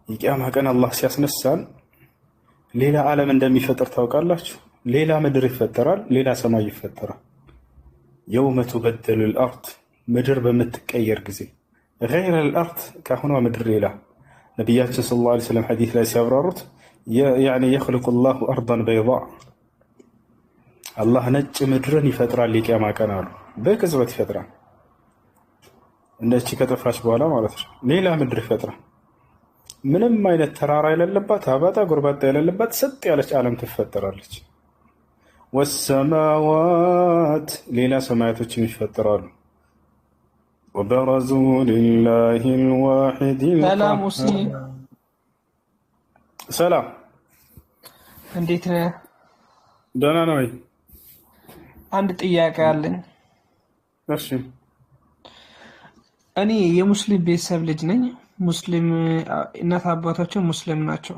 የቂያማ ቀን አላህ ሲያስነሳን ሌላ ዓለም እንደሚፈጥር ታውቃላችሁ? ሌላ ምድር ይፈጠራል፣ ሌላ ሰማይ ይፈጠራል። የውመ ቱበደሉ ልአርድ ምድር በምትቀየር ጊዜ ገይረ ልአርድ ከአሁኗ ምድር ሌላ። ነቢያችን ሰለላሁ ዐለይሂ ወሰለም ሐዲስ ላይ ሲያብራሩት የኽልቁ ላሁ አርዳን በይዳ አላህ ነጭ ምድርን ይፈጥራል የቂያማ ቀን አሉ። በቅጽበት ይፈጥራል። እነቺ ከጠፋች በኋላ ማለት ነው። ሌላ ምድር ይፈጥራል። ምንም አይነት ተራራ የሌለባት አባጣ ጎርባጣ የሌለባት ሰጥ ያለች ዓለም ትፈጠራለች። ወሰማዋት ሌላ ሰማያቶችም ይፈጠራሉ። ወበረዙ ሊላሂ ልዋሒድ ሰላም ሙስሊም፣ ሰላም እንዴት ነህ? ደህና ነው ወይ? አንድ ጥያቄ አለኝ። እሺ። እኔ የሙስሊም ቤተሰብ ልጅ ነኝ። ሙስሊም እናት አባቶችን ሙስሊም ናቸው።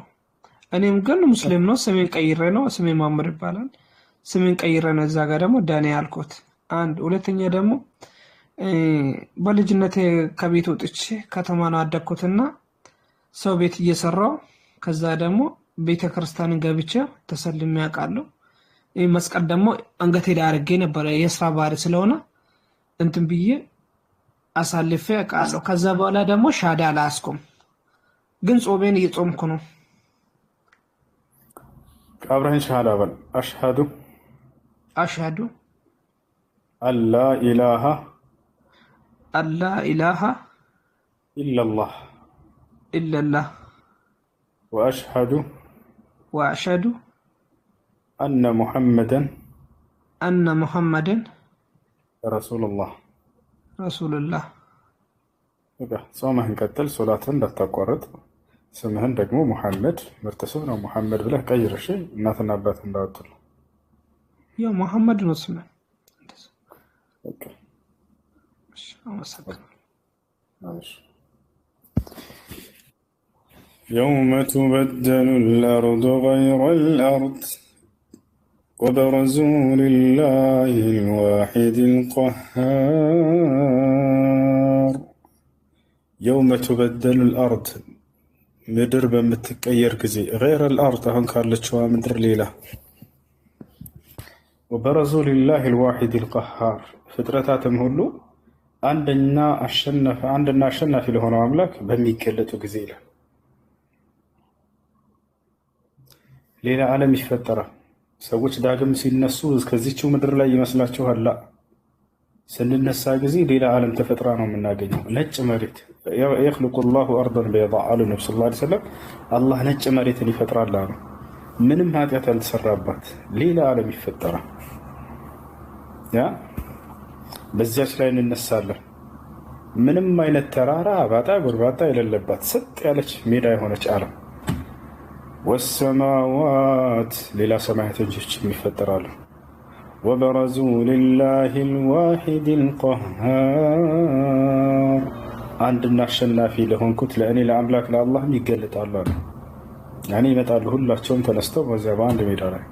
እኔም ግን ሙስሊም ነው። ስሜን ቀይሬ ነው። ስሜ ማምር ይባላል። ስሜን ቀይሬ ነው እዛ ጋር ደግሞ ዳኔ ያልኩት። አንድ ሁለተኛ ደግሞ በልጅነቴ ከቤት ወጥቼ ከተማ ነው አደግኩትና ሰው ቤት እየሰራው ከዛ ደግሞ ቤተ ክርስቲያንን ገብቼ ተሰልሜ ያውቃለሁ። ይህ መስቀል ደግሞ አንገቴ ላይ አድርጌ ነበረ። የስራ ባህሪ ስለሆነ እንትን ብዬ አሳልፌ ያውቃለሁ። ከዛ በኋላ ደግሞ ሻዳ አላስኩም፣ ግን ጾሜን እየጾምኩ ነው። አብረህን ሻሃዳ በል። አሽሀዱ አላ ኢላሃ ኢለላህ ወአሽሀዱ አነ ሙሐመደን ረሱሉላህ። ጾምህን ቀጥል፣ ሶላትን እንዳታቋርጥ። ስምህን ደግሞ ሙሐመድ ምርጥ ስም ነው። ሙሐመድ ብለህ ቀይር። እሺ፣ እናትና አባት እንዳወጡል ያው ሙሐመድ ነው ስም። የውመ ቱበደሉ ልአርዱ ገይረ ልአርድ ወበረዙ ሊላሂ ልዋሒድ ልቀሃር። የውመ ቱበደሉ ልአርድ ምድር በምትቀየር ጊዜ ገይረ ልአርድ አሁን ካለችዋ ምድር ሌላ። ወበረዙ ሊላሂ ልዋሒድ ልቀሃር ፍጥረታትም ሁሉ አንድና አሸናፊ ለሆነው አምላክ በሚገለጡ ጊዜ ይላል። ሌላ ዓለም ይፈጠራል። ሰዎች ዳግም ሲነሱ ከዚችው ምድር ላይ ይመስላችኋል? ላ ስንነሳ ጊዜ ሌላ ዓለም ተፈጥራ ነው የምናገኘው። ነጭ መሬት የኽልቁ ላሁ አርደን በይዳ አሉ ነቢ ስ ላ ሰለም። አላህ ነጭ መሬትን ይፈጥራል አሉ። ምንም ኃጢአት ያልተሰራባት ሌላ ዓለም ይፈጠራል። በዚያች ላይ እንነሳለን። ምንም አይነት ተራራ አባጣ ጎርባጣ የሌለባት ሰጥ ያለች ሜዳ የሆነች ዓለም። ወሰማዋት ሌላ ሰማያቶችም ይፈጠራሉ። ወበረዙ ሊላሂ ልዋሒድ ልቀሃር አንድና አሸናፊ ለሆንኩት ለእኔ ለአምላክ ለአላህም ይገለጣሉ አለ። ያኔ ይመጣሉ ሁላቸውም ተነስተው በዚያ በአንድ ሜዳ ላይ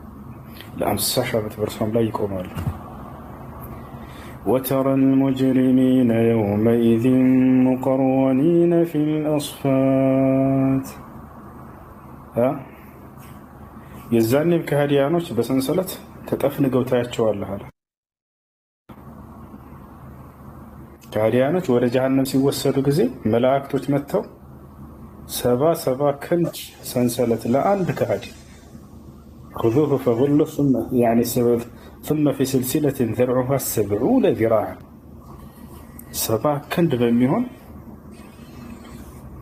ለ50 ሺህ ዓመት በእርሷም ላይ ይቆማሉ። ወተረ ልሙጅሪሚነ የውመኢዝን ሙቀረኒነ ፊል አስፋት የዛኔም ከሃዲያኖች በሰንሰለት ተጠፍንገው ታያቸዋለህ አለ። ከሃዲያኖች ወደ ጀሃነም ሲወሰዱ ጊዜ መላእክቶች መጥተው 70 ክንድ ሰንሰለት ለአንድ ከሃዲ خذوه فغلوا ثم في سلسلة ذرعها 70 ذراعا 70 ክንድ በሚሆን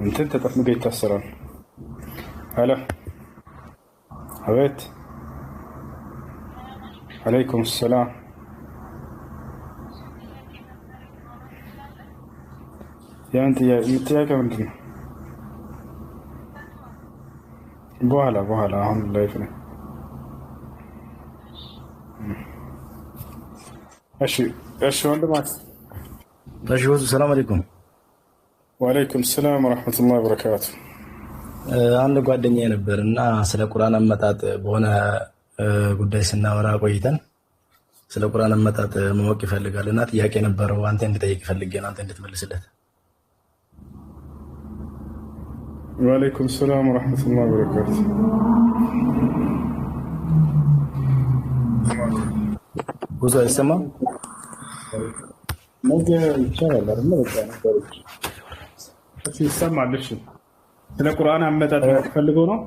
እንትን ተጠፍንገው ይታሰራል። هلا حبيت عليكم السلام. يا انت يا ምንድን ነው? በኋላ አሁን ላይፍ ነው። እሺ ወንድማት። እሺ ሰላም አለይኩም። ወአለይኩም ሰላም ወራህመቱላሂ ወበረካቱ። አንድ ጓደኛዬ ነበር እና ስለ ቁርአን አመጣጥ በሆነ ጉዳይ ስናወራ ቆይተን ስለ ቁርአን አመጣጥ ማወቅ ይፈልጋል እና ጥያቄ ነበረው። አንተ እንድጠይቅ ፈልጌ ነው፣ አንተ እንድትመልስለት። ወአለይኩም ሰላም ወራህመቱላሂ ወበረካቱ። ብዙ አይሰማም ነገ ይቻላል አይደል? በቃ ነገሮች ይሰማል። እሺ ስለ ቁርአን አመጣጥ ፈልገው ነው?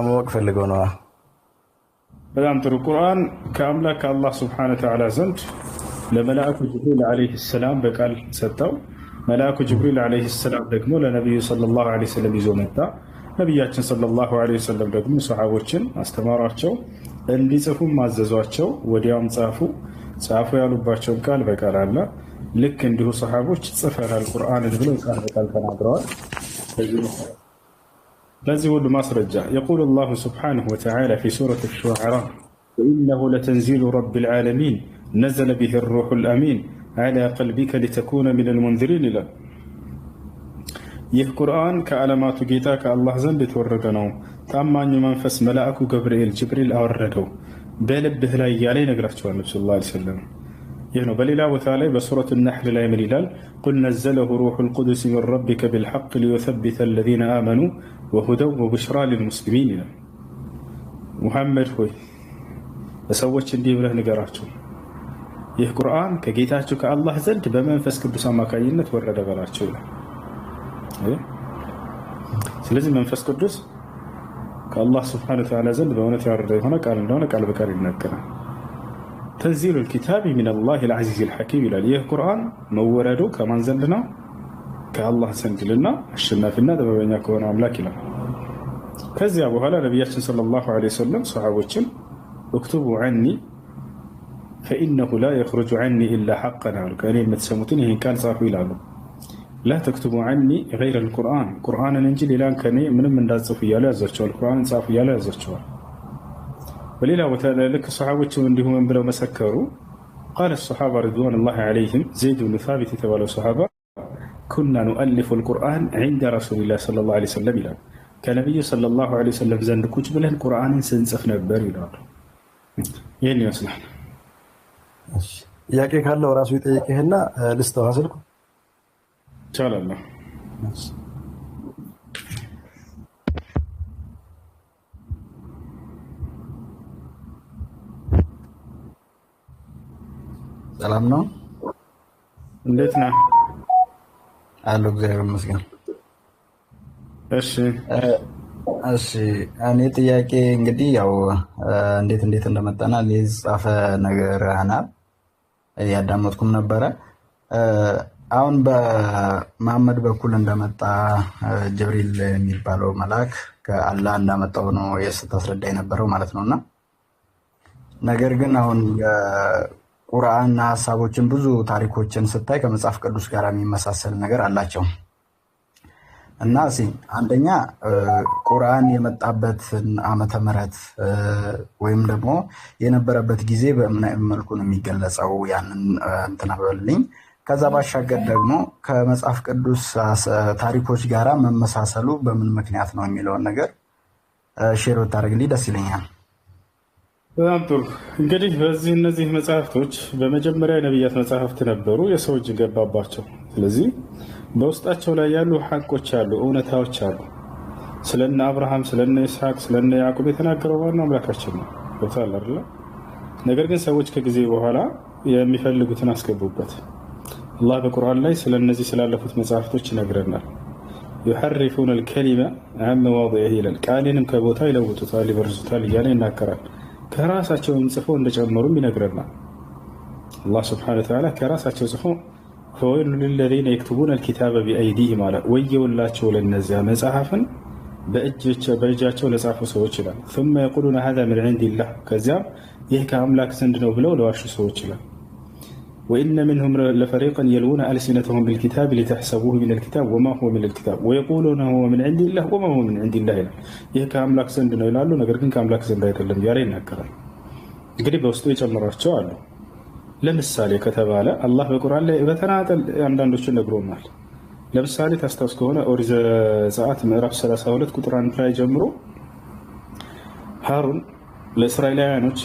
ማወቅ ፈልገው ነው። በጣም ጥሩ። ቁርአን ከአምላክ ከአላህ ስብሐነ ወተዓላ ዘንድ ለመልአኩ ጅብሪል ዓለይሂ ሰላም በቃል ሰጠው። መልአኩ ጅብሪል ዓለይሂ ሰላም ደግሞ ለነቢዩ ሰለላሁ ዐለይሂ ወሰለም ይዞ መጣ። ነቢያችን ሰለላሁ ዐለይሂ ወሰለም ደግሞ ሰሓቦችን አስተማሯቸው፣ እንዲጽፉም አዘዟቸው። ወዲያውም ጻፉ ያሉባቸውን ቃል በቃል አለ። ልክ እንዲሁ ሰሓቦች ጽፈናል ቁርአንን ብለው ቃል በቃል ተናግረዋል። ለዚህ ሁሉ ማስረጃ የቁል አላሁ ስብሓነሁ ወተዓላ ፊ ሱረት ሹዓራ ወኢነሁ ለተንዚሉ ረቢል ዓለሚን ነዘለ ቢሂ ሩሑል አሚን ዐላ ቀልቢከ ሊተኩነ ሚነል ሙንዚሪን ይላል። ይህ ቁርአን ከዓለማቱ ጌታ ከአላህ ዘንድ የተወረደ ነው። ታማኙ መንፈስ መልአኩ ጅብሪል አወረደው በልብህ ላይ እያለ ይነግራቸዋል ነቢ ሰለላሁ ዐለይሂ ወሰለም። ይህ ነው። በሌላ ቦታ ላይ በሱረት ነሕል ላይ ምን ይላል? ቁል ነዘለሁ ሩሑል ቁዱስ ሚን ረቢከ ቢልሐቅ ሊዩሰቢተ አለዚነ አመኑ ወሁደን ወቡሽራ ሊልሙስሊሚን ይላል። ሙሐመድ ሆይ ለሰዎች እንዲህ ብለህ ንገራቸው፣ ይህ ቁርአን ከጌታቸው ከአላህ ዘንድ በመንፈስ ቅዱስ አማካኝነት ወረደ በላቸው ይላል። ስለዚህ መንፈስ ቅዱስ ከአላህ ስብሐነ ወተዓላ ዘንድ በእውነት ያወረደ የሆነ ቃል እንደሆነ ቃል በቃል ይናገራል። ተንዚሉል ኪታቢ ሚነላሂል ዐዚዚል ሐኪም ይላል። ይህ ቁርአን መወረዱ ከማን ዘንድ ነው? ከአላህ ዘንድና አሸናፊና ጥበበኛ ከሆነ አምላክ ይላል። ከዚያ በኋላ ነቢያችን ሰለላሁ ዐለይሂ ወሰለም ሰሓቦችን እክቱቡ ዐኒ ፈኢነሁ ላ የኽሩጁ ዐኒ ኢላ ሐቀን አሉ። ከእኔ የምትሰሙትን ይህን ቃል ጻፉ ይላሉ። ላ ተክቱቡ ዐኒ ገይረል ቁርአን፣ ቁርአንን እንጂ ሌላን ከእኔ ምንም እንዳትጽፉ እያሉ ያዛቸዋል። ቁርአንን ጻፉ እያሉ ያዛቸዋል። በሌላ ቦታ ላይ ልክ ሰሓቦችም እንዲሁ ምን ብለው መሰከሩ? ቃለ ሰሓባ ሪድዋኑላሂ ዐለይሂም ዘይድ ብኑ ሳቢት የተባለው ሰሓባ ኩና ኑአሊፉ ልቁርአን ዒንደ ረሱሊላህ ሰለላሁ ዐለይሂ ወሰለም ይላል። ከነቢዩ ሰለላሁ ዐለይሂ ወሰለም ዘንድ ቁጭ ብለን ቁርአንን ስንጽፍ ነበር ይላሉ። ይህን ይመስላል። ጥያቄ ካለው ራሱ ይጠይቅህና ልስተዋ ስልኩ ይቻላል። ሰላም ነው። እንዴት ነህ? አለሁ እግዚአብሔር ይመስገን። እሺ እኔ ጥያቄ እንግዲህ ያው እንዴት እንደመጣና ሊጻፈ ነገር አናል ያዳመጥኩም ነበረ። አሁን በመሐመድ በኩል እንደመጣ ጅብሪል የሚባለው መልአክ ከአላህ እንዳመጣው ነው ስታስረዳ የነበረው ማለት ነውና፣ ነገር ግን አሁን ቁርአን ሀሳቦችን ብዙ ታሪኮችን ስታይ ከመጽሐፍ ቅዱስ ጋር የሚመሳሰል ነገር አላቸው እና አንደኛ ቁርአን የመጣበትን ዓመተ ምህረት ወይም ደግሞ የነበረበት ጊዜ በምን መልኩ ነው የሚገለጸው? ያንን እንትን በልልኝ። ከዛ ባሻገር ደግሞ ከመጽሐፍ ቅዱስ ታሪኮች ጋር መመሳሰሉ በምን ምክንያት ነው የሚለውን ነገር ሼር ብታደርግልኝ ደስ ይለኛል። በጣም ጥሩ። እንግዲህ እነዚህ መጽሐፍቶች በመጀመሪያ የነቢያት መጽሐፍት ነበሩ፣ የሰው እጅ ገባባቸው። ስለዚህ በውስጣቸው ላይ ያሉ ሐቆች አሉ፣ እውነታዎች አሉ። ስለነ አብርሃም፣ ስለነ ይስሐቅ፣ ስለነ ያዕቆብ የተናገረው ዋናው አምላካችን ነው። ገብቶሃል አይደለ? ነገር ግን ሰዎች ከጊዜ በኋላ የሚፈልጉትን አስገቡበት። አላህ በቁርአን ላይ ስለነዚህ ስላለፉት መጽሐፍቶች ይነግረናል። ዩሐሪፉነ አልከሊመ ዐን መዋዲዒሂ ይላል። ቃሌንም ከቦታ ይለውጡታል፣ ይበርዙታል እያለ ይናገራል። ከራሳቸውም ጽፈው እንደጨመሩም ይነግረናል። አላህ ስብሐነሁ ወተዓላ ከራሳቸው ጽፈው ፈወይሉ ሊለዚነ የክቱቡነ አልኪታበ ቢአይዲሂም አለ። ወየውላቸው ለነዚያ መጽሐፍን በእጃቸው ለጻፉ ሰዎች ይላል። ثم يقولون هذا من عند الله ከዚያም ይህ ከአምላክ ዘንድ ነው ብለው ለዋሹ ሰዎች ይላል። وإن منهم لفريقا يلوون ألسنتهم بالكتاب لتحسبوه من الكتاب وما هو من الكتاب ويقولون هو من عند الله وما هو من عند الله ይላል። ይህ ከአምላክ ዘንድ ነው ይላሉ፣ ነገር ግን ከአምላክ ዘንድ አይደለም ያለ ይናገራል። እንግዲህ በውስጡ የጨመሯቸው አሉ። ለምሳሌ ከተባለ አላህ በቁርአን ላይ በተናጠል አንዳንዶችን ነግሮናል። ለምሳሌ ታስታውስ ከሆነ ኦሪት ዘጸአት ምዕራፍ 32 ቁጥር 1 ላይ ጀምሮ ሃሩን ለእስራኤላውያኖች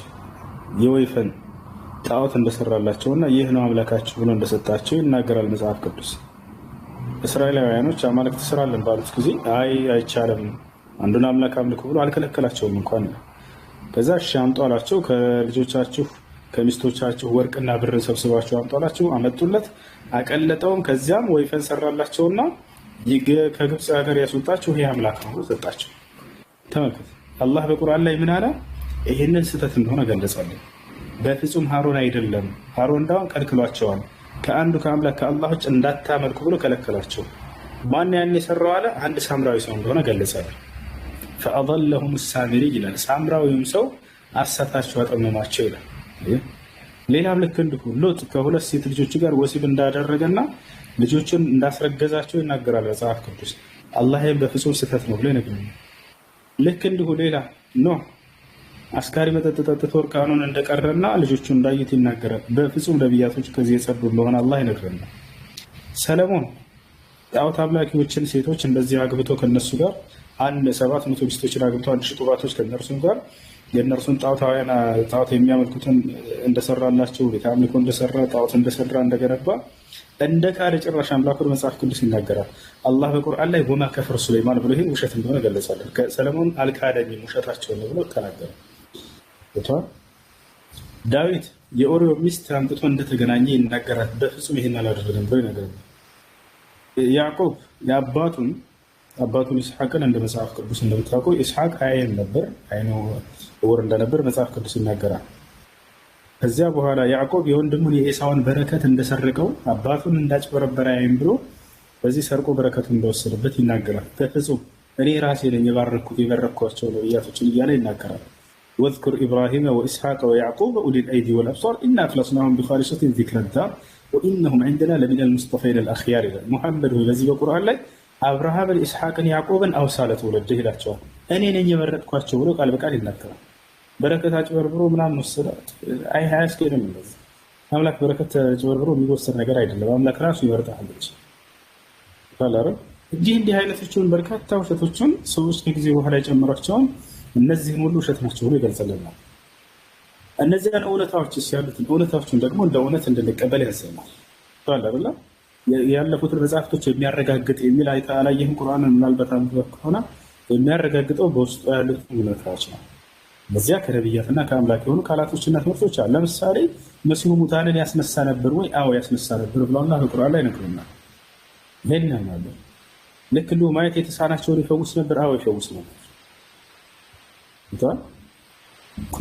የወይፈን ጣዖት እንደሰራላቸውና ይህ ነው አምላካቸው ብሎ እንደሰጣቸው ይናገራል መጽሐፍ ቅዱስ። እስራኤላውያኖች አማልክት ስራለን ባሉት ጊዜ አይ አይቻልም አንዱን አምላክ አምልኩ ብሎ አልከለከላቸውም እንኳን። ከዛ እሺ አምጡ አላቸው። ከልጆቻችሁ ከሚስቶቻችሁ ወርቅና ብርን ሰብስባችሁ አምጡ አላቸው። አመጡለት፣ አቀለጠውም። ከዚያም ወይፈን ሰራላቸውና ከግብፅ ሀገር ያስወጣችሁ ይሄ አምላክ ነው ብሎ ሰጣቸው። ተመልከት፣ አላህ በቁርአን ላይ ምን አለ? ይህንን ስህተት እንደሆነ ገለጸልን። በፍጹም ሃሮን አይደለም፣ ሃሮን እንዳውም ከልክሏቸዋል። ከአንዱ ከአምላክ ከአላህ ውጭ እንዳታመልኩ ብሎ ከለከላቸው። ማን ያን የሰራው አለ? አንድ ሳምራዊ ሰው እንደሆነ ገለጸልን። ፈአضለሁም ሳሚሪ ይላል። ሳምራዊውም ሰው አሳታቸው፣ አጠመማቸው ይላል። ሌላም ልክ እንዲሁ ሎጥ ከሁለት ሴት ልጆች ጋር ወሲብ እንዳደረገና ልጆችን እንዳስረገዛቸው ይናገራል መጽሐፍ ቅዱስ። አላህ ይህም በፍጹም ስህተት ነው ብሎ ይነግረናል። ልክ እንዲሁ ሌላ ኖህ አስካሪ መጠጥ ጠጥቶ እርቃኑን እንደቀረና ልጆቹን እንዳዩት ይናገራል። በፍጹም ነቢያቶች ከዚህ የጸዱ እንደሆነ አላህ ይነግረናል። ሰለሞን ጣዖት አምላኪዎችን ሴቶች እንደዚህ አግብቶ ከነሱ ጋር 700 ሚስቶችን አግብቶ 1000 ጡባቶች ከነርሱም ጋር የእነርሱን ጣዖት የሚያመልኩትን እንደሰራላቸው ቤተ አምልኮ እንደሰራ ጣዖት እንደሰራ እንደገነባ እንደ ካደ ጭራሽ አምላኩን መጽሐፍ ቅዱስ ይናገራል። አላህ በቁርአን ላይ ወማ ከፈረ ሱለይማን ብሎ ይህን ውሸት እንደሆነ ገለጸልን። ሰለሞን አልካደኝም ውሸታቸው ነው ብሎ ተናገረ። ዳዊት የኦሪዮ ሚስት አምጥቶ እንደተገናኘ ይናገራል። በፍጹም ይህን አላደረገም ብሎ ይነገራል። ያዕቆብ አባቱን ኢስሐቅን እንደ መጽሐፍ ቅዱስ እንደምታውቀው ኢስሐቅ አይን ነበር፣ አይኑ እውር እንደነበር መጽሐፍ ቅዱስ ይናገራል። ከዚያ በኋላ ያዕቆብ የወንድሙን የኤሳውን በረከት እንደሰረቀው አባቱን እንዳጭበረበረ አይን ብሎ በዚህ ሰርቆ በረከቱን እንደወሰደበት ይናገራል። በፍጹም እኔ ራሴ ነኝ የባረኳቸው ነቢያቶችን እያለ ይናገራል። ወዝኩር ኢብራሂም ወኢስሐቅ ወያዕቁብ ኡሊል አይዲ ወልአብሳር ኢና አኽለስናሁም ቢኻሊሰቲን ዚክረ ዳር ወኢነሁም ዐንደና ለሚነል ሙስጠፈይን አልአኽያር ይላል። ሙሐመድ ሆይ በዚህ በቁርአን ላይ አብርሃምን፣ ኢስሐቅን፣ ያዕቆብን አውሳለ ትውልድህ ይላቸዋል። እኔ ነኝ የመረጥኳቸው ብሎ ቃል በቃል ይናገራል። በረከት አጭበርብሮ ምናምን ወሰደ አያስኬድም። እንደዚህ አምላክ በረከት አጭበርብሮ የሚወሰድ ነገር አይደለም። አምላክ ራሱ ይመርጣል እንዲህ አይነቶችን በርካታ ውሸቶችን ሰዎች ከጊዜ በኋላ የጨመሯቸውን እነዚህን ሁሉ ውሸት ናቸው ብሎ ይገልጽልናል። እነዚያን እውነታዎችስ ያሉትን እውነታዎችን ደግሞ እንደ እውነት እንድንቀበል ያዘናል። ያለፉትን መጽሐፍቶች የሚያረጋግጥ የሚል አላየህም? ቁርአንን ምናልባት አንብበህ ከሆነ የሚያረጋግጠው በውስጡ ያሉት እውነታዎች ነው። በዚያ ከነቢያትና ከአምላክ የሆኑ ቃላቶችና ትምህርቶች አሉ። ለምሳሌ መሲሁ ሙታንን ያስነሳ ነበር ወይ? አዎ ያስነሳ ነበር ብሎ አላህ በቁርአን ላይ ነግሮናል። ይሄን እናምናለን። ልክ እንዲሁ ማየት የተሳናቸውን ይፈውስ ነበር? አዎ ይፈውስ ነበር።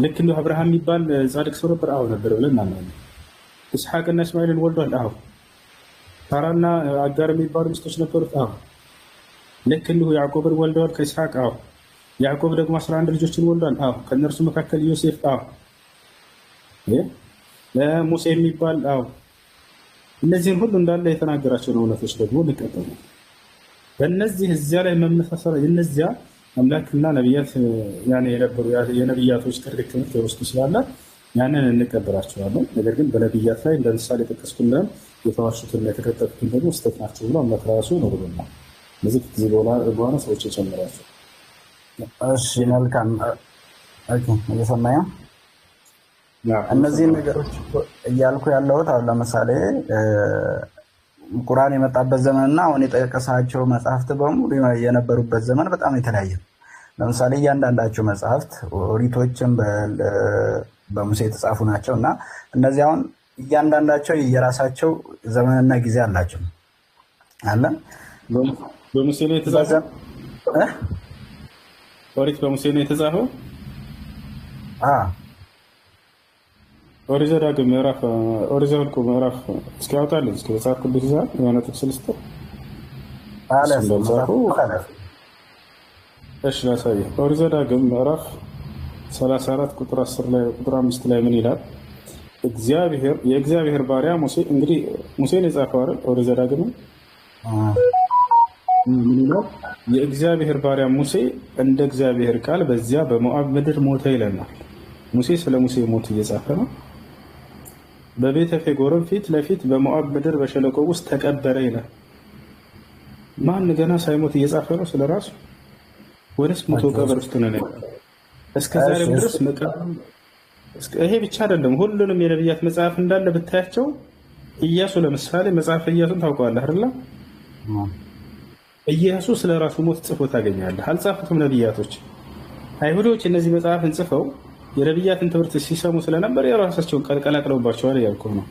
ልክ እንዲሁ አብርሃም የሚባል ጻድቅ ሰው ነበር? አዎ ነበር ብለን እናምናለን። ኢስሐቅና እስማኤልን ወልዷል? አዎ። ሳራና አጋር የሚባሉ ሚስቶች ነበሩት? አዎ። ልክ እንዲሁ ያዕቆብን ወልደዋል ከኢስሐቅ? አዎ። ያዕቆብ ደግሞ 11 ልጆችን ወልዷል? አዎ። ከእነርሱ መካከል ዮሴፍ? አዎ። ሙሴ የሚባል? አዎ። እነዚህን ሁሉ እንዳለ የተናገራቸውን እውነቶች ደግሞ እንቀበሉ። በእነዚህ እዚያ ላይ መመሳሰል የነዚያ አምላክና ነቢያት የነበሩ የነቢያቶች ትርክ ትምህርት የውስጡ ስላለ ያንን እንቀበላቸዋለን። ነገር ግን በነቢያት ላይ እንደ ምሳሌ የጠቀስኩልን የተዋሹትና የተከተሉትን ደግሞ ስህተት ናቸው ብሎ አምላክ ራሱ ይነግሩናል። እነዚህ ጊዜ በኋላ ሰዎች የጨመራቸው። እሺ መልካም እየሰማኝ ነው። እነዚህን ነገሮች እያልኩ ያለሁት አሁን ለምሳሌ ቁርአን የመጣበት ዘመንና አሁን የጠቀሳቸው መጽሐፍት በሙሉ የነበሩበት ዘመን በጣም የተለያየ ነው። ለምሳሌ እያንዳንዳቸው መጽሐፍት ኦሪቶችም በሙሴ የተጻፉ ናቸው እና እነዚህ አሁን እያንዳንዳቸው የራሳቸው ዘመንና ጊዜ አላቸው አለ። በሙሴ ነው የተጻፈው። ኦሪት በሙሴ ነው የተጻፈው። ኦሪት ዘዳግም ምዕራፍ ኦሪት ዘኍልቍ ምዕራፍ እስኪ ያውጣልኝ እስኪ መጽሐፍ ቅዱስ ይዛል የሆነ ጥቅስ ልስጥህ አለ። እሺ ላሳየህ። ኦሪት ዘዳግም ምዕራፍ 34 ቁጥር 10 ላይ ቁጥር 5 ላይ ምን ይላል? የእግዚአብሔር ባሪያ ሙሴ እንግዲህ ሙሴን የጻፈው አይደል? ኦሪት ዘዳግም ምን ይላል? የእግዚአብሔር ባሪያ ሙሴ እንደ እግዚአብሔር ቃል በዚያ በሞዓብ ምድር ሞተ ይለናል። ሙሴ ስለ ሙሴ ሞት እየጻፈ ነው። በቤተ ፌጎርም ፊት ለፊት በሞዓብ ምድር በሸለቆ ውስጥ ተቀበረ ይላል። ማን ገና ሳይሞት እየጻፈ ነው ስለራሱ? ወይስ ሞቶ ቀብር ውስጥ ነው? እስከ ዛሬም ድረስ ይሄ ብቻ አይደለም። ሁሉንም የነቢያት መጽሐፍ እንዳለ ብታያቸው ኢያሱ ለምሳሌ መጽሐፍ ኢያሱን ታውቀዋለህ አይደል? ኢየሱስ ለራሱ ሞት ጽፎ ታገኛለህ። አልጻፉትም ነቢያቶች። አይሁዶች እነዚህ መጽሐፍን ጽፈው የነቢያትን ትምህርት ሲሰሙ ስለነበር የራሳቸውን ቀላቅለውባቸዋል እያልኩ ነው።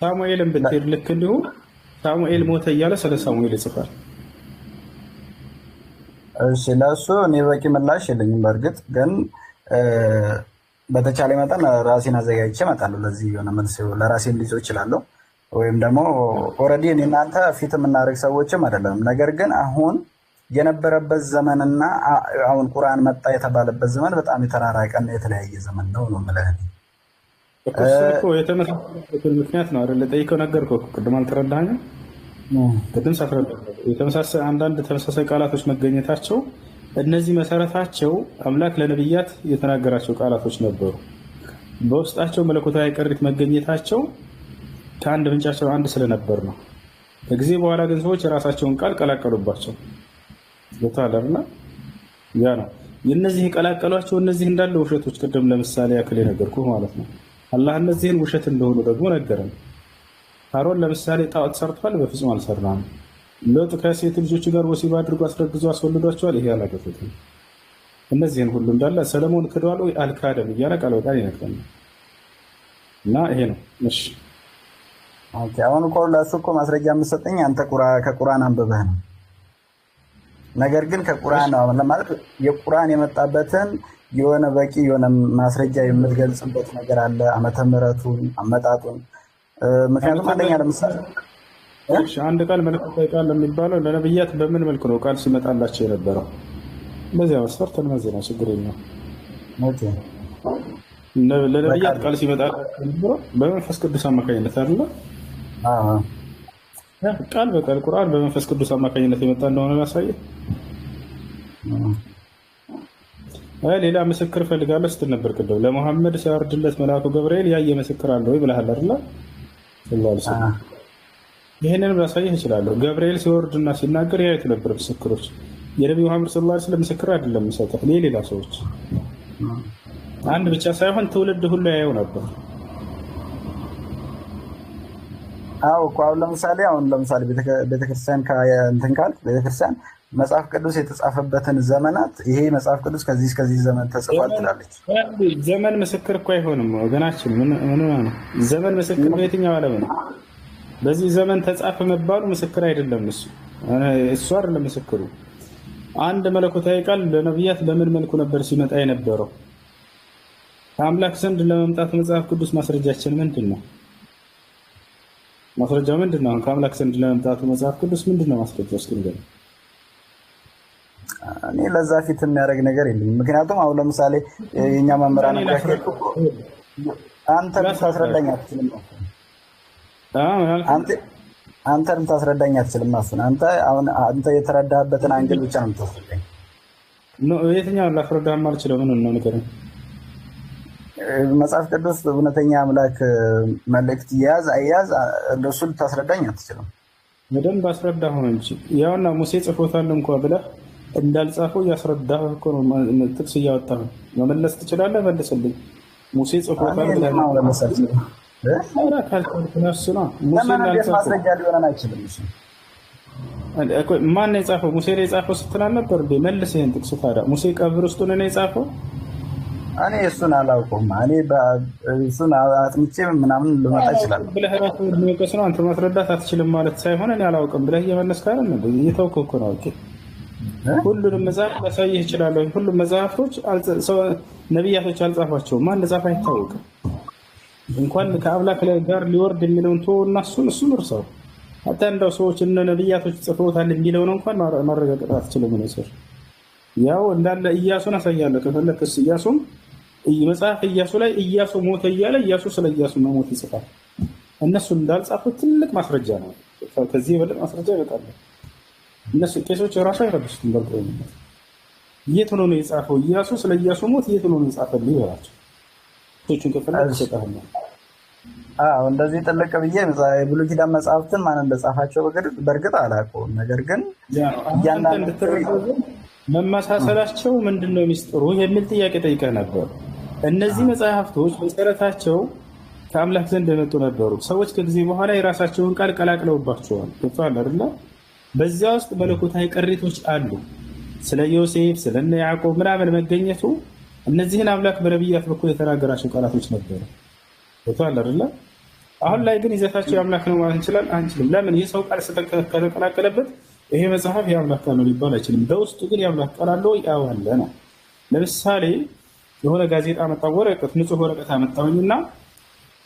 ሳሙኤልን ብትሄድ ልክ እንዲሁ ሳሙኤል ሞተ እያለ ስለ ሳሙኤል ይጽፋል። እሺ ለእሱ እኔ በቂ ምላሽ የለኝም። በእርግጥ ግን በተቻለ መጠን ራሴን አዘጋጅቼ እመጣለሁ። ለዚህ የሆነ መልስ ለራሴን ልይዞ እችላለሁ። ወይም ደግሞ ኦልሬዲ እኔ እናንተ ፊት የምናደርግ ሰዎችም አይደለም። ነገር ግን አሁን የነበረበት ዘመንና አሁን ቁርአን መጣ የተባለበት ዘመን በጣም የተራራቀና የተለያየ ዘመን ነው ነው የምልህ። እኮ የተመሳሰለበት ምክንያት ነው አይደል? ጠይቀው ነገርኩህ። ቅድም አልተረዳኸኝም? ቅድም ሳትረዳ የተመሳሳይ አንዳንድ ተመሳሳይ ቃላቶች መገኘታቸው እነዚህ መሰረታቸው አምላክ ለነብያት የተናገራቸው ቃላቶች ነበሩ። በውስጣቸው መለኮታዊ ቅሪት መገኘታቸው ከአንድ ምንጫቸው አንድ ስለነበር ነው። ከጊዜ በኋላ ግን ሰዎች የራሳቸውን ቃል ቀላቀሉባቸው። ቦታለርና ያ ነው የነዚህ ቀላቀሏቸው። እነዚህ እንዳለ ውሸቶች ቅድም ለምሳሌ ያክል ነገርኩህ ማለት ነው። አላህ እነዚህን ውሸት እንደሆኑ ደግሞ ነገረን። አሮን ለምሳሌ ጣዖት ሰርቷል? በፍጹም አልሰራም። ሎጥ ከሴት ልጆች ጋር ወሲብ አድርጎ አስረግዞ አስወልዷቸዋል? ይሄ አላደረገም። እነዚህን ሁሉ እንዳለ ሰለሞን ክዷል ወይ አልካደም እያለ ቃል በቃል ይነግረናል። እና ይሄ ነው። እሺ ኦኬ። አሁን እኮ ለእሱ እኮ ማስረጃ የምትሰጠኝ አንተ ከቁርአን አንብበህ ነው። ነገር ግን ከቁርአን ነው ማለት የቁርአን የመጣበትን የሆነ በቂ የሆነ ማስረጃ የምትገልጽበት ነገር አለ፣ ዓመተ ምሕረቱን አመጣጡን። ምክንያቱም አንደኛ ለምሳሌ አንድ ቃል መለኮታዊ ቃል የሚባለው ለነብያት በምን መልኩ ነው ቃል ሲመጣላቸው የነበረው? በዚያ መስፈርት ነው ችግር የለውም። ኦኬ ለነብያት ቃል ሲመጣላቸው በመንፈስ ቅዱስ አማካኝነት አይደለ? ቃል በቃል ቁርአን በመንፈስ ቅዱስ አማካኝነት የመጣ እንደሆነ ያሳየ። ሌላ ምስክር ፈልጋለሁ ስትል ነበር ቅድም። ለሙሐመድ ሲያወርድለት መልአኩ ገብርኤል ያየ ምስክር አለ ወይ ብለሃል አይደል? ይሄንን ላሳየህ እችላለሁ። ገብርኤል ሲወርድና ሲናገር ያዩት ነበር ምስክሮች። የነብዩ መሐመድ ሰለላሁ ዐለይሂ ወሰለም ምስክር አይደለም የሚሰጠው ሌላ ሰዎች አንድ ብቻ ሳይሆን ትውልድ ሁሉ ያየው ነበር። አዎ እኮ አሁን ለምሳሌ ቤተክርስቲያን ከእንትን ካልክ ቤተክርስቲያን መጽሐፍ ቅዱስ የተጻፈበትን ዘመናት ይሄ መጽሐፍ ቅዱስ ከዚህ እስከዚህ ዘመን ተጽፏል ትላለች። ዘመን ምስክር እኮ አይሆንም ወገናችን። ምን ነው ዘመን ምስክር? በየትኛው ዓለም ነው? በዚህ ዘመን ተጻፈ መባሉ ምስክር አይደለም። እሱ አይደለም ምስክሩ። አንድ መለኮታዊ ቃል ለነብያት በምን መልኩ ነበር ሲመጣ የነበረው? ከአምላክ ዘንድ ለመምጣት መጽሐፍ ቅዱስ ማስረጃችን ምንድን ነው? ማስረጃው ምንድን ነው? ከአምላክ ዘንድ ለመምጣቱ መጽሐፍ ቅዱስ ምንድን ነው ማስረጃው? እስኪ ንገረኝ። እኔ ለዛ ፊት የሚያደርግ ነገር የለም። ምክንያቱም አሁን ለምሳሌ የኛ መምህራን አንተ ልታስረዳኝ አትችልም። አንተ ልታስረዳኝ አትችልም። አንተ የተረዳህበትን አንግል ብቻ ነው የምታስረዳኝ። የትኛውን ላስረዳህ የማልችለው ምን ነው ንገረኝ። መጽሐፍ ቅዱስ እውነተኛ አምላክ መልእክት ይያዝ አይያዝ እንደሱ ልታስረዳኝ አትችልም። በደንብ አስረዳህ ነው እንጂ ያውና ሙሴ ጽፎታል እንኳን ብለህ እንዳልጻፈው እያስረዳህ እኮ ነው። ጥቅስ እያወጣህ መመለስ ትችላለህ። መልስልኝ። ሙሴ ጽፎታል ብለህ ነው መመለስ ማስረጃ ሊሆን አይችልም። ማን ነው የጻፈው? ሙሴ ላይ የጻፈው ስትል አልነበር እንዴ? መልስ ይሄን ጥቅስ ታዲያ። ሙሴ ቀብር ውስጥ ነው የጻፈው? እኔ እሱን አላውቀውም። እኔ እሱን አጥንቼ ምናምን ልመጣ ይችላል ብለህ ራስህ ልመቀስ ነው። አንተ ማስረዳት አትችልም ማለት ሳይሆን እኔ አላውቅም ብለህ እየመለስክ አይደል እንዴ? እየተውከው እኮ ነው። ሁሉንም መጽሐፍ ላሳይህ እችላለሁ። ሁሉም መጽሐፍቶች ነቢያቶች አልጻፏቸውም። ማን እንደጻፈ አይታወቅም። እንኳን ከአምላክ ጋር ሊወርድ የሚለውን ተወውና እሱን እርሳው። ሀታ እንደው ሰዎች እነ ነቢያቶች ጽፈውታል የሚለውን እንኳን ማረጋገጥ አትችልም። ነው ያው እንዳለ ኢያሱን አሳያለሁ ከፈለክስ። ኢያሱም መጽሐፍ ኢያሱ ላይ ኢያሱ ሞተ እያለ ኢያሱ ስለ ኢያሱ መሞት ይጽፋል። እነሱ እንዳልጻፉት ትልቅ ማስረጃ ነው። ከዚህ የበለጠ ማስረጃ ይበቃል። እነሱ ቄሶች ራሱ አይረዱትም። በርግጥ የት ሆኖ ነው የጻፈው? ኢያሱ ስለ ኢያሱ ሞት የት ሆኖ ነው የጻፈልኝ ይላቸው። ቶቹን ከፈለክ ይሰጣል። እንደዚህ ጥልቅ ብዬ የብሉይ ኪዳን መጽሐፍትን ማን እንደጻፋቸው በእርግጥ አላውቀውም። ነገር ግን እያንዳንዱ መመሳሰላቸው ምንድነው ሚስጥሩ የሚል ጥያቄ ጠይቀህ ነበር። እነዚህ መጽሐፍቶች መሰረታቸው ከአምላክ ዘንድ የመጡ ነበሩ። ሰዎች ከጊዜ በኋላ የራሳቸውን ቃል ቀላቅለውባቸዋል። ገብቶሃል አይደለ? በዚያ ውስጥ መለኮታዊ ቅሪቶች አሉ። ስለ ዮሴፍ ስለነ ያዕቆብ ምናምን መገኘቱ እነዚህን አምላክ በነቢያት በኩል የተናገራቸው ቃላቶች ነበሩ። ገብቶሃል አይደለ? አሁን ላይ ግን ይዘታቸው የአምላክ ነው ማለት እንችላለን? አንችልም። ለምን? የሰው ቃል ከተቀላቀለበት ይሄ መጽሐፍ የአምላክ ቃል ነው ሊባል አይችልም። በውስጡ ግን የአምላክ ቃል አለው ያዋለ ነው። ለምሳሌ የሆነ ጋዜጣ መጣሁ፣ ወረቀት፣ ንጹህ ወረቀት አመጣሁኝና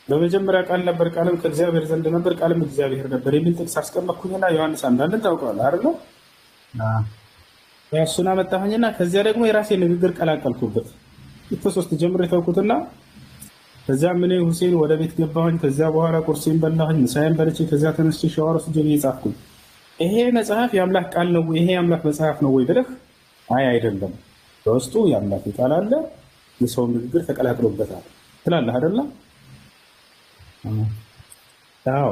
በመጀመሪያ ቃል ነበር፣ ቃልም ከእግዚአብሔር ዘንድ ነበር፣ ቃልም እግዚአብሔር ነበር የሚል ጥቅስ አስቀመጥኩኝና ዮሐንስ አንዳንድን ታውቀዋለህ አይደል? እሱን አመጣሁኝና ከዚያ ደግሞ የራሴ ንግግር ቀላቀልኩበት። ከሶስት ጀምሮ የተውኩትና ከዚያ ምን ሁሴን ወደ ቤት ገባሁኝ። ከዚያ በኋላ ቁርሴን በላሁኝ፣ ምሳዬን በልቼ ከዚያ ተነስቼ ሻወር ወስጄ ጻፍኩኝ። ይሄ መጽሐፍ የአምላክ ቃል ነው ወይ? ይሄ የአምላክ መጽሐፍ ነው ወይ ብለህ አይ አይደለም፣ በውስጡ የአምላክ ቃል አለ፣ የሰው ንግግር ተቀላቅሎበታል ትላለህ አይደለ? አዎ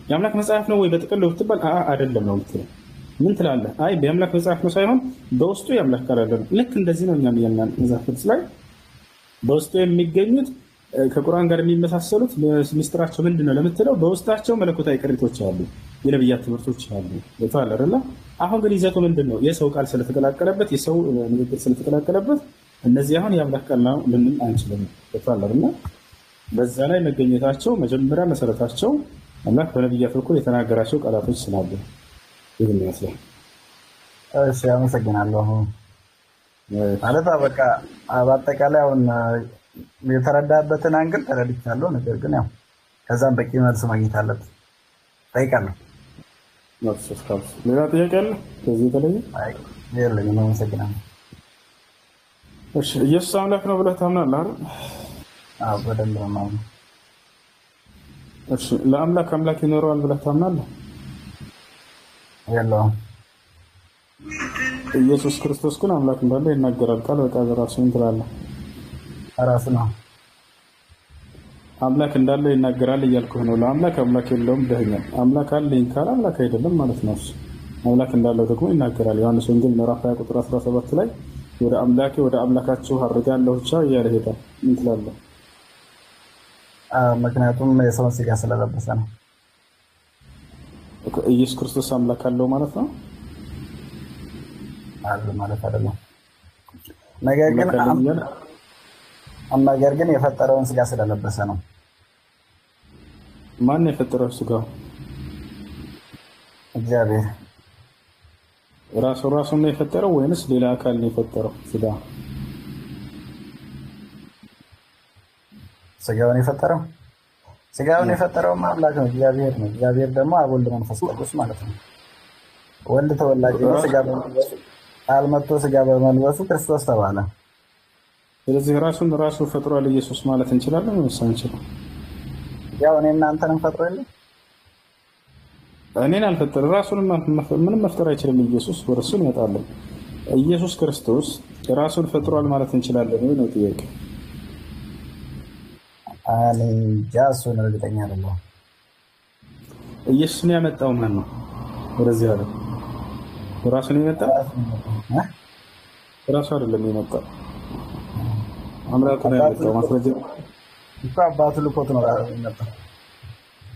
የአምላክ መጽሐፍ ነው ወይ በጥቅሉ ብትባል አይደለም ነው የምትለው። ምን ትላለህ? አይ የአምላክ መጽሐፍ ነው ሳይሆን በውስጡ የአምላክ ቃል አለ። ልክ እንደዚህ ነው እኛም የኛን መጽሐፍ ቅዱስ ላይ በውስጡ የሚገኙት ከቁርአን ጋር የሚመሳሰሉት ምስጢራቸው ምንድን ነው ለምትለው በውስጣቸው መለኮታዊ ቅሪቶች አሉ፣ የነብያት ትምህርቶች አሉ። ይታወቃል አይደል? አሁን ግን ይዘቱ ምንድን ነው? የሰው ቃል ስለተቀላቀለበት፣ የሰው ንግግር ስለተቀላቀለበት እነዚህ አሁን የአምላክ ቃል ነው ልንል አንችልም። ይታወቃል አይደል? በዛ ላይ መገኘታቸው መጀመሪያ መሰረታቸው አምላክ በነብያት በኩል የተናገራቸው ቃላቶች ስላሉ ይህን ይመስላል። እሺ አመሰግናለሁ። ማለት በቃ በአጠቃላይ አሁን የተረዳበትን አንግል ተረድቻለሁ። ነገር ግን ያው ከዛም በቂ መልስ ማግኘት አለብን። ጠይቃለሁ። ሌላ ጥያቄ አለ? ከዚህ የተለየ የለኝም። አመሰግናለሁ። እሺ ኢየሱስ አምላክ ነው ብለህ ታምናለህ አይደል? አዎ በደንብ ነው የማምነው። እሺ ለአምላክ አምላክ ይኖረዋል ብለህ ታምናለህ? የለውም። ኢየሱስ ክርስቶስ ግን አምላክ እንዳለ ይናገራል። ቃል በቃል ራሱ ምን ትላለህ? ራሱ ነው አምላክ እንዳለ ይናገራል እያልኩህ ነው። ለአምላክ አምላክ የለውም ብለኸኛል። አምላክ አለኝ ካለ አምላክ አይደለም ማለት ነው። አምላክ እንዳለው ደግሞ ይናገራል። ዮሐንስ ወንጌል ምዕራፍ 20 ቁጥር 17 ላይ ወደ አምላኬ ወደ አምላካችሁ አድርጋለሁ ብቻ እያለ ሄዳል። ምን ትላለህ? ምክንያቱም የሰውን ስጋ ስለለበሰ ነው። ኢየሱስ ክርስቶስ አምላክ አለው ማለት ነው አለ ማለት አይደለም። ነገር ግን የፈጠረውን ስጋ ስለለበሰ ነው። ማን የፈጠረው ስጋ? እግዚአብሔር ራሱን ነው የፈጠረው ወይንስ ሌላ አካል ነው የፈጠረው ስጋ? ስጋውን የፈጠረው አምላክ ነው፣ እግዚአብሔር ነው። እግዚአብሔር ደግሞ አብ ወልድ መንፈስ ቅዱስ ማለት ነው። ወልድ ተወላጅ ነው። ስጋ በመልበሱ አልመጥቶ ስጋ በመልበሱ ክርስቶስ ተባለ። ስለዚህ ራሱ ፈጥሯል ኢየሱስ ማለት እንችላለን ወይስ አንችልም? ያው እኔ እናንተንም ፈጥሮ የለ እኔን አልፈጠረም። ራሱን ምንም መፍጠር አይችልም ኢየሱስ። ወርሱ እንመጣለን። ኢየሱስ ክርስቶስ ራሱን ፈጥሯል ማለት እንችላለን ወይ ነው ጥያቄ? እኔ ጃሱን እርግጠኛ አይደለሁም። ኢየሱስን ያመጣው ማን ነው? ወደዚህ አለ ራሱን የመጣው ራሱ አይደለም የመጣው አምላክ ነው ያመጣው። ማስረጃ እኮ አባቱ ልኮት ነው የመጣው።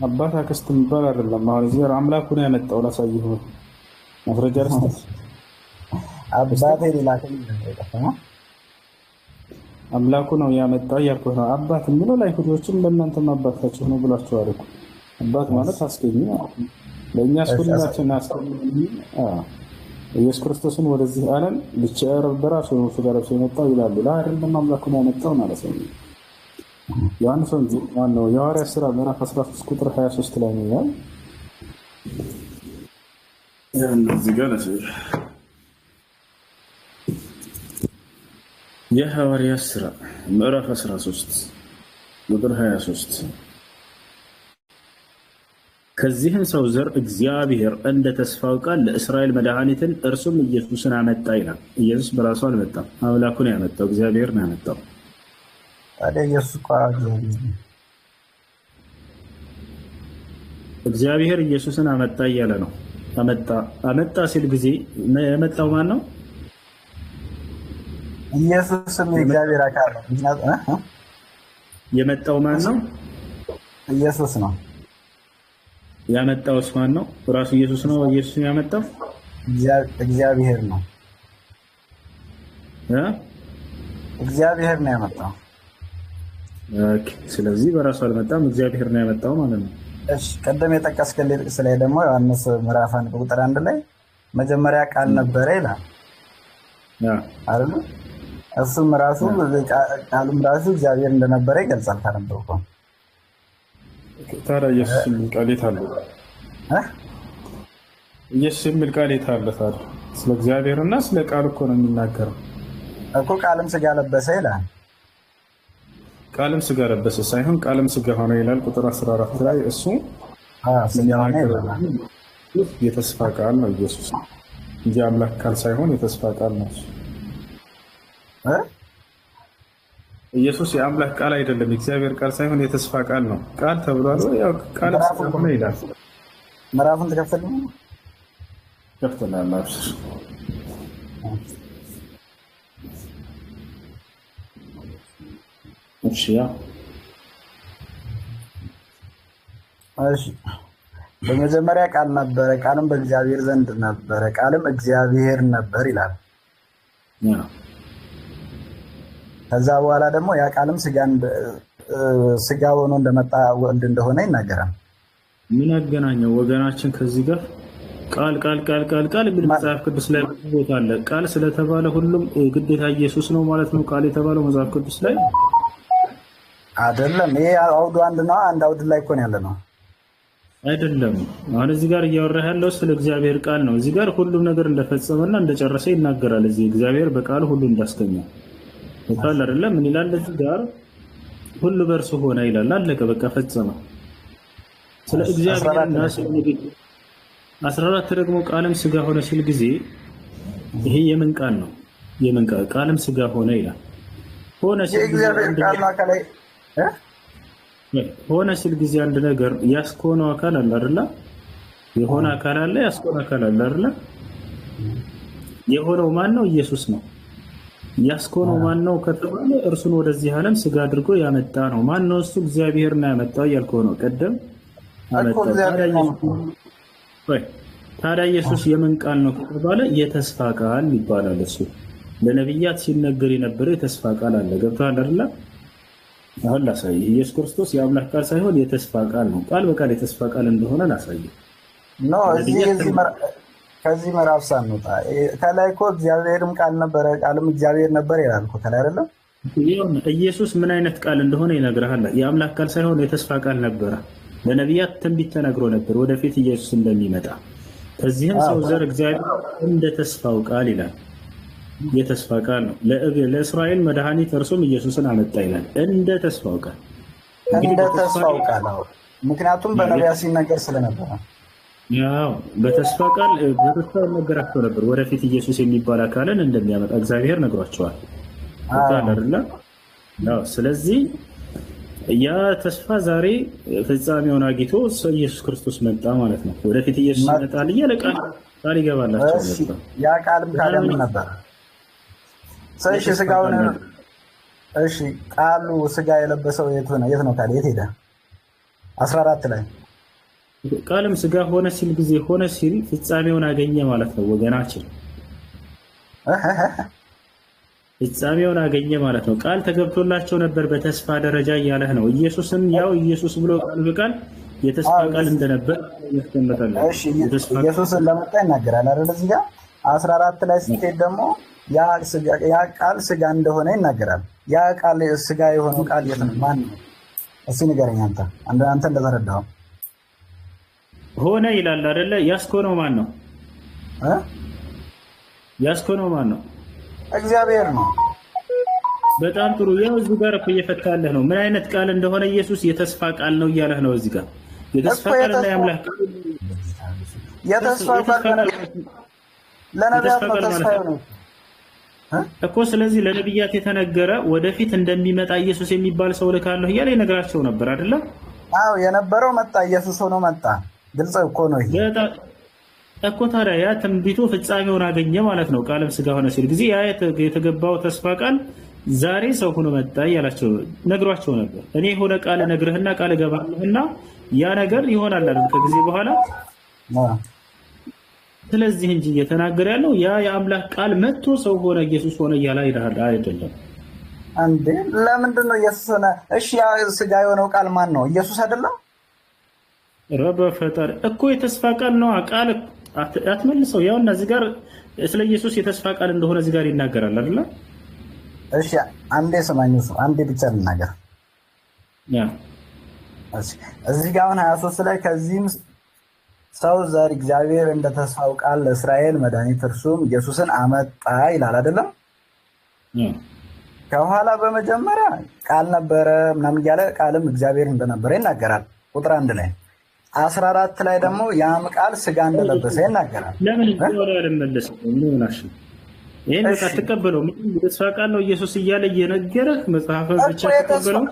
አባት አክስት የሚባል አይደለም። አሁን እዚህ አምላኩ ነው ያመጣው። ላሳይህ ማስረጃ ልስጥህ። አባቴ ሊላከኝ ነው አምላኩ ነው ያመጣው እያልኩህ ነው። አባት የሚለው ለአይሁዶችም ለእናንተም አባታችሁ ነው ብላችኋል እኮ። አባት ማለት አስገኝ ለእኛ ሁላችን አስገኝ። ኢየሱስ ክርስቶስን ወደዚህ ዓለም ብቻ በራሱ ነው ስጋ ለብሶ የመጣው ይላሉ። አይደለም አምላኩ ነው ያመጣው ማለት ነው። ዮሐንስ ወንጌል ማነው የሐዋርያት ሥራ ምዕራፍ 13 ቁጥር 23 ላይ ነው ያለው። እዚህ ጋር ነው የሐዋርያት ሥራ ምዕራፍ 13 ቁጥር 23 ከዚህም ሰው ዘር እግዚአብሔር እንደ ተስፋው ቃል ለእስራኤል መድኃኒትን እርሱም ኢየሱስን አመጣ ይላል። ኢየሱስ በራሱ አልመጣም፣ አምላኩ ነው ያመጣው፣ እግዚአብሔር ነው ያመጣው። ታዲያ ኢየሱስ እግዚአብሔር ኢየሱስን አመጣ እያለ ነው። አመጣ ሲል ጊዜ የመጣው ማን ነው? ኢየሱስም የእግዚአብሔር አካል ነው። የመጣው ማን ነው? ኢየሱስ ነው ያመጣውስ ማን ነው? ራሱ ኢየሱስ ነው ኢየሱስን ያመጣው? እግዚአብሔር ነው። እግዚአብሔር ነው ያመጣው። ኦኬ፣ ስለዚህ በራሱ አልመጣም፣ እግዚአብሔር ነው ያመጣው ማለት ነው። እሺ፣ ቀደም የጠቀስከልኝ ጥቅስ ላይ ደግሞ ዮሐንስ ምዕራፍ 1 ቁጥር 1 ላይ መጀመሪያ ቃል ነበረ ይላል አይደል? እሱም ራሱ ቃሉም ራሱ እግዚአብሔር እንደነበረ ይገልጻል። ታነበብከው? ታዲያ ኢየሱስ የሚል ቃል የት አለ? ኢየሱስ የሚል ቃል የት አለ ታዲያ? ስለ እግዚአብሔርና ስለ ቃል እኮ ነው የሚናገረው እኮ። ቃልም ስጋ ለበሰ ይላል። ቃልም ስጋ ለበሰ ሳይሆን ቃልም ስጋ ሆነ ይላል ቁጥር 14 ላይ። እሱ የተስፋ ቃል ነው ኢየሱስ እንጂ አምላክ ቃል ሳይሆን የተስፋ ቃል ነው። ኢየሱስ የአምላክ ቃል አይደለም፣ የእግዚአብሔር ቃል ሳይሆን የተስፋ ቃል ነው። ቃል ተብሏል። ያው ቃል ስለሆነ ይላል። ምዕራፉን ተከፍተልኝ ከፍተናል። እሺ በመጀመሪያ ቃል ነበረ፣ ቃልም በእግዚአብሔር ዘንድ ነበረ፣ ቃልም እግዚአብሔር ነበር ይላል። ከዛ በኋላ ደግሞ ያ ቃልም ስጋ ሆኖ እንደመጣ ወልድ እንደሆነ ይናገራል። ምን ያገናኘው ወገናችን ከዚህ ጋር? ቃል ቃል ቃል ቃል ቃል የሚል መጽሐፍ ቅዱስ ላይ ቦታ አለ። ቃል ስለተባለ ሁሉም ግዴታ ኢየሱስ ነው ማለት ነው? ቃል የተባለው መጽሐፍ ቅዱስ ላይ አይደለም። ይሄ አውዱ አንድ ነው። አንድ አውድ ላይ እኮ ነው ያለ ነው አይደለም። አሁን እዚህ ጋር እያወራህ ያለው ስለ እግዚአብሔር ቃል ነው። እዚህ ጋር ሁሉም ነገር እንደፈጸመና እንደጨረሰ ይናገራል። እዚህ እግዚአብሔር በቃሉ ሁሉ እንዳስገኘ ቃል አይደለም። ምን ይላል እዚህ ጋር? ሁሉ በእርሱ ሆነ ይላል። አለቀ፣ በቃ ፈጸመ። ስለ እግዚአብሔርና ስለ 14 ደግሞ ቃልም ስጋ ሆነ ሲል ጊዜ ይሄ የምን ቃል ነው? የምን ቃል? ቃልም ስጋ ሆነ ይላል። ሆነ ሲል ጊዜ አንድ ነገር ያስኮነው አካል አለ አይደል? የሆነ አካል አለ፣ ያስኮነ አካል አለ አይደል? የሆነው ማን ነው? ኢየሱስ ነው። ያስኮነው ማን ነው ከተባለ እርሱን ወደዚህ ዓለም ስጋ አድርጎ ያመጣ ነው። ማን ነው እሱ? እግዚአብሔር ነው ያመጣው ያልከው ነው ቀደም አመጣው። ታዲያ ኢየሱስ የምን ቃል ነው ከተባለ የተስፋ ቃል ይባላል። እሱ ለነብያት ሲነገር የነበረው የተስፋ ቃል አለ። ገብቶሃል አይደል? አሁን ላሳይ። ኢየሱስ ክርስቶስ የአምላክ ቃል ሳይሆን የተስፋ ቃል ነው። ቃል በቃል የተስፋ ቃል እንደሆነ ላሳይ ነው። ከዚህ ምዕራፍ ሳንወጣ ከላይ እኮ እግዚአብሔርም ቃል ነበረ፣ ቃልም እግዚአብሔር ነበር ይላል እኮ ከላይ አይደለም? ኢየሱስ ምን አይነት ቃል እንደሆነ ይነግርሃል። የአምላክ ቃል ሳይሆን የተስፋ ቃል ነበረ። ለነቢያት ትንቢት ተነግሮ ነበር ወደፊት ኢየሱስ እንደሚመጣ። ከዚህም ሰው ዘር እግዚአብሔር እንደ ተስፋው ቃል ይላል። የተስፋ ቃል ነው። ለእስራኤል መድኃኒት እርሱም ኢየሱስን አመጣ ይላል። እንደ ተስፋው ቃል፣ እንደ ተስፋው ቃል። ምክንያቱም በነቢያት ሲነገር ስለነበረ ያው በተስፋ ቃል በተስፋ ነገራቸው ነበር። ወደፊት ኢየሱስ የሚባል አካልን እንደሚያመጣ እግዚአብሔር ነግሯቸዋል። አይደለ? ያው ስለዚህ ያ ተስፋ ዛሬ ፍጻሜውን አግኝቶ ኢየሱስ ክርስቶስ መጣ ማለት ነው። ወደፊት ኢየሱስ ይመጣል እያለ ቃል ይገባላቸው ነበር። ያ ቃልም ታዲያ ምን ነበር? እሺ ስጋውን እሺ ቃሉ ስጋ የለበሰው የት ነው ታዲያ? የት ሄደ? 14 ላይ ቃልም ስጋ ሆነ ሲል ጊዜ ሆነ ሲል ፍጻሜውን አገኘ ማለት ነው ወገናችን። ፍጻሜውን አገኘ ማለት ነው። ቃል ተገብቶላቸው ነበር በተስፋ ደረጃ እያለህ ነው። ኢየሱስን ያው ኢየሱስ ብሎ ቃል በቃል የተስፋ ቃል እንደነበር ያስቀምጣል። እሺ ኢየሱስ እንደመጣ ይናገራል አይደል? እዚህ ጋር 14 ላይ ስትሄድ ደግሞ ያ ቃል ስጋ እንደሆነ ይናገራል። ያ ቃል ስጋ የሆነው ቃል የት ነው? ማን ነው? እስኪ ንገረኝ አንተ እንደተረዳኸው። ሆነ ይላል አይደለ? ያስኮነው ማን ነው? ያስኮነው ማን ነው? እግዚአብሔር ነው። በጣም ጥሩ። ያው እዚህ ጋር እኮ እየፈታለህ ነው ምን አይነት ቃል እንደሆነ። ኢየሱስ የተስፋ ቃል ነው እያለህ ነው። እዚህ ጋር የተስፋ ቃል እና የአምላክ ቃል የተስፋ ቃል ለነቢያት ነው ተስፋ ነው እኮ። ስለዚህ ለነቢያት የተነገረ ወደፊት እንደሚመጣ ኢየሱስ የሚባል ሰው ልካለሁ እያለ ይነግራቸው ነበር አይደለ? አዎ የነበረው መጣ፣ ኢየሱስ ሆኖ መጣ። ግልጽ እኮ ነው ይሄ እኮ። ታዲያ ያ ትንቢቱ ፍጻሜውን አገኘ ማለት ነው። ቃልም ስጋ ሆነ ሲል ጊዜ ያ የተገባው ተስፋ ቃል ዛሬ ሰው ሆኖ መጣ እያላቸው ነግሯቸው ነበር። እኔ የሆነ ቃል ነግርህና ቃል እገባለሁና ያ ነገር ይሆናል አይደል ከጊዜ በኋላ። ስለዚህ እንጂ እየተናገረ ያለው ያ የአምላክ ቃል መጥቶ ሰው ሆነ ኢየሱስ ሆነ እያለ አይደለም። እንዴ ለምንድን ነው ኢየሱስ ሆነ? እሺ ያ ስጋ የሆነው ቃል ማን ነው? ኢየሱስ አይደለም? ረበ ፈጣሪ እኮ የተስፋ ቃል ነው። ቃል አትመልሰው። ያውና እዚህ ጋር ስለ ኢየሱስ የተስፋ ቃል እንደሆነ እዚህ ጋር ይናገራል አይደል? እሺ አንዴ ስማኝ፣ አንዴ ብቻ ልናገር። እዚህ ጋር አሁን 23 ላይ ከዚህም ሰው ዘር እግዚአብሔር እንደ ተስፋው ቃል ለእስራኤል መድኃኒት እርሱም ኢየሱስን አመጣ ይላል አይደለም? ከኋላ በመጀመሪያ ቃል ነበረ ምናምን እያለ ቃልም እግዚአብሔር እንደነበረ ይናገራል። ቁጥር 1 ላይ 14 ላይ ደግሞ ያም ቃል ስጋ እንደለበሰ ይናገራል። ለምን ይወራልመለስ ምን ናሽ? ይሄን ተቀበለው የተስፋ ቃል ነው ኢየሱስ እያለ እየነገረህ መጽሐፍ ብቻ ተቀበለው።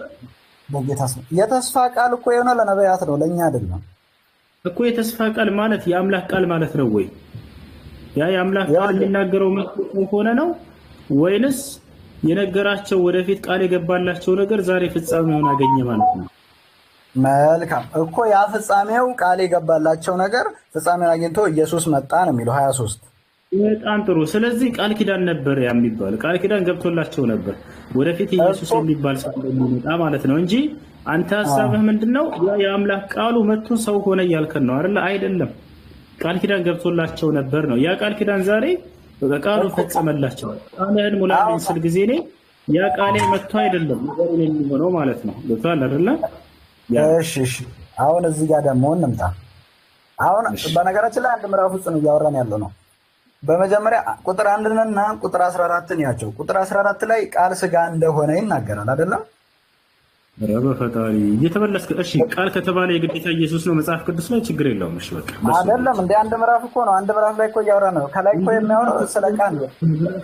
የተስፋ ቃል እኮ የሆነ ለነቢያት ነው፣ ለኛ አይደለም እኮ። የተስፋ ቃል ማለት የአምላክ ቃል ማለት ነው ወይ? ያ የአምላክ ቃል የሚናገረው ሆነ ነው ወይንስ የነገራቸው ወደፊት ቃል የገባላቸው ነገር ዛሬ ፍጻሜውን አገኘ ማለት ነው? መልካም እኮ ያ ፍጻሜው ቃል የገባላቸው ነገር ፍጻሜውን አግኝቶ ኢየሱስ መጣ ነው የሚለው 23። በጣም ጥሩ። ስለዚህ ቃል ኪዳን ነበር ያ የሚባል ቃል ኪዳን ገብቶላቸው ነበር ወደፊት ኢየሱስ የሚባል ሰው እንደሚመጣ ማለት ነው እንጂ አንተ ሐሳብህ ምንድነው? ያ የአምላክ ቃሉ መጥቶ ሰው ሆነ እያልከን ነው አይደል? አይደለም። ቃል ኪዳን ገብቶላቸው ነበር ነው። ያ ቃል ኪዳን ዛሬ በቃሉ ፈጸመላቸው። ቃልህን ሙላልኝ ስል ጊዜ ላይ ያ ቃሌ መጥቶ አይደለም ነገር የሚሆነው ማለት ነው። ገብቶሃል አይደል? እሺ አሁን እዚህ ጋር ደግሞ እንምጣ። አሁን በነገራችን ላይ አንድ ምዕራፍ ውስጥ ነው እያወራን ያለው ነው። በመጀመሪያ ቁጥር 1 እና ቁጥር 14 ያቸው። ቁጥር 14 ላይ ቃል ስጋ እንደሆነ ይናገራል አይደለም? ረበ ፈጣሪ እየተመለስክ እሺ። ቃል ከተባለ የግዴታ ኢየሱስ ነው መጽሐፍ ቅዱስ ላይ ችግር የለውም። እሺ በቃ አይደለም እንደ አንድ ምዕራፍ እኮ ነው። አንድ ምዕራፍ ላይ እኮ እያወራን ነው። ከላይ እኮ የሚያወራው ስለ ቃል ነው።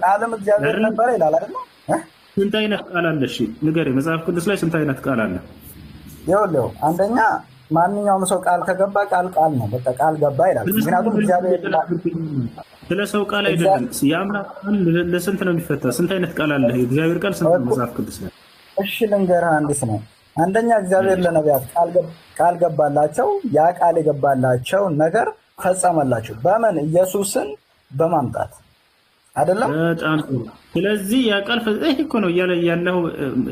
ቃልም እግዚአብሔር ነበር ይላል አይደል? ስንት አይነት ቃል አለ? እሺ ንገረኝ። መጽሐፍ ቅዱስ ላይ ስንት አይነት ቃል አለ? ይኸውልህ አንደኛ ማንኛውም ሰው ቃል ከገባ ቃል ነው። በቃ ቃል ገባ ይላል። ምክንያቱም እግዚአብሔር ስለ ሰው ቃል አይደለም። የአምላክ ቃል ለስንት ነው የሚፈታ? ስንት አይነት ቃል አለ? የእግዚአብሔር ቃል ስንት ነው መጽሐፍ ቅዱስ ላይ? እሺ ልንገርህ አንዲት ነው። አንደኛ እግዚአብሔር ለነቢያት ቃል ገባላቸው። ያ ቃል የገባላቸው ነገር ፈጸመላቸው። በምን? ኢየሱስን በማምጣት አይደለም? በጣም ጥሩ። ስለዚህ ያ ቃል ይሄ እኮ ነው እያለ ያለው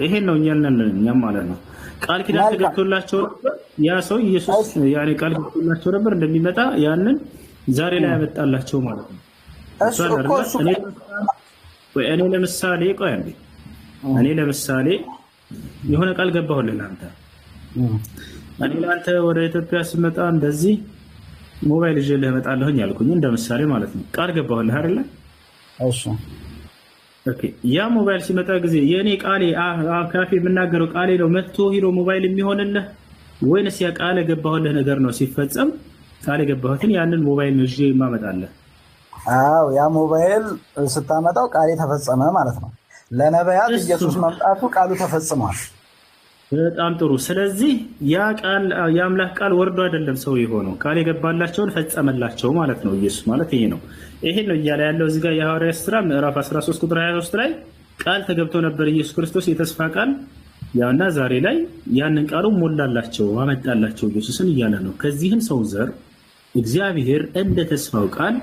ይሄን ነው እኛም ማለት ነው። ቃል ኪዳን ተገብቶላቸው ያ ሰው ኢየሱስ ያኔ ቃል ገብቶላቸው ነበር እንደሚመጣ ያንን ዛሬ ላይ ያመጣላቸው ማለት ነው። እኔ ለምሳሌ የሆነ ቃል ገባሁልህ አንተ እኔ ለአንተ ወደ ኢትዮጵያ ስመጣ እንደዚህ ሞባይል ይዤልህ እመጣለሁኝ ያልኩኝ እንደምሳሌ ማለት ነው። ቃል ገባሁልህ አይደለ? እሺ ኦኬ። ያ ሞባይል ሲመጣ ጊዜ የኔ ቃሌ ካፌ የምናገረው ቃሌ ነው መጥቶ ሂዶ ሞባይል የሚሆንልህ ወይንስ ያ ቃል የገባሁልህ ነገር ነው ሲፈጸም ቃል የገባሁትን ያንን ሞባይል ነው ይዤ የማመጣልህ? አዎ ያ ሞባይል ስታመጣው ቃሌ ተፈጸመ ማለት ነው። ለነቢያት ኢየሱስ መምጣቱ ቃሉ ተፈጽሟል። በጣም ጥሩ። ስለዚህ ያ ቃል የአምላክ ቃል ወርዶ አይደለም ሰው የሆነው ቃል የገባላቸውን ፈጸመላቸው ማለት ነው። ኢየሱስ ማለት ይሄ ነው። ይሄን ነው እያለ ያለው እዚህ ጋር የሐዋርያት ሥራ ምዕራፍ 13 ቁጥር 23 ላይ ቃል ተገብቶ ነበር ኢየሱስ ክርስቶስ የተስፋ ቃል ያውና ዛሬ ላይ ያንን ቃሉ ሞላላቸው አመጣላቸው ኢየሱስን እያለ ነው። ከዚህም ሰው ዘር እግዚአብሔር እንደ ተስፋው ቃል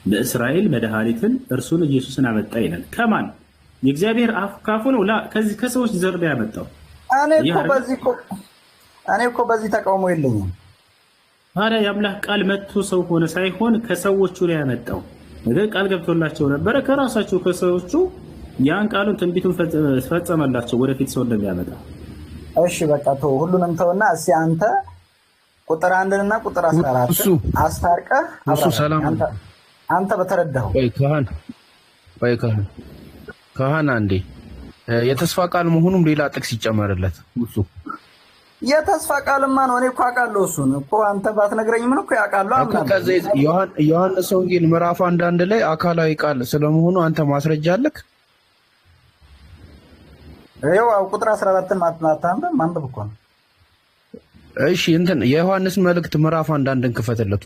ለእስራኤል መድኃኒትን እርሱን ኢየሱስን አመጣ ይላል። ከማን? የእግዚአብሔር ካፉ ነው ከዚህ ከሰዎች ዘር ላይ ያመጣው። እኔ እኮ በዚህ ተቃውሞ የለኝም። ታዲያ የአምላክ ቃል መጥቶ ሰው ሆነ ሳይሆን ከሰዎቹ ላይ ያመጣው ነገር ቃል ገብቶላቸው ነበረ። ከራሳቸው ከሰዎቹ ያን ቃሉን ትንቢቱን ፈጸመላቸው ወደፊት ሰው እንደሚያመጣ። እሺ በቃ ተው፣ ሁሉንም ተውና እስኪ አንተ ቁጥር 1 እና ቁጥር 14 አስታርቀህ አንተ በተረዳኸው ካህን አንዴ የተስፋ ቃል መሆኑም ሌላ ጥቅስ ይጨመርለት። እሱ የተስፋ ቃልማ ነው። እኔ እኮ አውቃለሁ እሱን እኮ አንተ ባትነግረኝ ምን እኮ ያውቃለሁ። ዮሐንስ ወንጌል ምዕራፍ 1 ላይ አካላዊ ቃል ስለመሆኑ አንተ ማስረጃ አለክ? ይኸው ቁጥር 14ን ማንበብ እኮ ነው። እሺ እንትን የዮሐንስ መልእክት ምዕራፍ 1 ክፈትለት።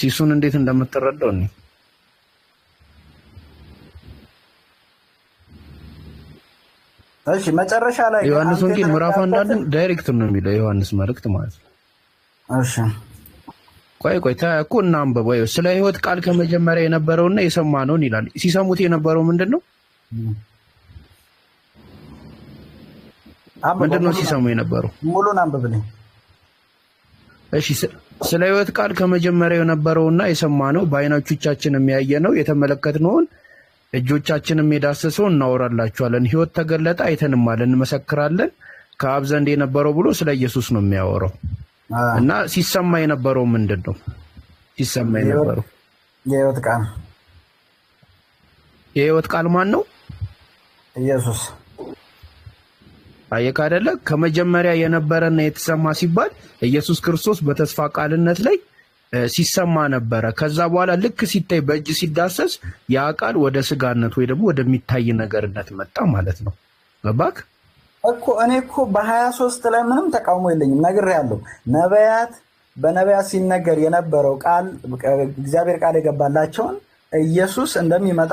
እሱን እንዴት እንደምትረዳው ነው። እሺ መጨረሻ ላይ ዮሐንስ ወንጌል ምዕራፍ 1 ዳይሬክት ነው የሚለው ዮሐንስ መልእክት ማለት ነው። እሺ ቆይ እኮ እናንብበው። ስለ ሕይወት ቃል ከመጀመሪያ የነበረውና የሰማነውን ይላል። ሲሰሙት የነበረው ምንድነው? ምንድነው ሲሰሙ የነበረው? ሙሉን አንብብልኝ። እሺ ስለ ሕይወት ቃል ከመጀመሪያ የነበረውና የሰማነው በዓይኖቻችን የሚያየነው የተመለከትነውን እጆቻችንም የዳሰሰው እናወራላችኋለን። ሕይወት ተገለጠ አይተንማል፣ እንመሰክራለን ከአብ ዘንድ የነበረው ብሎ ስለ ኢየሱስ ነው የሚያወራው። እና ሲሰማ የነበረው ምንድነው? ሲሰማ የነበረው የሕይወት ቃል። የሕይወት ቃል ማን ነው? ኢየሱስ። አየካ አይደለ? ከመጀመሪያ የነበረና የተሰማ ሲባል ኢየሱስ ክርስቶስ በተስፋ ቃልነት ላይ ሲሰማ ነበረ። ከዛ በኋላ ልክ ሲታይ በእጅ ሲዳሰስ ያ ቃል ወደ ስጋነት ወይ ደግሞ ወደሚታይ ነገርነት መጣ ማለት ነው። ገባክ እኮ? እኔ እኮ በ23 ላይ ምንም ተቃውሞ የለኝም፣ ነግሬያለሁ። በነቢያት ሲነገር የነበረው ቃል እግዚአብሔር ቃል የገባላቸውን ኢየሱስ እንደሚመጣ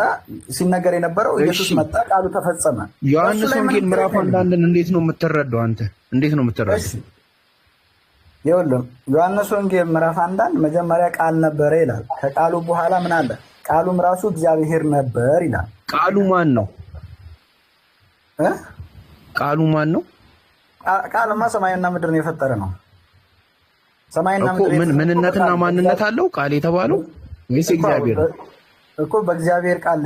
ሲነገር የነበረው ኢየሱስ መጣ፣ ቃሉ ተፈጸመ። ዮሐንስ ወንጌል ምዕራፍ 1 እንዴት ነው የምትረዳው አንተ? እንዴት ነው የምትረዳው? ይኸውልህ ዮሐንስ ወንጌል ምዕራፍ 1 መጀመሪያ ቃል ነበረ ይላል። ከቃሉ በኋላ ምን አለ? ቃሉም ራሱ እግዚአብሔር ነበር ይላል። ቃሉ ማን ነው? ቃሉ ማን ነው? ቃልማ ሰማይና ምድርን የፈጠረ ነው። ሰማይና ምድር ምንነትና ማንነት አለው ቃል የተባለው ወይስ እግዚአብሔር ነው? እኮ በእግዚአብሔር ቃል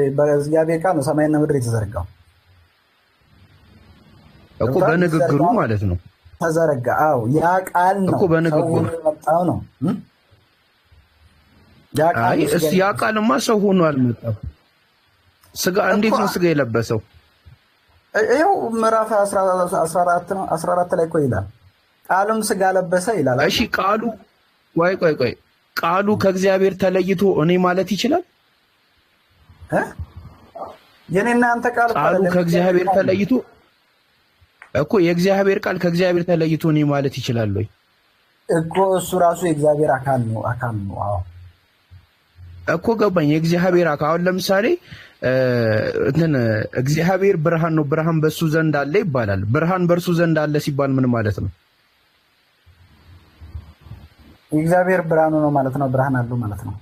ነው ሰማይና ምድር የተዘረጋው እኮ በንግግሩ ማለት ነው። ተዘረጋ። አዎ ያ ቃል ነው እኮ በንግግሩ የመጣው ነው። ያ ቃልማ ሰው ሆኖ አልመጣም። ስጋ እንዴት ነው ስጋ የለበሰው? ይኸው ምዕራፍ 14 ላይ እኮ ይላል ቃሉም ስጋ ለበሰ ይላል። እሺ ቃሉ ቆይ ቃሉ ከእግዚአብሔር ተለይቶ እኔ ማለት ይችላል? የኔና አንተ ቃሉ ከእግዚአብሔር ተለይቶ እኮ የእግዚአብሔር ቃል ከእግዚአብሔር ተለይቶ እኔ ማለት ይችላል ወይ? እኮ እሱ ራሱ የእግዚአብሔር አካል ነው። አዎ እኮ ገባኝ። የእግዚአብሔር አካል አሁን ለምሳሌ እግዚአብሔር ብርሃን ነው፣ ብርሃን በሱ ዘንድ አለ ይባላል። ብርሃን በእርሱ ዘንድ አለ ሲባል ምን ማለት ነው? እግዚአብሔር ብርሃኑ ነው ማለት ነው። ብርሃን አለው ማለት ነው።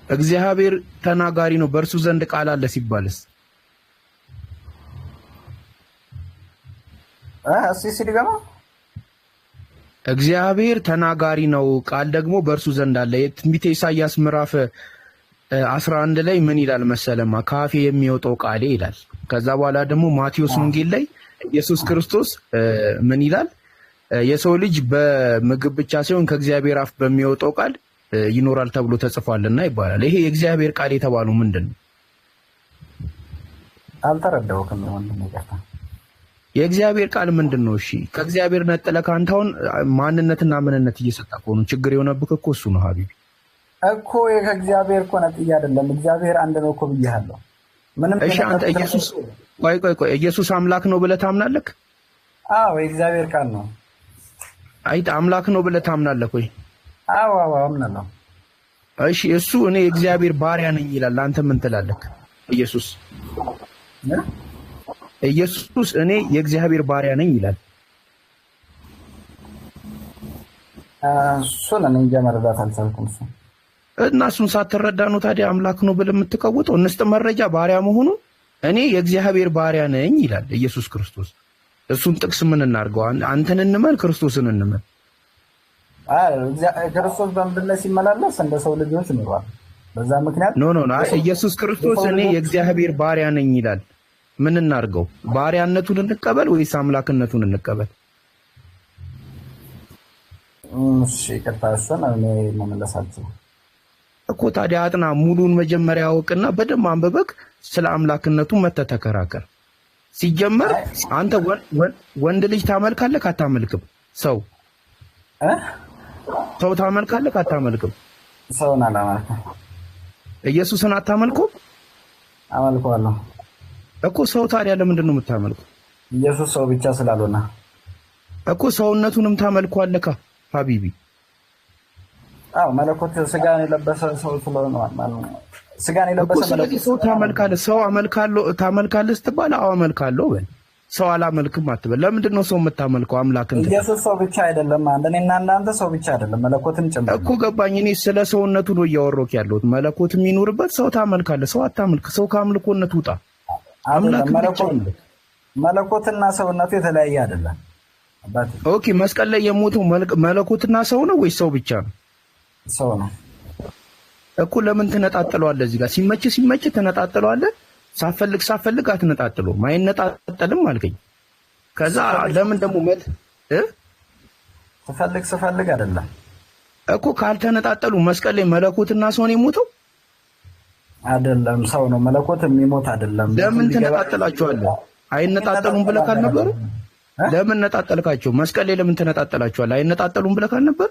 እግዚአብሔር ተናጋሪ ነው፣ በእርሱ ዘንድ ቃል አለ ሲባልስ? ሲዲጋማ እግዚአብሔር ተናጋሪ ነው፣ ቃል ደግሞ በእርሱ ዘንድ አለ። የትንቢተ ኢሳይያስ ምዕራፍ 11 ላይ ምን ይላል መሰለማ? ካፌ የሚወጣው ቃሌ ይላል። ከዛ በኋላ ደግሞ ማቴዎስ ወንጌል ላይ ኢየሱስ ክርስቶስ ምን ይላል? የሰው ልጅ በምግብ ብቻ ሳይሆን ከእግዚአብሔር አፍ በሚወጣው ቃል ይኖራል ተብሎ ተጽፏልና ይባላል። ይሄ የእግዚአብሔር ቃል የተባለው ምንድን ነው? አልተረዳሁም። የእግዚአብሔር ቃል ምንድን ነው? እሺ ከእግዚአብሔር ነጥለህ ከአንተ አሁን ማንነትና ምንነት እየሰጠህ እኮ ነው። ችግር የሆነብህ እኮ እሱ ነው ሀቢቢ እኮ ከእግዚአብሔር እኮ ነጥዬ አይደለም። እግዚአብሔር አንድ ነው እኮ ብያለሁ። ምንም እሺ አንተ ኢየሱስ ቆይ ኢየሱስ አምላክ ነው ብለህ ታምናለህ? አዎ የእግዚአብሔር ቃል ነው። አይት አምላክ ነው ብለህ ታምናለህ ወይ? አዎ አምናለሁ። እሺ እሱ እኔ የእግዚአብሔር ባሪያ ነኝ ይላል። አንተ ምን ትላለህ? ኢየሱስ እኔ የእግዚአብሔር ባሪያ ነኝ ይላል። እሱን እኔ እንጃ መረዳት አልቻልኩም። እና እሱን ሳትረዳ ነው ታዲያ አምላክ ነው ብለህ የምትቀውጠው? እንስጥ መረጃ ባሪያ መሆኑ እኔ የእግዚአብሔር ባሪያ ነኝ ይላል ኢየሱስ ክርስቶስ። እሱን ጥቅስ ምን እናድርገው? አንተን እንመን ክርስቶስን እንመን? ክርስቶስ በምድር ላይ ሲመላለስ እንደ ሰው ልጆች ኖሯል። በዛ ምክንያት ኖ ኢየሱስ ክርስቶስ እኔ የእግዚአብሔር ባሪያ ነኝ ይላል። ምን እናድርገው? ባሪያነቱን እንቀበል ወይስ አምላክነቱን እንቀበል? እሺ ከታሰነ እኔ መመለስ አልችልም እኮ። ታዲያ አጥና ሙሉን መጀመሪያ አውቅና በደንብ አንበበክ ስለ አምላክነቱ መተተከራከር። ሲጀመር አንተ ወንድ ልጅ ታመልካለህ አታመልክም? ሰው ታመልካለህ አታመልክም? ሰውን አላመልክም። ኢየሱስን አታመልኩም? አመልከዋለሁ እኮ። ሰው ታዲያ ለምንድን ነው የምታመልከው? ኢየሱስ ሰው ብቻ ስላልሆነ እኮ። ሰውነቱንም ታመልከዋለህ ሀቢቢ። አዎ መለኮት ስጋን የለበሰ ሰው ስለሆነ ስጋን የለበሰ ስለዚህ ሰው ታመልካለህ ስትባል አዎ አመልካለሁ በል። ሰው አላመልክም አትበል። ለምንድን ነው ሰው የምታመልከው አምላክን? ኢየሱስ ሰው ብቻ አይደለም፣ እኔና እናንተ ሰው ብቻ አይደለም፣ መለኮትን ጭምር እኮ ገባኝ። እኔ ስለ ሰውነቱ ነው እያወራሁ ያለሁት። መለኮት የሚኖርበት ሰው ታመልካለህ። ሰው አታመልክ። ሰው ከአምልኮነት ውጣ። አምላክ መለኮትና ሰውነቱ የተለያየ አይደለም። ኦኬ፣ መስቀል ላይ የሞተው መለኮትና ሰው ነው ወይስ ሰው ብቻ ነው? ሰው ነው እኮ። ለምን ትነጣጥለዋለህ? እዚህ ጋር ሲመች ትነጣጥለዋለህ፣ ሳፈልግ አትነጣጥለውም። አይነጣጠልም አልከኝ። ከዛ ለምን ደግሞ ስፈልግ አይደለም እኮ። ካልተነጣጠሉ መስቀል ላይ መለኮትና ሰው ነው የሞተው አይደለም፣ ሰው ነው። መለኮት የሚሞት አይደለም። ለምን ትነጣጥላቸዋለህ? አይነጣጠሉም ብለህ ካልነበረ ለምን ነጣጠልካቸው? መስቀል ላይ ለምን ትነጣጠላቸዋለህ? አይነጣጠሉም ብለህ ካልነበር?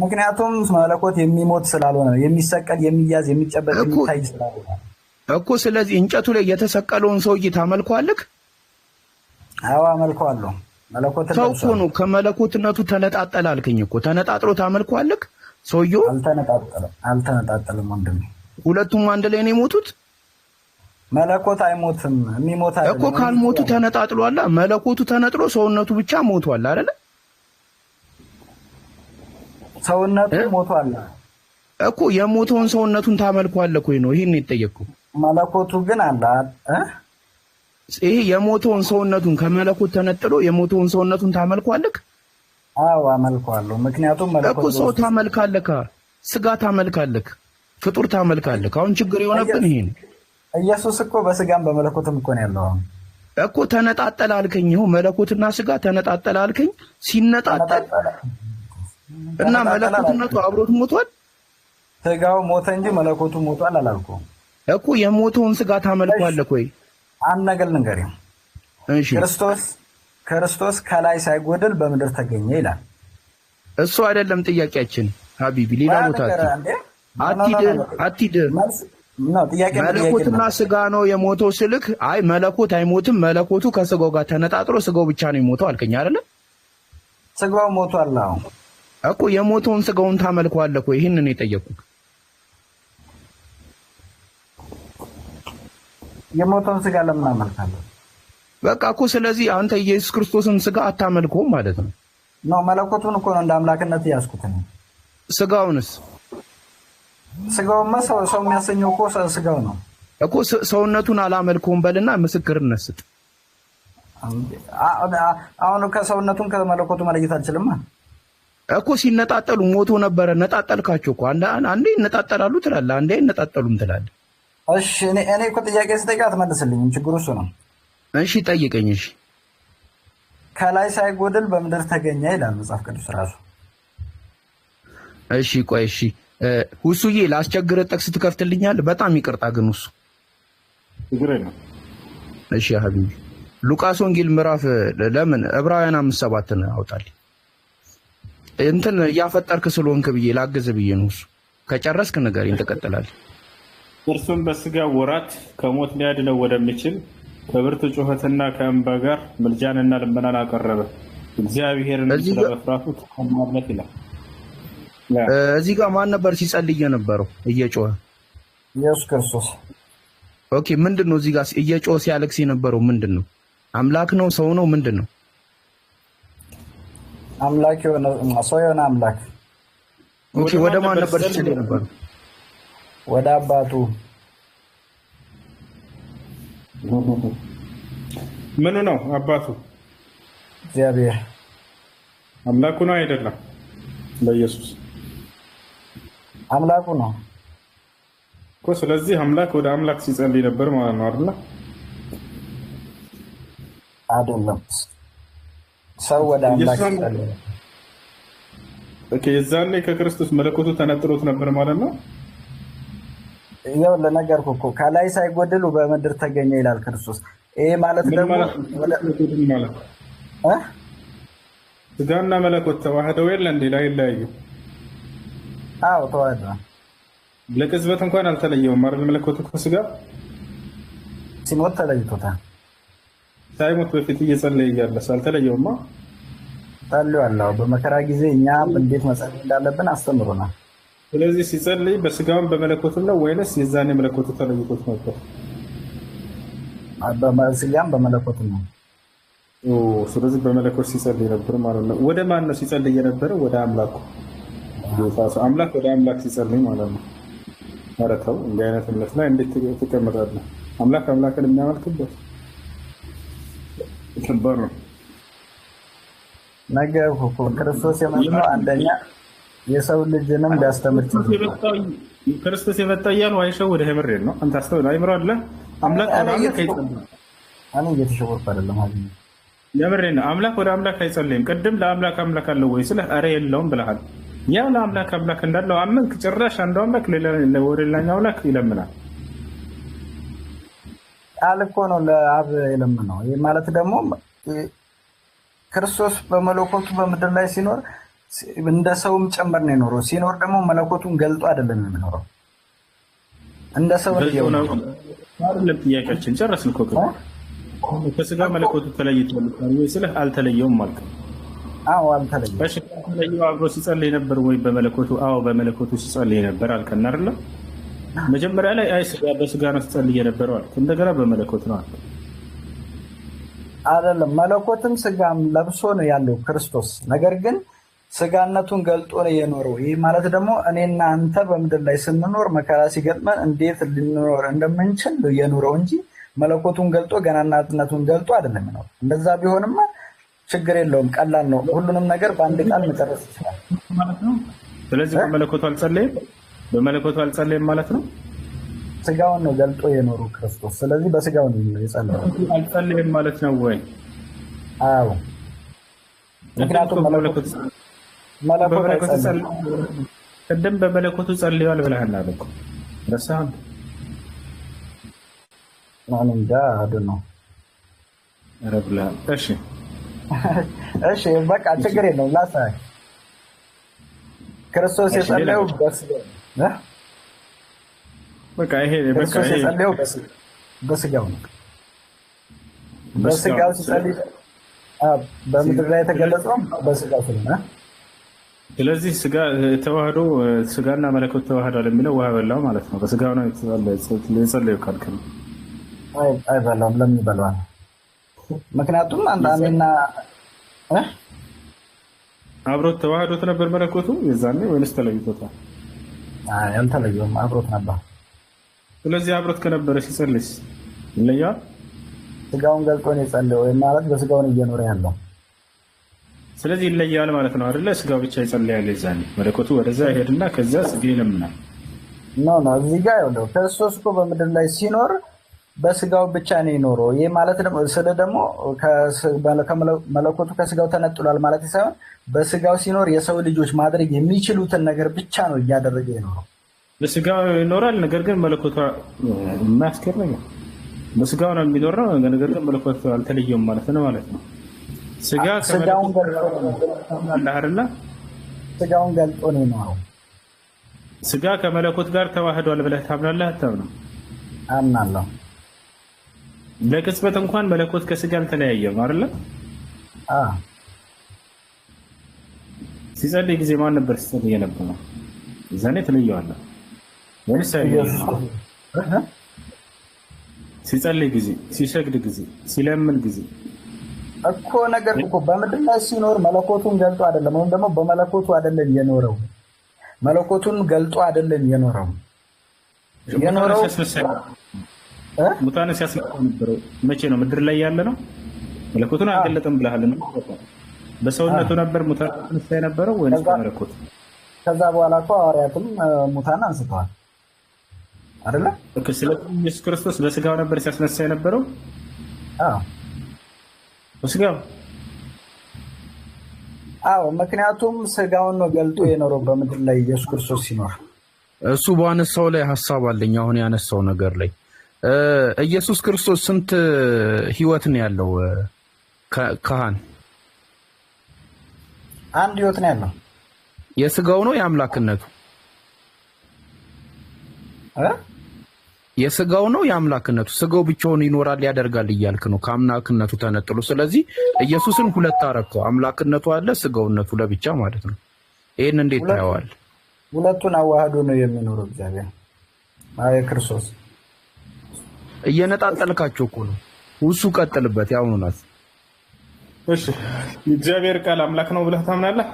ምክንያቱም መለኮት የሚሞት ስላልሆነ ነው። የሚሰቀል፣ የሚያዝ፣ የሚጨበጥ፣ የሚታይ ስላልሆነ እኮ። ስለዚህ እንጨቱ ላይ የተሰቀለውን ሰውዬ ታመልከዋለህ? አዎ አመልከዋለሁ። መለኮት ሰው እኮ ነው። ከመለኮትነቱ ተነጣጠለ አልከኝ እኮ። ተነጣጥሎ ታመልከዋለህ? ሰውዬው አልተነጣጠለም ወንድሜ። ሁለቱም አንድ ላይ ነው የሞቱት። መለኮት አይሞትም፣ የሚሞት አይደለም እኮ። ካልሞቱ ተነጣጥሏል። መለኮቱ ተነጥሎ ሰውነቱ ብቻ ሞቷል አይደለ? ሰውነቱ ሞቷል እኮ። የሞተውን ሰውነቱን ታመልከዋለህ ወይ ነው? ይሄን ነው የጠየቅኩህ። መለኮቱ ግን አለ። ይሄ የሞተውን ሰውነቱን ከመለኮት ተነጥሎ የሞተውን ሰውነቱን ታመልከዋለህ? አዎ አመልከዋለሁ። ምክንያቱም መለኮት እኮ ሰው ታመልካለህ፣ ስጋ ታመልካለህ፣ ፍጡር ታመልካለህ። አሁን ችግር የሆነብን ይሄ ነው። ኢየሱስ እኮ በስጋም በመለኮትም እኮ ነው ያለው እኮ። ተነጣጠለ አልከኝ። ይኸው መለኮትና ስጋ ተነጣጠለ አልከኝ። ሲነጣጠል እና መለኮትነቱ አብሮት ሞቷል። ስጋው ሞተ እንጂ መለኮቱ ሞቷል አላልኩም እኮ። የሞተውን ስጋ ታመልከዋለህ ወይ? አንድ ነገር ልንገርህ። እሺ፣ ክርስቶስ ከላይ ሳይጎድል በምድር ተገኘ ይላል። እሱ አይደለም ጥያቄያችን ሀቢቢ። ሌላ ቦታ አትሂድ። መለኮትና ስጋ ነው የሞተው ስልክ፣ አይ መለኮት አይሞትም፣ መለኮቱ ከስጋው ጋር ተነጣጥሮ ስጋው ብቻ ነው የሞተው አልከኝ አይደለ? ስጋው ሞቷል እኮ። የሞተውን ስጋውን ታመልከዋለህ ወይ? ይህንን የጠየቁት የሞተውን ስጋ ለምን አመልካለሁ? በቃ እኮ። ስለዚህ አንተ ኢየሱስ ክርስቶስን ስጋ አታመልከውም ማለት ነው። መለኮቱን እኮ ነው እንደ አምላክነት ያዝኩት ነው። ስጋውንስ? ስጋውማ ሰው የሚያሰኘው እኮ ስጋው ነው እኮ። ሰውነቱን አላመልከውም በልና ምስክርነት ስጥ። አሁን ከሰውነቱን ከመለኮቱ መለየት አልችልም እኮ። ሲነጣጠሉ ሞቶ ነበረ። ነጣጠልካቸው እኮ። አንዴ ይነጣጠላሉ ትላለህ፣ አንዴ አይነጣጠሉም ትላለህ። እሺ እኔ እኮ ጥያቄ ስጠይቅ አትመልስልኝም። ችግሩ እሱ ነው። እሺ ጠይቀኝ። እሺ፣ ከላይ ሳይጎድል በምድር ተገኘ ይላል መጽሐፍ ቅዱስ ራሱ። እሺ ቆይ፣ እሺ ሁሱዬ ላስቸግርህ፣ ጥቅስ ትከፍትልኛለህ? በጣም ይቅርታ ግን ሁሱ። ችግር የለም። እሺ ሀቢቢ፣ ሉቃስ ወንጌል ምዕራፍ ለምን ዕብራውያን 5:7 አውጣልኝ። እንትን እያፈጠርክ ስለሆንክ ብዬ ላግዝ ብዬ ነው። ሁሱ ከጨረስክ ንገረኝ፣ ትቀጥላለህ። እርሱም በስጋ ወራት ከሞት ሊያድነው ወደሚችል ከብርቱ ጩኸትና ከእንባ ጋር ምልጃንና ልመናን አቀረበ፣ እግዚአብሔርን ስለመፍራቱ ተማመነ ይላል። እዚህ ጋር ማን ነበር ሲጸልይ የነበረው እየጮኸ? ኢየሱስ ክርስቶስ። ኦኬ፣ ምንድን ነው እዚህ ጋር እየጮኸ ሲያለቅስ የነበረው? ምንድን ነው? አምላክ ነው? ሰው ነው? ምንድን ነው? አምላክ የሆነ ሰው የሆነ አምላክ። ኦኬ፣ ወደ ማን ነበር ሲጸልይ የነበረው? ወደ አባቱ። ምኑ ነው አባቱ? እግዚአብሔር። አምላኩ ነው አይደለም? በኢየሱስ አምላኩ ነው እኮ። ስለዚህ አምላክ ወደ አምላክ ሲጸልይ ነበር ማለት ነው አይደል? አይደለም፣ ሰው ወደ አምላክ ሲጸልይ። ኦኬ፣ የዛኔ ከክርስቶስ መለኮቱ ተነጥሎት ነበር ማለት ነው። ይኸው ለነገርኩህ እኮ ከላይ ሳይጎድል በምድር ተገኘ ይላል ክርስቶስ። ይሄ ማለት ደግሞ ስጋና መለኮት ተዋህደው የለ እንዴ? ላይ ይለያዩ። አዎ ተዋህደዋል። ለቅጽበት እንኳን አልተለየውም አይደል? መለኮቱ ከስጋ ሲሞት ተለይቶታል። ሳይሞት በፊት እየጸለየ እያለ አልተለየውማ። ጸልዋል። በመከራ ጊዜ እኛ እንዴት መጸለይ እንዳለብን አስተምሮናል። ስለዚህ ሲጸልይ በስጋውን በመለኮቱ ነው ወይንስ የዛኔ መለኮቱ ተለይቶት ነበር? በስጋም በመለኮቱ ነው። ስለዚህ በመለኮት ሲጸልይ ነበር ማለት ነው። ወደ ማን ነው ሲጸልይ የነበረው? ወደ አምላኩ። አምላክ ወደ አምላክ ሲጸልይ ማለት ነው። ኧረ ተው፣ እንዲህ አይነት እምነት ላይ እንዴት ትቀመጣለህ? አምላክ አምላክን የሚያመልክበት ከባድ ነው። ነገር ክርስቶስ የመጣው አንደኛ የሰው ልጅንም ሊያስተምር ክርስቶስ የመጣ እያሉ አይሸውድ ሄምሬን ነው። አንተ አስተውል። አይምሮ አለ አምላክ ወደ አምላክ አይጸልይም። እኔ እየተሸወድኩ አይደለም። የምሬን ነው። አምላክ ወደ አምላክ አይጸልይም። ቅድም ለአምላክ አምላክ አለው ወይ ስለ ኧረ የለውም ብለሃል። ያው ለአምላክ አምላክ እንዳለው አመንክ። ጭራሽ አንዱ አምላክ ወደ ሌላኛው አምላክ ይለምናል። ቃል እኮ ነው ለአብ የለምነው። ይህ ማለት ደግሞ ክርስቶስ በመለኮቱ በምድር ላይ ሲኖር እንደ ሰውም ጭምር ነው የኖረው። ሲኖር ደግሞ መለኮቱን ገልጦ አይደለም የሚኖረው፣ እንደ ሰው ነው። ጥያቄያችን ጨረስን እኮ። ከስጋ መለኮቱ ተለይቷል ወይ ስለ አልተለየውም ማለት ነው። አዎ አልተለየም። እሺ ተለየው። አብሮ ሲጸልይ ነበር ወይ በመለኮቱ? አዎ በመለኮቱ ሲጸልይ ነበር አልከን አይደል? መጀመሪያ ላይ አይ ስጋ በስጋ ነው ሲጸልይ የነበረው አልክ። እንደገና በመለኮት ነው አልክ። አይደለም፣ መለኮትም ስጋም ለብሶ ነው ያለው ክርስቶስ። ነገር ግን ስጋነቱን ገልጦ ነው የኖረው። ይህ ማለት ደግሞ እኔና አንተ በምድር ላይ ስንኖር መከራ ሲገጥመን እንዴት ልንኖር እንደምንችል የኖረው እንጂ መለኮቱን ገልጦ ገናናትነቱን ገልጦ አይደለም የሚኖረው። እንደዛ ቢሆንማ ችግር የለውም፣ ቀላል ነው። ሁሉንም ነገር በአንድ ቃል መጨረስ ይችላል ማለት ነው። ስለዚህ በመለኮቱ አልጸለየም ማለት ነው። ስጋውን ነው ገልጦ የኖሩ ክርስቶስ። ስለዚህ በስጋው ነው የጸለየው። አልጸለየም ማለት ነው ወይ? አዎ፣ ምክንያቱም ቅድም በመለኮቱ ጸልየዋል ብለሃል አለ እኮ ረሳኸው? ማን እንጃ ነው ረብላል። እሺ እሺ፣ በቃ ችግር የለውም። ላሳይ ክርስቶስ የጸለየው በቃ ይሄ ክርስቶስ የጸለየው በስጋው ነው። በስጋው ሲጸልይ በምድር ላይ የተገለጸው በስጋው ስለሆነ ስለዚህ ስጋ ተዋህዶ ስጋና መለኮት ተዋህዷል የሚለው ውሃ በላው ማለት ነው። በስጋው ነው የጸለየው ካልክ ነው። አይበላውም። ለምን ይበላዋል? ምክንያቱም አንዳንዴና አብሮት ተዋህዶት ነበር መለኮቱ የዛኔ ወይንስ ተለይቶታል? አልተለየውም፣ አብሮት ነበር። ስለዚህ አብሮት ከነበረ ሲጸልይስ ይለያል? ስጋውን ገልጦ ነው የጸለየው ማለት በስጋው ነው እየኖረ ያለው። ስለዚህ ይለያል ማለት ነው አይደለ? ስጋው ብቻ ይጸልያል። የዛኔ መለኮቱ ወደዛ ይሄድና ከዛ ስጋ ይለምናል። ኖ እዚህ ጋር ያለው ክርስቶስ እኮ በምድር ላይ ሲኖር በስጋው ብቻ ነው የኖረው። ይህ ማለት ደግሞ መለኮቱ ከስጋው ተነጥሏል ማለት ሳይሆን በስጋው ሲኖር የሰው ልጆች ማድረግ የሚችሉትን ነገር ብቻ ነው እያደረገ የኖረው። በስጋው ይኖራል፣ ነገር ግን መለኮቱ የማያስገር ነገር በስጋው ነው የሚኖረው፣ ነገር ግን መለኮቱ አልተለየውም ማለት ነው ነው። ስጋውን ገልጦ ነው የኖረው። ስጋ ከመለኮት ጋር ተዋህዷል ብለህ ታምናለህ አታምነው? አምናለሁ። ለቅጽበት እንኳን መለኮት ከስጋ አልተለያየም አይደለ? ሲጸልይ ጊዜ ማን ነበር ሲጸልይ የነበረው? እዛኔ ተለየዋለህ ወይስ ሲጸልይ ጊዜ፣ ሲሰግድ ጊዜ፣ ሲለምን ጊዜ እኮ ነገር እኮ በምድር ላይ ሲኖር መለኮቱን ገልጦ አይደለም፣ ወይም ደግሞ በመለኮቱ አይደለም የኖረው። መለኮቱን ገልጦ አይደለም የኖረው። ሙታን ሲያስነሳው ነበረው። መቼ ነው? ምድር ላይ ያለ ነው። መለኮቱን አልገለጠም ብለሃል። በሰውነቱ ነበር ሙታን ሲያስነሳ የነበረው ወይስ በመለኮቱ? ከዛ በኋላ እኮ ሐዋርያትም ሙታን አንስተዋል አይደለ? ስለዚህ ኢየሱስ ክርስቶስ በስጋው ነበር ሲያስነሳ የነበረው። በስጋው ምክንያቱም ስጋውን ነው ገልጦ የኖረው በምድር ላይ ኢየሱስ ክርስቶስ ሲኖር። እሱ ባነሳው ላይ ሀሳብ አለኝ። አሁን ያነሳው ነገር ላይ ኢየሱስ ክርስቶስ ስንት ህይወት ነው ያለው? ካህን አንድ ህይወት ነው ያለው። የስጋው ነው የአምላክነቱ? የስጋው ነው የአምላክነቱ? ስጋው ብቻውን ይኖራል ያደርጋል እያልክ ነው ከአምላክነቱ ተነጥሎ። ስለዚህ ኢየሱስን ሁለት አረከው። አምላክነቱ አለ፣ ስጋውነቱ ለብቻ ማለት ነው። ይሄን እንዴት ታየዋል? ሁለቱን አዋህዶ ነው የሚኖረው እግዚአብሔር አይ ክርስቶስ። እየነጣጠልካቸው እኮ ነው። እሱ ቀጥልበት። ያው ነው ናት። እሺ የእግዚአብሔር ቃል አምላክ ነው ብለህ ታምናለህ?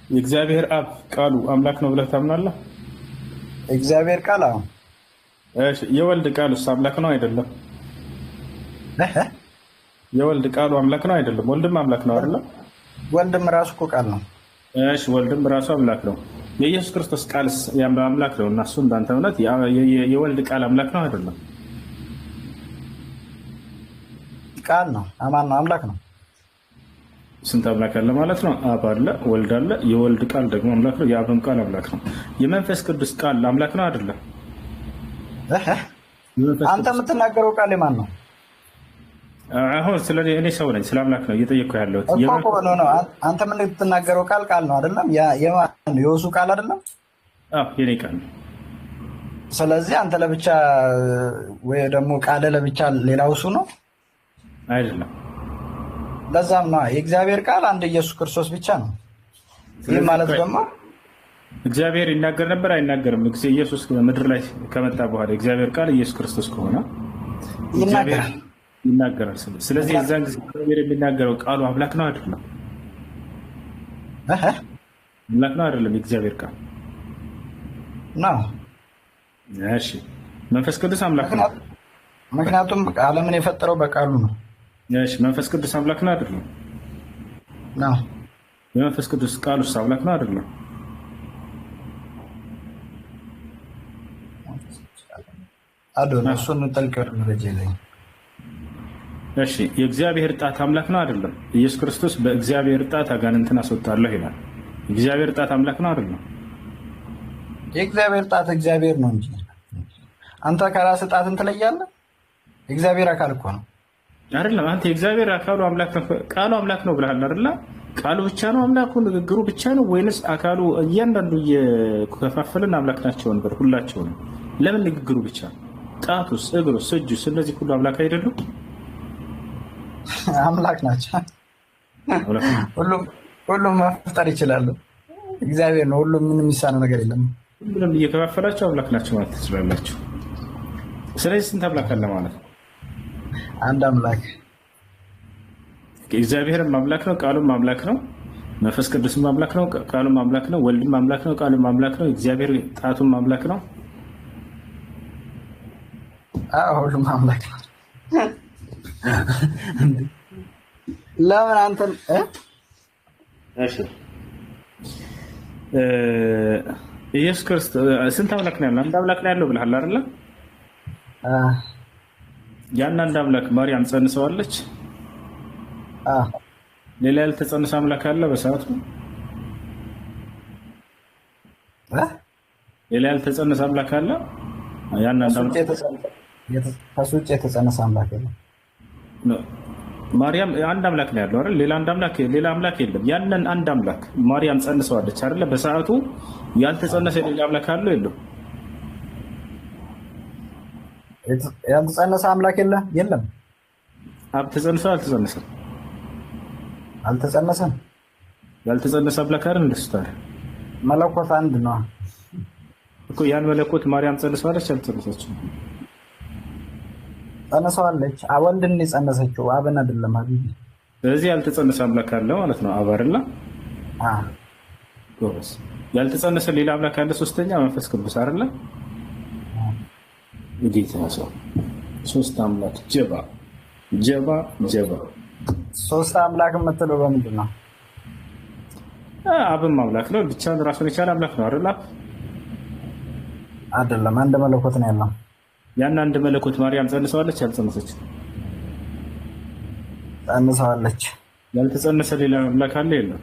የእግዚአብሔር አብ ቃሉ አምላክ ነው ብለህ ታምናለህ? እግዚአብሔር ቃል አዎ። እሺ የወልድ ቃሉስ አምላክ ነው አይደለም? የወልድ ቃሉ አምላክ ነው አይደለም? ወልድም አምላክ ነው አይደለም? ወልድም ራሱ እኮ ቃል ነው። እሺ ወልድም ራሱ አምላክ ነው። የኢየሱስ ክርስቶስ ቃልስ አምላክ ነው እና እሱ እንዳንተ እውነት የወልድ ቃል አምላክ ነው አይደለም? ቃል ነው። አማን ነው አምላክ ነው። ስንት አምላክ አለ ማለት ነው? አብ አለ፣ ወልድ አለ። የወልድ ቃል ደግሞ አምላክ ነው። የአብም ቃል አምላክ ነው። የመንፈስ ቅዱስ ቃል አምላክ ነው አይደለም? አንተ የምትናገረው ቃል የማን ነው? አሁን ስለ እኔ ሰው ነኝ፣ ስለ አምላክ ነው እየጠየቅኩ ያለሁት። አንተ ምን የምትናገረው ቃል ነው አይደለም? የወሱ ቃል አይደለም? አዎ የኔ ቃል ነው። ስለዚህ አንተ ለብቻ ወይ ደግሞ ቃል ለብቻ ሌላው እሱ ነው አይደለም? ለዛም ነው የእግዚአብሔር ቃል አንድ ኢየሱስ ክርስቶስ ብቻ ነው። ይህ ማለት ደግሞ እግዚአብሔር ይናገር ነበር አይናገርም? ኢየሱስ ምድር ላይ ከመጣ በኋላ የእግዚአብሔር ቃል ኢየሱስ ክርስቶስ ከሆነ ይናገራል። ስለዚህ የዛን ጊዜ እግዚአብሔር የሚናገረው ቃሉ አምላክ ነው አይደለም? አምላክ ነው አይደለም? የእግዚአብሔር ቃል ነው። እሺ መንፈስ ቅዱስ አምላክ ነው። ምክንያቱም ዓለምን የፈጠረው በቃሉ ነው። እሺ መንፈስ ቅዱስ አምላክ ነው አይደለም? ነው። የመንፈስ ቅዱስ ቃሉስ አምላክ ነው አይደለም? አዶን እሱን ጠልቅ መረጃ ላይ እሺ የእግዚአብሔር ጣት አምላክ ነው አይደለም? ኢየሱስ ክርስቶስ በእግዚአብሔር ጣት አጋንንትን አስወጣለሁ ይላል። የእግዚአብሔር ጣት አምላክ ነው አይደለም? የእግዚአብሔር ጣት እግዚአብሔር ነው እንጂ አንተ ከራስህ ጣትን ትለያለህ። የእግዚአብሔር አካል እኮ ነው አይደለም? አንተ የእግዚአብሔር አካሉ አምላክ ነው፣ ቃሉ አምላክ ነው ብለሃል አይደለ? ቃሉ ብቻ ነው አምላኩ? ንግግሩ ብቻ ነው ወይንስ አካሉ እያንዳንዱ እየከፋፈልን አምላክ ናቸው ነበር? ሁላቸው ነው። ለምን ንግግሩ ብቻ? ጣቱስ፣ እግሩስ፣ እጁስ እነዚህ ሁሉ አምላክ አይደሉም? አምላክ ናቸው። ሁሉም መፍጠር ይችላሉ። እግዚአብሔር ነው። ሁሉም ምንም የሚሳነው ነገር የለም። ሁሉም እየከፋፈላቸው አምላክ ናቸው ማለት ትችላላችሁ። ስለዚህ ስንት አምላክ አለ ማለት ነው? አንድ አምላክ። እግዚአብሔርም አምላክ ነው፣ ቃሉም አምላክ ነው፣ መንፈስ ቅዱስም አምላክ ነው፣ ቃሉም አምላክ ነው፣ ወልድም አምላክ ነው፣ ቃሉም አምላክ ነው፣ እግዚአብሔር ጣቱም አምላክ ነው። ሁሉም አምላክ ነው። ለምን አንተን እሺ ኢየሱስ ክርስቶስ ስንት አምላክ ነው ያለው? አንድ አምላክ ነው ያለው ብለሃል አይደለ? ያን አንድ አምላክ ማርያም ጸንሰዋለች። ሌላ ያልተጸነሰ አምላክ አለ በሰዓቱ? ሌላ ያልተጸነሰ አምላክ አለ? ያን አንድ አምላክ ከሱ ውጭ የተጸነሰ አምላክ የለም። ማርያም አንድ አምላክ ነው ያለው አይደል? ሌላ አምላክ የለም። ያንን አንድ አምላክ ማርያም ጸንሰዋለች አይደለ? በሰዓቱ ያልተጸነሰ ሌላ አምላክ አለው የለም? ያልተጸነሰ አምላክ የለም። አብ ተጸንሰው አልተጸነሰም? አልተጸነሰም። ያልተጸነሰ አምላክ አይደል? እንደሱ ታዲያ መለኮት አንድ ነው እኮ። ያን መለኮት ማርያም ጸንሰዋለች አልተጸነሰችም? ጸንሰዋለች። ወልድን የጸነሰችው አብን አይደለም ሀቢቢ። ስለዚህ ያልተጸነሰ አምላክ አለ ማለት ነው። አብ አይደለ? ጎበዝ። ያልተጸነሰ ሌላ አምላክ አለ ሶስተኛ፣ መንፈስ ቅዱስ አይደለ? እንዴት ነው ሰው ሶስት አምላክ? ጀባ ሶስት አምላክ የምትለው በምንድን ነው? አብም አምላክ ነው፣ ብቻ ራሱን የቻለ አምላክ ነው አይደል? አይደለም፣ አንድ መለኮት ነው ያለው። ያን አንድ መለኮት ማርያም ጸንሰዋለች አልጸነሰችም? ጸንሰዋለች። ያልተጸነሰ ሌላ አምላክ አለ የለም?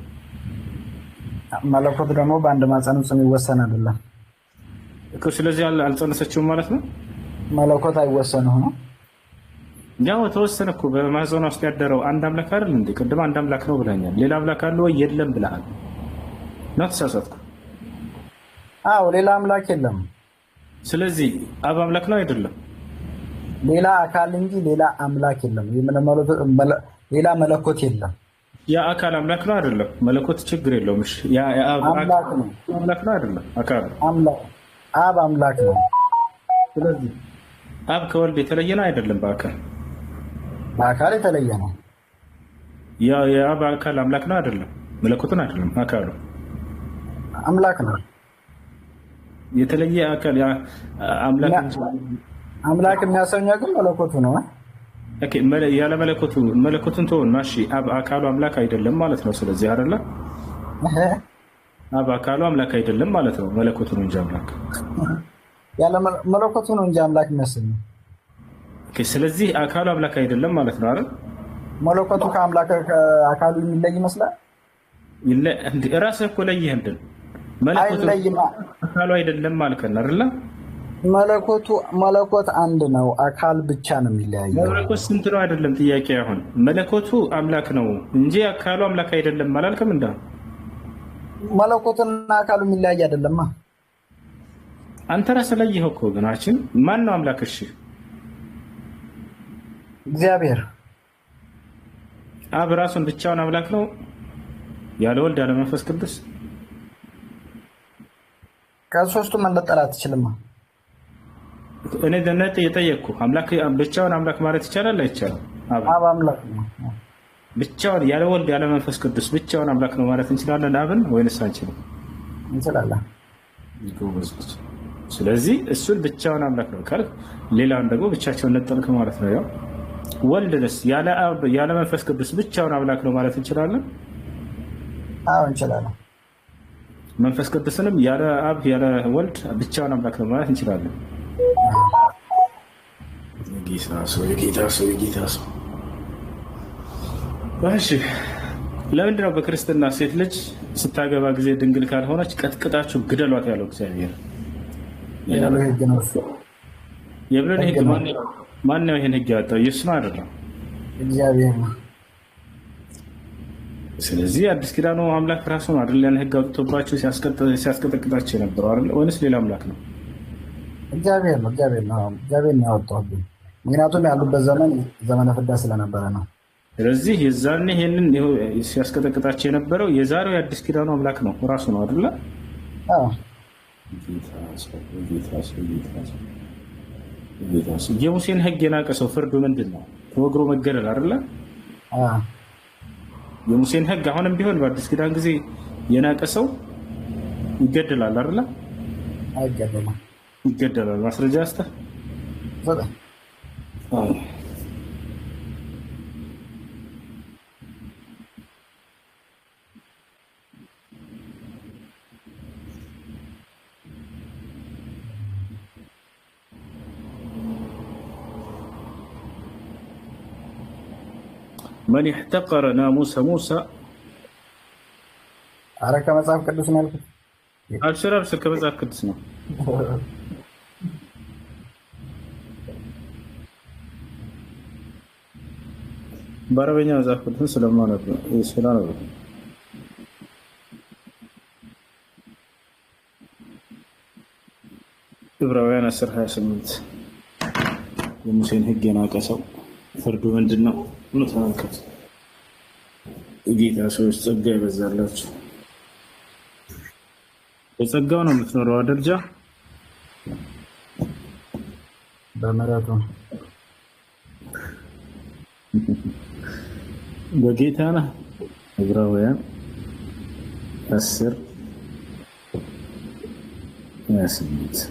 መለኮት ደግሞ በአንድ ማፀን ውስጥ የሚወሰን አይደለም እኮ። ስለዚህ አልጸነሰችውም ማለት ነው። መለኮት አይወሰንም ነው። ያው ተወሰነ እኮ። በማህፀኗ ውስጥ ያደረው አንድ አምላክ አይደል እንዴ? ቅድም አንድ አምላክ ነው ብለኛል። ሌላ አምላክ አለ ወይ? የለም ብለሃል። ነው ተሳሳትኩ? አዎ ሌላ አምላክ የለም። ስለዚህ አብ አምላክ ነው አይደለም? ሌላ አካል እንጂ ሌላ አምላክ የለም። ሌላ መለኮት የለም። ያ አካል አምላክ ነው አይደለም? መለኮት ችግር የለውም። እሺ ያ አምላክ ነው። አምላክ ነው አይደለም? አካል አብ አምላክ ነው። ስለዚህ አብ ከወልድ የተለየ ነው አይደለም? በአካል የተለየ ነው። የአብ አካል አምላክ ነው አይደለም? መለኮትን አይደለም? አካሉ አምላክ ነው። የተለየ አካል አምላክ አምላክ የሚያሰኘው ግን መለኮቱ ነው። ኦኬ ያለ መለኮቱን ተወን። ማሺ አብ አካሉ አምላክ አይደለም ማለት ነው። ስለዚህ አይደለ አብ አካሉ አምላክ አይደለም ማለት ነው። መለኮቱ ነው እንጂ አምላክ ያለ መለኮቱ ነው እንጂ አምላክ የሚያሰኘው። ኦኬ ስለዚህ አካሉ አምላክ አይደለም ማለት ነው አይደል? መለኮቱ ከአምላክ ከአካሉ የሚለይ ይመስላል። ራስህ እኮ ለይህ እንድን መለኮቱ አካሉ አይደለም ማልከን አይደለ? መለኮት አንድ ነው፣ አካል ብቻ ነው የሚለያየው። መለኮት ስንት ነው አይደለም ጥያቄ። አሁን መለኮቱ አምላክ ነው እንጂ አካሉ አምላክ አይደለም አላልክም? እንደ መለኮትና አካሉ የሚለያይ አይደለማ። አንተ ራስህ ለይህ እኮ ግናችን ማን ነው አምላክ? እሺ እግዚአብሔር። አብ ራሱን ብቻውን አምላክ ነው ያለ ወልድ ያለ መንፈስ ቅዱስ? ከሶስቱ መነጠል አትችልም። እኔ ደነተ የጠየቅኩ አምላክ ብቻውን አምላክ ማለት ይቻላል አይቻልም? አብ አምላክ ነው ብቻውን ያለ ወልድ ያለ መንፈስ ቅዱስ ብቻውን አምላክ ነው ማለት እንችላለን አብን ወይንስ አንችልም? እንችላለን። ስለዚህ እሱን ብቻውን አምላክ ነው ካልክ ሌላውን ደግሞ ብቻቸውን ነጠልክ ማለት ነው። ያው ወልድንስ ያለ አብ ያለ መንፈስ ቅዱስ ብቻውን አምላክ ነው ማለት እንችላለን? አዎ እንችላለን። መንፈስ ቅዱስንም ያለ አብ ያለ ወልድ ብቻውን አምላክ ነው ማለት እንችላለን? ጌታ ሰው እሺ ለምንድን ነው በክርስትና ሴት ልጅ ስታገባ ጊዜ ድንግል ካልሆነች ቀጥቅጣችሁ ግደሏት ያለው እግዚአብሔር? የብለን ህግ ማን ነው ይሄን ህግ ያወጣው? ኢየሱስ ነው አይደለም? እግዚአብሔር ነው። ስለዚህ አዲስ ኪዳኑ አምላክ ራሱ ነው አይደል? ያን ህግ አውጥቶባቸው ሲያስቀጠቅጣቸው የነበረው አይደል? ወይንስ ሌላ አምላክ ነው? እግዚአብሔር ነው ያወጣው። ምክንያቱም ያሉበት ዘመነ ፍዳ ስለነበረ ነው። ስለዚህ የዛኔ ይሄንን ሲያስቀጠቅጣቸው የነበረው የዛሬው የአዲስ ኪዳኑ አምላክ ነው ራሱ ነው አይደል? አዎ የሙሴን ህግ የናቀ ሰው ፍርዱ ምንድን ነው? ተወግሮ መገደል አይደል? የሙሴን ህግ አሁንም ቢሆን በአዲስ ኪዳን ጊዜ የናቀ ሰው ይገደላል አይደል? አይገደልም። ይገደላል። ማስረጃ አስተ من احتقر ناموس موسى አረ ከመጽሐፍ ቅዱስ ነው ያልኩት። አልሽራብ ከመጽሐፍ ቅዱስ ነው። በአረበኛ መጽሐፍ ቅዱስ ስለማነብ ነው። ዕብራውያን 10:28 የሙሴን ህግ የናቀ ሰው ፍርዱ ምንድን ነው? ተመልከቱ። የጌታ ሰዎች ጸጋ ይበዛላችሁ። በጸጋው ነው የምትኖረው አደርጃ በምሕረቱ በጌታ ነህ። ዕብራውያን 10:28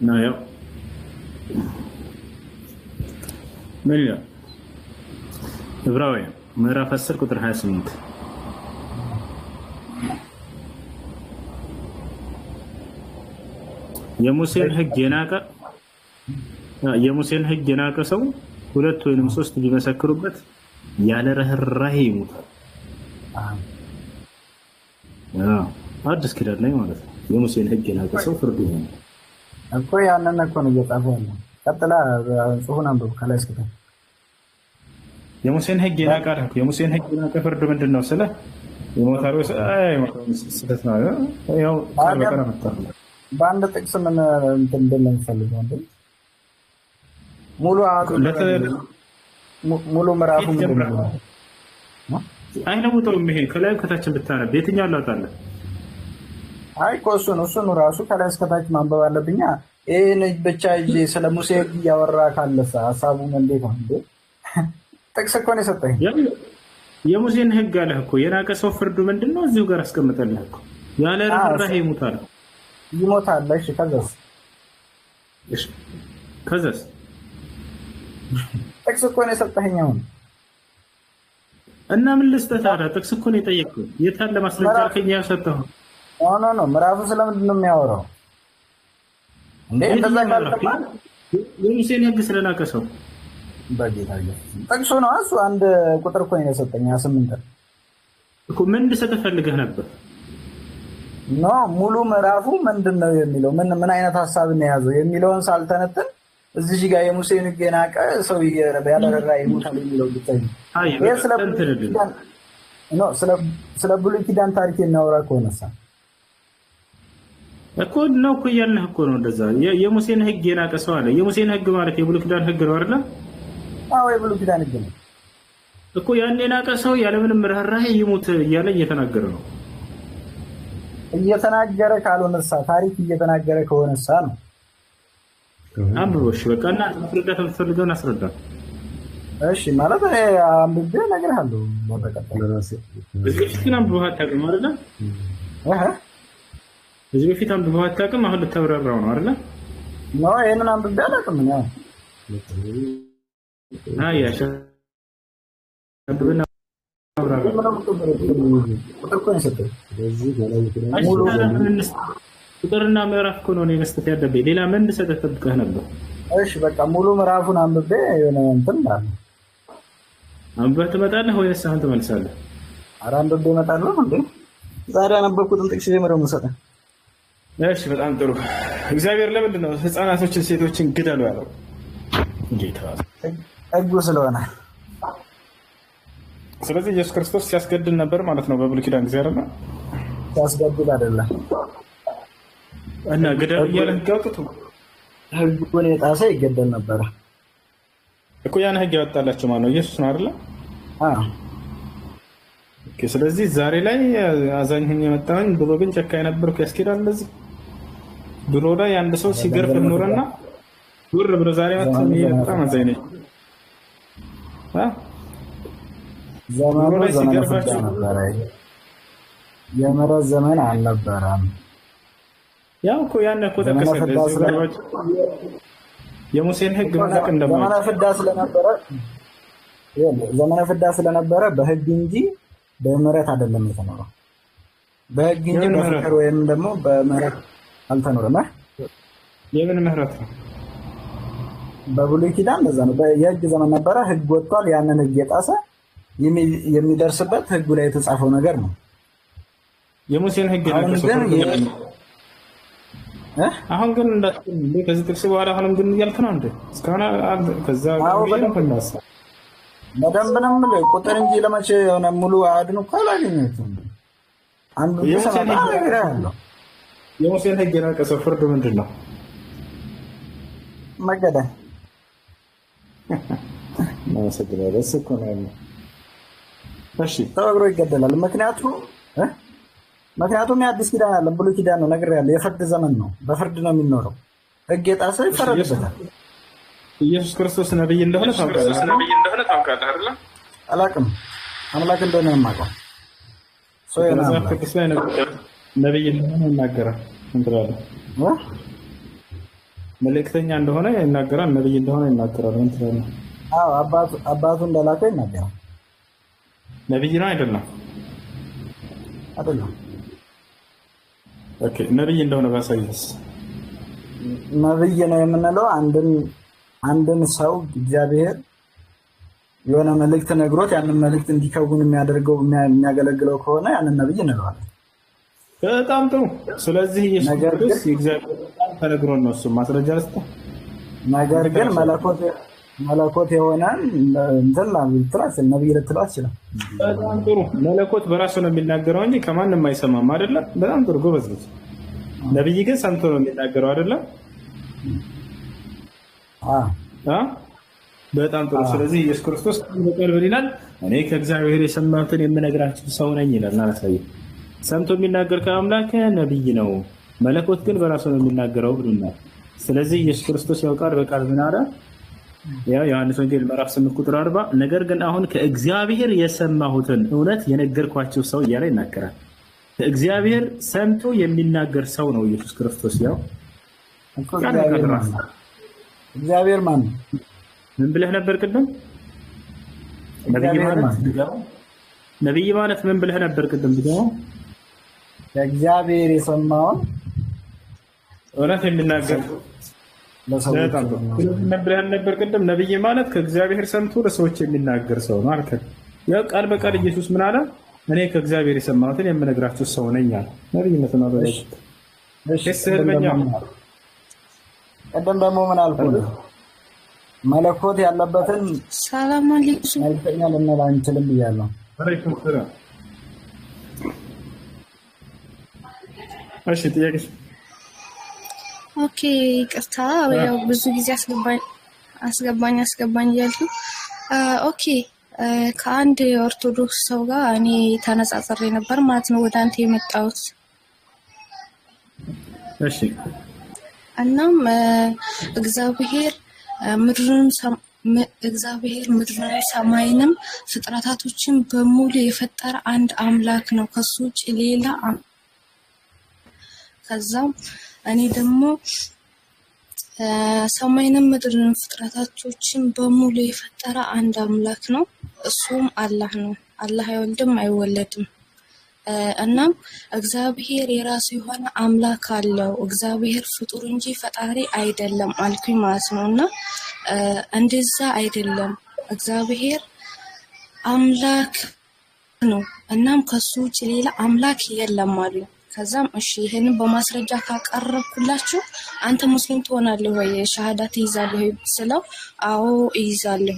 ነው ያው ምን ይላል? ዕብራውያን ምዕራፍ 10 ቁጥር 28 የሙሴን ህግ የናቀ ሰው ሁለት ወይንም ሶስት ቢመሰክሩበት ያለ ርህራሄ ይሞታል። አዲስ ኪዳን ላይ ማለት ነው። የሙሴን ህግ የናቀ ሰው ፍርዱ ይሆናል እኮ። ያንን እኮ ነው እየጻፈ ያለው። ቀጥላ ጽሑፉን አንብብ ከላይ እስከ ታች። የሙሴን ህግ የናቀ ፍርድ ምንድን ነው? ስለ ይሞታል ወይስ ስህተት ነው? ያው በቀና መጣ። በአንድ ጥቅስ ምን እንትን እንደምፈልገው እንዴ ሙሉ ምዕራፉ ምንድን ነው? አይለውጠውም። ይሄ ከላይ ከታችን ብታነብ የትኛው ላውጣለህ? አይ እኮ እሱን ራሱ ከላይ እስከታች ማንበብ አለብኛ። ይህን ብቻ ይዤ ስለ ሙሴ ሕግ እያወራ ካለሳ ሀሳቡን እንዴት ነው እንዴ? ጥቅስ እኮ ነው የሰጠኝ። የሙሴን ሕግ አለህ እኮ። የናቀ ሰው ፍርዱ ምንድን ነው? እዚሁ ጋር አስቀምጠልህ እኮ። ያለ ርኅራኄ ይሞታል። እሺ ከዛስ ጥቅስ እኮ ነው የሰጠኸኝ አሁን። እና ምን ልስጠህ ታዲያ? ጥቅስ እኮ ነው የጠየቅኩህ። የት አለ ማስረጃ አልከኝ? ያሰጠኸው ኖ ምዕራፉ ስለምንድን ነው የሚያወራው እንዴ? እንደዛ ካልከማ የሙሴን ሕግ ስለናቀ ሰው በጌታ ጥቅሱ ነው እሱ። አንድ ቁጥር እኮ ነው የሰጠኝ 28 እኮ። ምን እንድሰጥህ ፈልገህ ነበር? ኖ ሙሉ ምዕራፉ ምንድን ነው የሚለው ምን አይነት ሀሳብ ነው የያዘው የሚለውን ሳልተነትን እዚህ ጋር የሙሴን ሕግ የናቀ ሰው ያለረራ ይሞታል የሚለው ብታይ ስለ ብሉይ ኪዳን ታሪክ የሚያወራ ከሆነሳ እኮ ነው እኮ እያልንህ እኮ ነው። እንደዛ የሙሴን ሕግ የናቀ ሰው አለ። የሙሴን ሕግ ማለት የብሉይ ኪዳን ሕግ ነው አይደል? አዎ የብሉይ ኪዳን ሕግ ነው እኮ። ያን የናቀ ሰው ያለምንም ርኅራኄ ይሙት እያለ እየተናገረ ነው። እየተናገረ ካልሆነሳ ታሪክ እየተናገረ ከሆነሳ ነው። አንብቦሽ በቃ እና ማስረዳት የምትፈልገውን አስረዳ። እሺ ማለት አንብቤ እነግርሃለሁ። እዚህ በፊት ግን አንብበህ አታውቅም አይደለ? እዚህ በፊት አንብበህ አታውቅም። አሁን ልታብራራው ነው አይደለ? ነው ይሄንን አንብቤ አላውቅም ነው። ያሻ አንብበና ቁጥርና ምዕራፍ እኮ ነው መስጠት ያለብኝ። ሌላ ምን እንድሰጥህ ጠብቀህ ነበር? እሺ በቃ ሙሉ ምዕራፉን አንብቤ የሆነ እንትን ማለት አንብበህ ትመጣለህ ወይስ አሁን ትመልሳለህ? ኧረ አንብቤ እመጣለሁ እንዴ። ዛሬ አነበብኩትን ጥቅስ ጀምረው የምሰጠህ። እሺ በጣም ጥሩ። እግዚአብሔር ለምንድን ነው ሕፃናቶችን ሴቶችን ግደሉ ያለው? ጌታ ሕጉ ስለሆነ። ስለዚህ ኢየሱስ ክርስቶስ ሲያስገድል ነበር ማለት ነው በብሉይ ኪዳን ጊዜ አይደለ? ሲያስገድል አይደለም እና ግደሉ እያለ ሕግ አውጥቶ ሕጉን የጣሰ ይገደል ነበረ እኮ። ያን ሕግ ያወጣላቸው ማለት ነው ኢየሱስ ነው አይደለ? ስለዚህ ዛሬ ላይ አዛኝ ሆኜ የመጣሁኝ ድሮ ግን ጨካኝ ነበርኩ ያስኬዳል። እንደዚህ ድሮ ላይ አንድ ሰው ሲገርፍ ኖረና ውር ብሎ ዛሬ በጣም አዛኝ ነኝ። ዘመኑ ዘመነ ፍዳ ነበረ፣ የምሕረት ዘመን አልነበረም። ያው እኮ ያን እኮ ተከሰለ የሙሴን ሕግ ማለቅ እንደማለት ዘመነ ፍዳ ስለነበረ በሕግ እንጂ በምሕረት አይደለም የተኖረው። በሕግ እንጂ በፍቅር ወይም ደግሞ በምሕረት አልተኖረም። የምን ምሕረት ነው? በብሉይ ኪዳን እንደዛ ነው። የሕግ ዘመን ነበረ። ሕግ ወጥቷል። ያንን ሕግ የጣሰ የሚደርስበት ሕጉ ላይ የተጻፈው ነገር ነው። የሙሴን ሕግ አሁን ግን ከዚህ ጥቅስ በኋላ አሁንም ግን እያልክ ነው እንዴ? እስካሁን ከዛ በደንብ ነው የምልህ። ቁጥር እንጂ ለመቼ የሆነ ሙሉ አድኑ እኮ አላገኘሁትም። አንዱ የሙሴን ሕግ የናቀ ሰው ፍርዱ ምንድን ነው? መገደል። እሱ እኮ ነው ያለው። እሺ ተወግሮ ይገደላል። ምክንያቱም የአዲስ ኪዳን አለ፣ ብሉይ ኪዳን ነው። ነግሬሃለሁ። የፍርድ ዘመን ነው። በፍርድ ነው የሚኖረው። ሕግ የጣሰ ይፈረድበታል። ኢየሱስ ክርስቶስ ነብይ እንደሆነ ታውቃለህ አይደል? አላውቅም። አምላክ እንደሆነ ነው የማውቀው። ነብይ እንደሆነ ይናገራል። እንትላለን መልእክተኛ እንደሆነ ይናገራል። ነብይ እንደሆነ ይናገራል። እንትላለን አባቱ እንደላከው ይናገራል። ነብይ ነው አይደለም? አይደለም። ኦኬ ነብይ እንደሆነ ባሳይስ? ነብይ ነው የምንለው አንድን ሰው እግዚአብሔር የሆነ መልእክት ነግሮት ያንን መልእክት እንዲከውን የሚያገለግለው ከሆነ ያንን ነብይ እንለዋለን። በጣም ጥሩ። ስለዚህ ኢየሱስ ክርስቶስ የእግዚአብሔር ቃል ተነግሮን ነው። እሱ ማስረጃ ልስጥ። ነገር ግን መለኮት የሆነ እንትን ነብይ ልትለው አትችልም። በጣም ጥሩ። መለኮት በራሱ ነው የሚናገረው እንጂ ከማንም አይሰማም አይደለም? በጣም ጥሩ ጎበዝ ልጅ። ነብይ ግን ሰምቶ ነው የሚናገረው አይደለም? በጣም ጥሩ። ስለዚህ ኢየሱስ ክርስቶስ በቃል ምን ይላል? እኔ ከእግዚአብሔር የሰማሁትን የምነግራችሁ ሰው ነኝ ይላል። እናሳየው። ሰምቶ የሚናገር ከአምላክ ነብይ ነው፣ መለኮት ግን በራሱ ነው የሚናገረው ብሎናል። ስለዚህ ኢየሱስ ክርስቶስ ያውቃል በቃል ምን አለ? ያው ዮሐንስ ወንጌል ምዕራፍ 8 ቁጥር 40 ነገር ግን አሁን ከእግዚአብሔር የሰማሁትን እውነት የነገርኳችሁ ሰው እያለ ይናገራል። ከእግዚአብሔር ሰምቶ የሚናገር ሰው ነው ኢየሱስ ክርስቶስ። ያው እግዚአብሔር ማን ነው? ምን ብለህ ነበር ቅድም? ነብይ ማለት ምን ብለህ ነበር ቅድም? ከእግዚአብሔር የሰማውን እውነት የሚናገር ምን ብለህ ነበር ቅድም? ነብይ ማለት ከእግዚአብሔር ሰምቶ ለሰዎች የሚናገር ሰው ማለት ነው። ያው ቃል በቃል ኢየሱስ ምን አለ? እኔ ከእግዚአብሔር የሰማሁትን የምነግራችሁ ሰው ነኝ አለ። ነብይነት ነው ማለት ነው። ቀደም ደግሞ ምን አልኩህ? መለኮት ያለበትን ሰላም አለይኩም መልክተኛ ልንል አንችልም ብያለሁ። አለይኩም ሰላም። እሺ ጥያቄሽ? ኦኬ ይቅርታ፣ ያው ብዙ ጊዜ አስገባኝ እያልኩ ኦኬ ከአንድ ኦርቶዶክስ ሰው ጋር እኔ ተነጻጽሬ ነበር ማለት ነው ወደ አንተ የመጣሁት። እሺ እናም እግዚአብሔር ምድርን ሰማይንም ፍጥረታቶችን በሙሉ የፈጠረ አንድ አምላክ ነው፣ ከሱ ውጭ ሌላ። ከዛም እኔ ደግሞ ሰማይንም ምድርን ፍጥረታቶችን በሙሉ የፈጠረ አንድ አምላክ ነው፣ እሱም አላህ ነው። አላህ አይወልድም አይወለድም። እናም እግዚአብሔር የራሱ የሆነ አምላክ አለው። እግዚአብሔር ፍጡር እንጂ ፈጣሪ አይደለም አልኩኝ ማለት ነው። እና እንደዛ አይደለም፣ እግዚአብሔር አምላክ ነው። እናም ከሱ ውጭ ሌላ አምላክ የለም አሉ። ከዛም እሺ ይሄንን በማስረጃ ካቀረብኩላችሁ አንተ ሙስሊም ትሆናለህ ወይ ሻሃዳ ትይዛለህ ወይ ስለው አዎ እይዛለሁ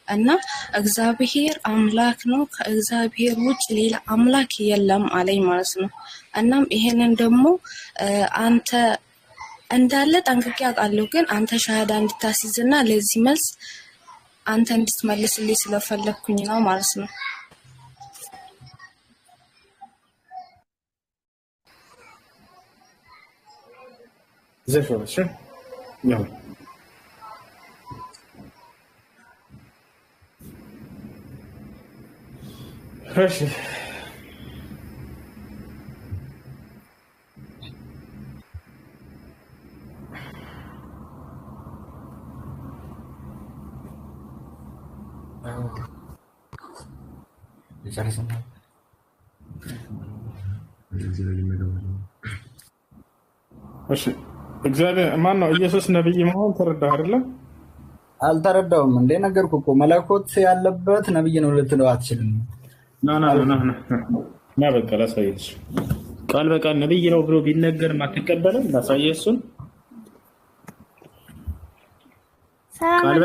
እና እግዚአብሔር አምላክ ነው፣ ከእግዚአብሔር ውጭ ሌላ አምላክ የለም አለኝ ማለት ነው። እናም ይሄንን ደግሞ አንተ እንዳለ ጠንቅቄ አውቃለሁ፣ ግን አንተ ሻሃዳ እንድታስይዝና ለዚህ መልስ አንተ እንድትመልስልኝ ስለፈለኩኝ ነው ማለት ነው። ዘፈርሽ ያው እሺ እሺ እግዚአብሔር ማን ነው? ኢየሱስ ነብይ መሆን ተረዳህ አይደለ? አልተረዳውም እንዴ? ነገርኩህ እኮ መለኮት ያለበት ነብይ ነው ልትለው አትችልም። ና በቃ ላሳየህ። ቃል በቃል ነብይ ነው ብሎ ቢነገርም አትቀበልም? ላሳየህ እሱን። ቃል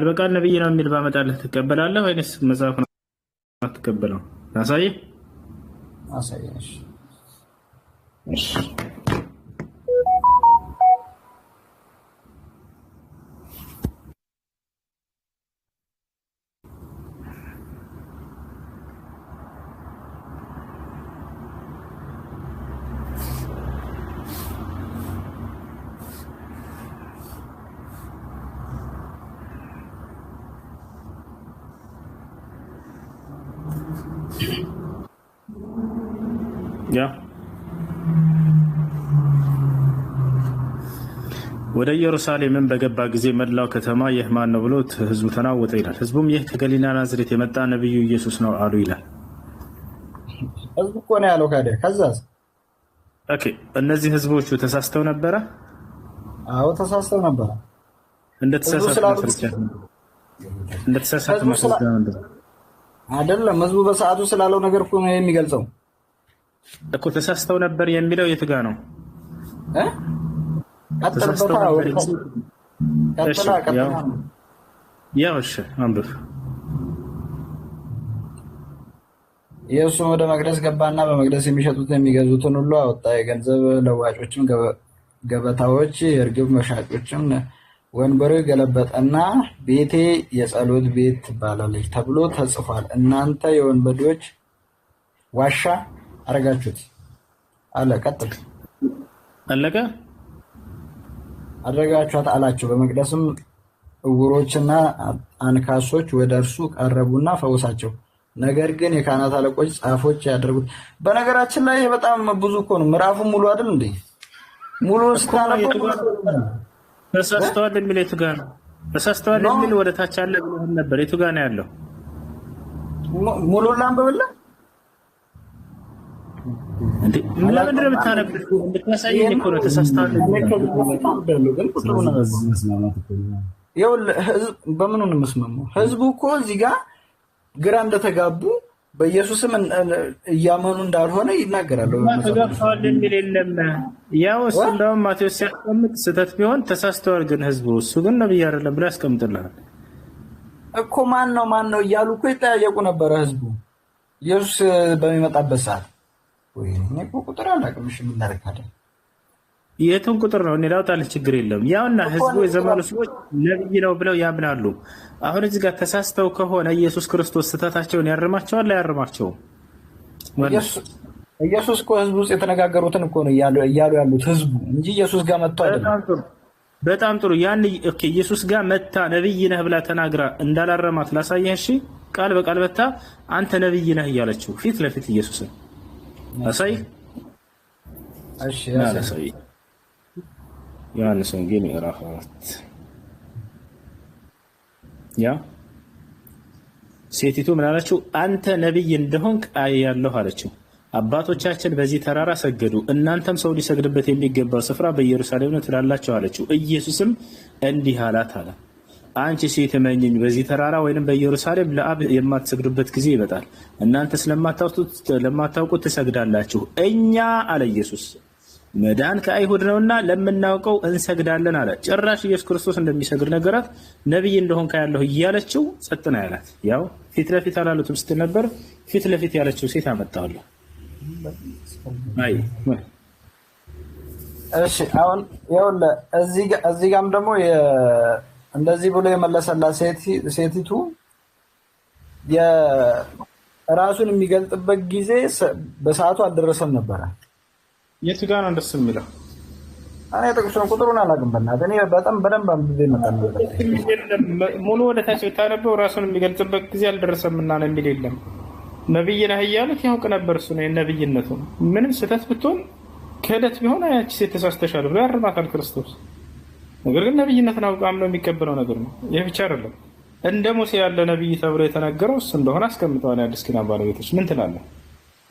በቃል ነብይ ነው የሚል ባመጣልህ ትቀበላለህ ወይንስ መጽሐፍ ነው አትቀበለው? ላሳየህ። እሺ ወደ ኢየሩሳሌምን በገባ ጊዜ መላው ከተማ ይህ ማን ነው ብሎ ህዝቡ ተናወጠ ይላል። ህዝቡም ይህ ከገሊላ ናዝሬት የመጣ ነብዩ ኢየሱስ ነው አሉ ይላል። ህዝቡ እኮ ነው ያለው። ከዛስ ኦኬ፣ እነዚህ ህዝቦቹ ተሳስተው ነበረ? አዎ ተሳስተው ነበረ። እንደተሳሳቱ አይደለም፣ ህዝቡ በሰዓቱ ስላለው ነገር እኮ ነው የሚገልጸው እኮ። ተሳስተው ነበር የሚለው የት ጋ ነው? አንብብ። ኢየሱስ ወደ መቅደስ ገባና በመቅደስ የሚሸጡትን የሚገዙትን ሁሉ አወጣ። የገንዘብ ለዋጮችን ገበታዎች፣ የእርግብ መሻጮችን ወንበሩ ገለበጠና ቤቴ የጸሎት ቤት ትባላለች ተብሎ ተጽፏል። እናንተ የወንበዴዎች ዋሻ አረጋችሁት አለ። ቀጥል። አለቀ። አደረጋችኋት አላቸው። በመቅደስም እውሮችና አንካሶች ወደ እርሱ ቀረቡና ፈወሳቸው። ነገር ግን የካህናት አለቆች፣ ጻፎች ያደርጉት። በነገራችን ላይ በጣም ብዙ እኮ ነው። ምዕራፉ ሙሉ አይደል እንዴ? ሙሉ ስታነበው ተሳስተዋል የሚል የቱ ጋር ነው? ተሳስተዋል የሚል ወደ ታች አለ ብለህ ነበር። የቱ ጋር ነው ያለው? ሙሉ ላንብብልህ እንዴ? ለምን እንደምታነብህ እንድታሳየኝ እኮ ነው። ተሳስተዋል በምኑ ነው የምስማማው? ህዝቡ እኮ እዚህ ጋር ግራ እንደተጋቡ በኢየሱስም እያመኑ እንዳልሆነ ይናገራሉ። ተጋብተዋል የሚል የለም። ያው እሱ እንደውም ማቴዎስ ሲያስቀምጥ ስህተት ቢሆን ተሳስተዋል ግን ህዝቡ እሱ ግን ነብይ አይደለም ብሎ ያስቀምጥልሃል እኮ። ማን ነው እያሉ እኮ ይጠያየቁ ነበረ ህዝቡ ኢየሱስ በሚመጣበት ሰዓት። ወይ እኔ እኮ ቁጥር አላውቅም። እሺ ምን እናደርጋለን? የቱን ቁጥር ነው? እኔ ላውጣልህ፣ ችግር የለም። ያውና ህዝቡ የዘመኑ ሰዎች ነብይ ነው ብለው ያምናሉ። አሁን እዚህ ጋር ተሳስተው ከሆነ ኢየሱስ ክርስቶስ ስህተታቸውን ያርማቸዋል አያርማቸውም? ኢየሱስ እኮ ህዝቡ ውስጥ የተነጋገሩትን እኮ ነው እያሉ ያሉት ህዝቡ እንጂ ኢየሱስ ጋር መጥቶ አይደለም። በጣም ጥሩ። ያን ኢየሱስ ጋር መታ ነብይ ነህ ብላ ተናግራ እንዳላረማት ላሳየህ። እሺ ቃል በቃል መታ አንተ ነብይ ነህ እያለችው ፊት ለፊት ኢየሱስን አሳይ። እሺ አሳይ። ዮሐንስ ወንጌል ምዕራፍ 4 ያ ሴቲቱ ምን አለችው? አንተ ነብይ እንደሆንክ አያለሁ አለችው። አባቶቻችን በዚህ ተራራ ሰገዱ፣ እናንተም ሰው ሊሰግድበት የሚገባው ስፍራ በኢየሩሳሌም ነው ትላላችሁ አለችው። ኢየሱስም እንዲህ አላት አለ አንቺ ሴት እመኚኝ፣ በዚህ ተራራ ወይንም በኢየሩሳሌም ለአብ የማትሰግዱበት ጊዜ ይመጣል። እናንተ ስለማታውቁት ትሰግዳላችሁ። እኛ አለ ኢየሱስ መዳን ከአይሁድ ነውና ለምናውቀው እንሰግዳለን አለ። ጭራሽ ኢየሱስ ክርስቶስ እንደሚሰግድ ነገራት። ነብይ እንደሆንክ ያለሁ እያለችው ጸጥ ነው ያላት። ያው ፊት ለፊት አላሉትም ስትል ነበር። ፊት ለፊት ያለችው ሴት አመጣዋለሁ። አይ እሺ አሁን ይኸውልህ እዚህ ጋርም ደግሞ እንደዚህ ብሎ የመለሰላት ሴቲቱ የራሱን የሚገልጥበት ጊዜ በሰዓቱ አልደረሰም ነበረ። የቱ ጋር ነው እንደሱ የሚለው? እኔ ጥቅሱን ቁጥሩን አላውቅም። በእናትህ እኔ በጣም በደንብ አንብቤ መጣን። ሙሉ ወደ ታች ብታነበው ራሱን የሚገልጽበት ጊዜ አልደረሰም እና ነው የሚል የለም። ነብይ ነህ እያሉት ያውቅ ነበር እሱ ነው ነብይነቱ። ምንም ስህተት ብትሆን ክህደት ቢሆን ያቺ ሴት ተሳስተሻል ብሎ ያርማታል ክርስቶስ። ነገር ግን ነብይነትን አውቃ አምነው የሚቀበለው ነገር ነው። ይህ ብቻ አይደለም። እንደ ሙሴ ያለ ነብይ ተብሎ የተነገረው እሱ እንደሆነ አስቀምጠዋል። የአዲስ ኪዳን ባለቤቶች ምን ትላለህ?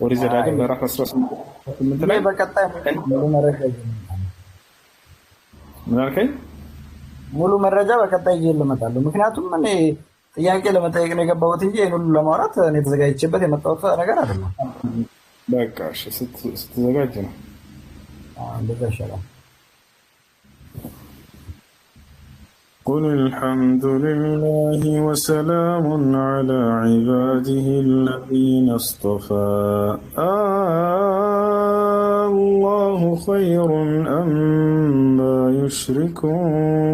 ኦሪት ዘዳግም ምዕራፍ 18 ላይ በቀጣይ ምን አልከኝ? ሙሉ መረጃ በቀጣይ ይዤ እመጣለሁ። ምክንያቱም እኔ ጥያቄ ለመጠየቅ ነው የገባሁት እንጂ ይሄን ሁሉ ለማውራት እኔ ተዘጋጅቼበት የመጣሁት ነገር አይደለም። በቃ እሺ፣ ስትዘጋጅ ነው እንደዛ ይሻላል። قل الحمد لله وسلام على عباده الذين اصطفى الله خير أما يشركون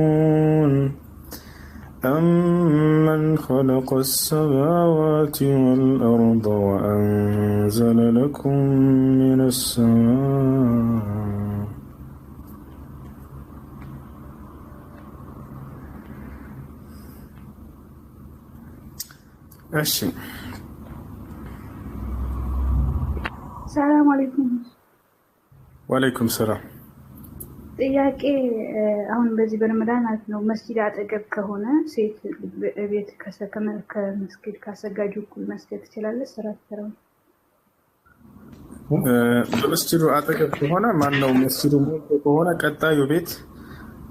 أمن خلق السماوات والأرض وأنزل لكم من السماء እሺ ሰላም አለይኩም። ወአለይኩም ሰላም። ጥያቄ አሁን በዚህ በረመዳን ማለት ነው መስጂድ አጠገብ ከሆነ ሴት ቤት ከመስጊድ ካሰጋጁ እኩል መስገድ ትችላለች? ስራ ትሰራው በመስጂዱ አጠገብ ከሆነ ማን ነው መስጂዱ ሞልቶ ከሆነ ቀጣዩ ቤት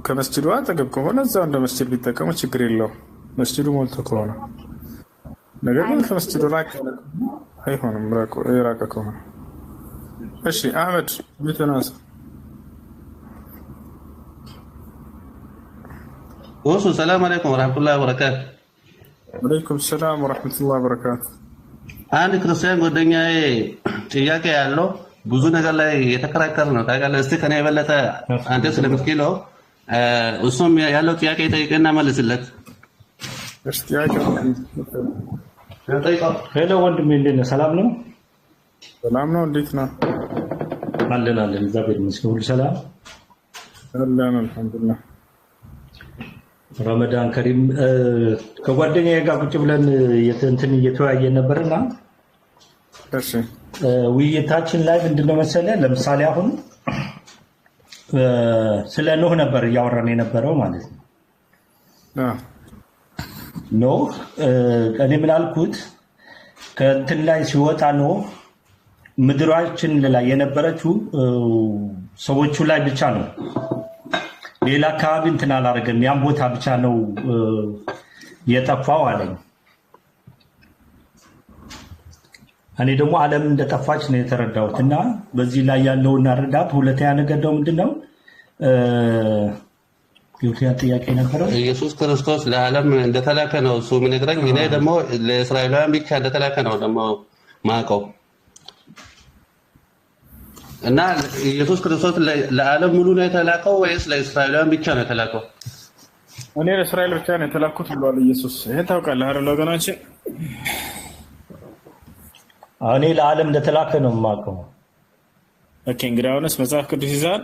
ከመስጂዱ አጠገብ ከሆነ እዛው እንደ መስጂድ ቢጠቀሙ ችግር የለውም። መስጂዱ ሞልቶ ከሆነ ነገር ግን ከመስጂዱ ራቅ አይሆንም፣ የራቀ ከሆነ። እሺ አህመድ ቤተናስ ወሱ ሰላም አለይኩም ወራህመቱላሂ ወበረካቱ። ወአለይኩም ሰላም ወራህመቱላሂ ወበረካቱ። አንድ ክርስቲያን ጓደኛዬ ጥያቄ ያለው ብዙ ነገር ላይ የተከራከረ ነው ታውቃለህ። እስቲ ከኔ የበለጠ አንተ ስለምትችለው እሱም ያለው ጥያቄ ጠይቅና መልስለት። እሺ ጥያቄው ጠይቀው። ሄሎ ወንድሜ እንዴት ነህ? ሰላም ነው? ሰላም ነው። እንዴት ነው? አለን እግዚአብሔር ይመስገን ሁሉ ሰላም አለን አልሐምዱሊላህ። ረመዳን ከሪም። ከጓደኛዬ ጋር ቁጭ ብለን እንትን እየተወያየን ነበርና እሺ ውይይታችን ላይ ምንድነው መሰለህ፣ ለምሳሌ አሁን ስለ ኖህ ነበር እያወራን የነበረው ማለት ነው። ኖህ እኔ ምን አልኩት፣ ከእንትን ላይ ሲወጣ ኖህ ምድራችን ላይ የነበረችው ሰዎቹ ላይ ብቻ ነው፣ ሌላ አካባቢ እንትን አላደረገም፣ ያን ቦታ ብቻ ነው የጠፋው አለኝ። እኔ ደግሞ ዓለም እንደጠፋች ነው የተረዳሁት። እና በዚህ ላይ ያለውን አረዳት። ሁለተኛ ነገር ደግሞ ምንድነው የሁለተኛ ጥያቄ ነበረው? ኢየሱስ ክርስቶስ ለዓለም እንደተላከ ነው እሱ የሚነግረኝ። እኔ ደግሞ ለእስራኤላውያን ብቻ እንደተላከ ነው ደግሞ ማውቀው። እና ኢየሱስ ክርስቶስ ለዓለም ሙሉ ነው የተላከው ወይስ ለእስራኤላውያን ብቻ ነው የተላከው? እኔ ለእስራኤል ብቻ ነው የተላኩት ብሏል ኢየሱስ። ይሄን ታውቃለህ አይደል ወገናችን? እኔ ለዓለም እንደተላከ ነው የማውቀው። ኦኬ እንግዲህ አሁንስ መጽሐፍ ቅዱስ ይዛል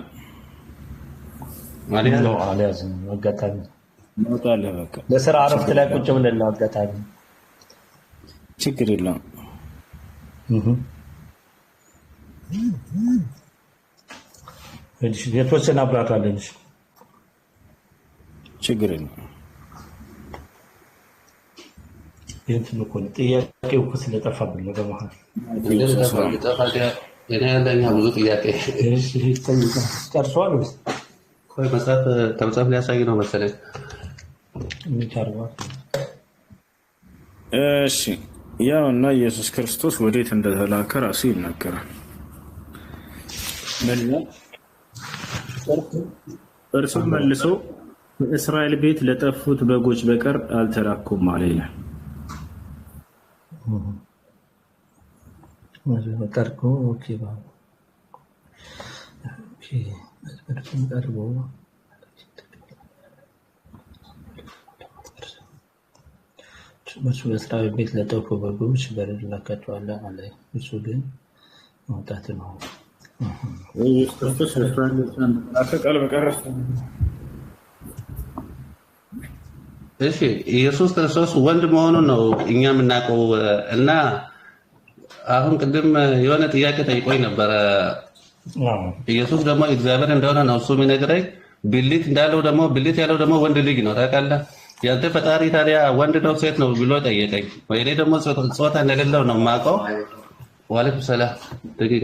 ማለት ነው? አልያዝም። አጋጣሚ እንወጣለን። በቃ ለስራ አረፍት ላይ ቁጭ ብለን ነው። አጋጣሚ ችግር የለውም። እሺ የተወሰነ አብራራ አለን። ችግር የለውም። እንትን እኮ ነው ጥያቄው እኮ ስለጠፋብን ነው በመሀል። እኔ ያለኝ ብዙ ጥያቄ። እሺ ጨርሷል ወይስ ቆይ መጽሐፍ ከመጽሐፍ ሊያሳይ ነው መሰለኝ። እሺ ያው እና ኢየሱስ ክርስቶስ ወዴት እንደተላከ ራሱ ይናገራል። እርሱ መልሶ በእስራኤል ቤት ለጠፉት በጎች በቀር አልተላኩም አለ ይላል። እርሱ በእስራኤል ቤት ለጠፉ በጎች በር እላካቸዋለሁ አለ። እሱ ግን መውጣት ነው። ኢየሱስ ክርስቶስ ለእስራኤል ቃል በቀር እሺ ኢየሱስ ክርስቶስ ወንድ መሆኑን ነው እኛ የምናውቀው። እና አሁን ቅድም የሆነ ጥያቄ ጠይቆኝ ነበረ። ኢየሱስ ደግሞ እግዚአብሔር እንደሆነ ነው እሱ የሚነግረኝ። ብልት እንዳለው ደግሞ ብልት ያለው ደግሞ ወንድ ልጅ ነው ታውቃለህ። ያንተ ፈጣሪ ታዲያ ወንድ ነው ሴት ነው ብሎ ጠየቀኝ። እኔ ደግሞ ጾታ እንደሌለው ነው የማውቀው። ወአለይኩም ሰላም ደቂቃ።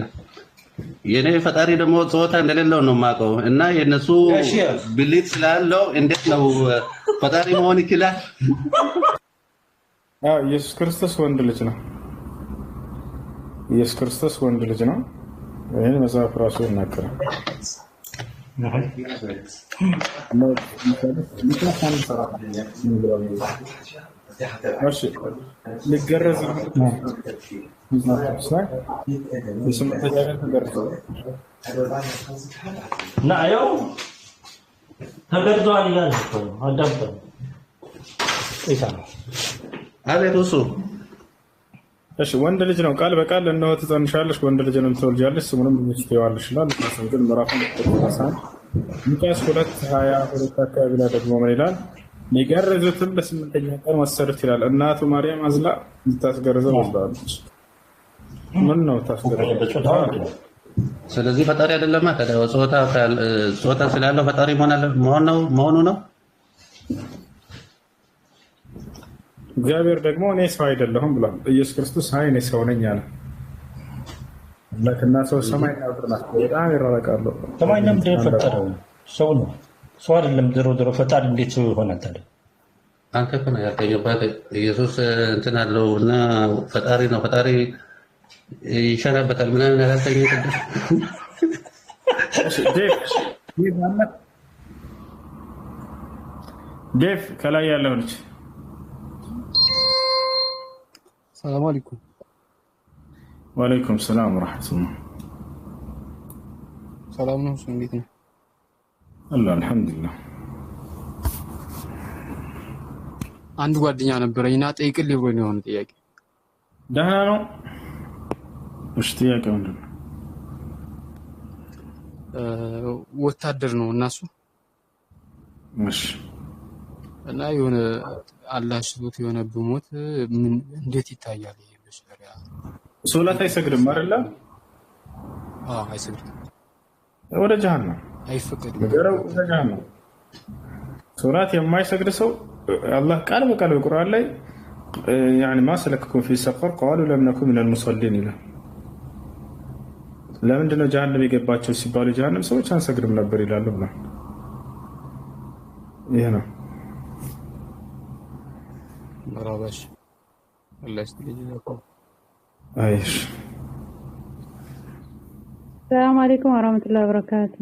የኔ ፈጣሪ ደግሞ ጾታ እንደሌለው ነው የማውቀው። እና የነሱ ብልት ስላለው እንዴት ነው ፈጣሪ መሆን ይችላል? ኢየሱስ ክርስቶስ ወንድ ልጅ ነው። ኢየሱስ ክርስቶስ ወንድ ልጅ ነው። ይሄን መጽሐፍ ራሱ ይናገራል። ሊገረዝ እና ያው ተገርዟል ይላል እኮ አዳምጠው። አቤት እሱ እሺ ወንድ ልጅ ነው። ቃል በቃል እነሆ ትጸንሻለሽ፣ ወንድ ልጅንም ትወልጃለሽ፣ ስሙንም ኢየሱስ ትይዋለሽ ይላል። ግን ምዕራፍ 1 ሉቃስ 2:22 አካባቢ ላይ ደግሞ ምን ይላል? ሊገረዙትም በስምንተኛ ቀን ወሰዱት ይላል። እናቱ ማርያም አዝላ ልታስገርዘው ወስዳለች። ምን ነው ታስገርዘው? ስለዚህ ፈጣሪ አይደለም ማለት ጾታ ስላለው ፈጣሪ መሆኑ ነው። እግዚአብሔር ደግሞ እኔ ሰው አይደለሁም ብሏል። ኢየሱስ ክርስቶስ አይ እኔ ሰው ነኝ አለ። አምላክና ሰው ሰማይና ምድር ናቸው፣ በጣም ይራራቃሉ። ሰማይና ምድር የፈጠረው ሰው ነው፣ ሰው አይደለም። ድሮ ፈጣሪ እንዴት ሰው ይሆናል ታዲያ? አንተ እኮ ነው ያልከኝበት። ኢየሱስ እንትን አለው እና ፈጣሪ ነው። ፈጣሪ ይሸናበታል ምናምን ያልከኝ ዴቭ ከላይ ያለው ልጅ ሰላም አለይኩም። ወአለይኩም ሰላም ወራህመቱላህ። ሰላም ነው። እንዴት ነው? አላህ አልሐምዱሊላህ። አንድ ጓደኛ ነበረኝና ጠይቅልኝ ብሎኝ ነው የሆነ ጥያቄ። ደህና ነው። እሺ ጥያቄው ምንድን ነው? ወታደር ነው እና እሱ እሺ እና የሆነ አላህ ሽቶት የሆነ ብሞት ምን እንዴት ይታያል? ይሄ በሸሪዓ ሶላት አይሰግድም አይደለ? አይሰግድም። ወደ ጀሃነም አይፈቀድም። ወደ ጀሃነም ሶላት የማይሰግድ ሰው አላህ ቃል በቃል በቁርአን ላይ يعني ما سلككم في سقر قالوا لم نكن من المصلين ይላል። ለምንድን ነው ጀሃነም የገባቸው ሲባሉ ጀሃነም ሰዎች አንሰግድም ነበር ይላሉ ብሏል። ይሄ ነው በራባሽ الله يستجيبكم አይሽ السلام عليكم ورحمة الله وبركاته።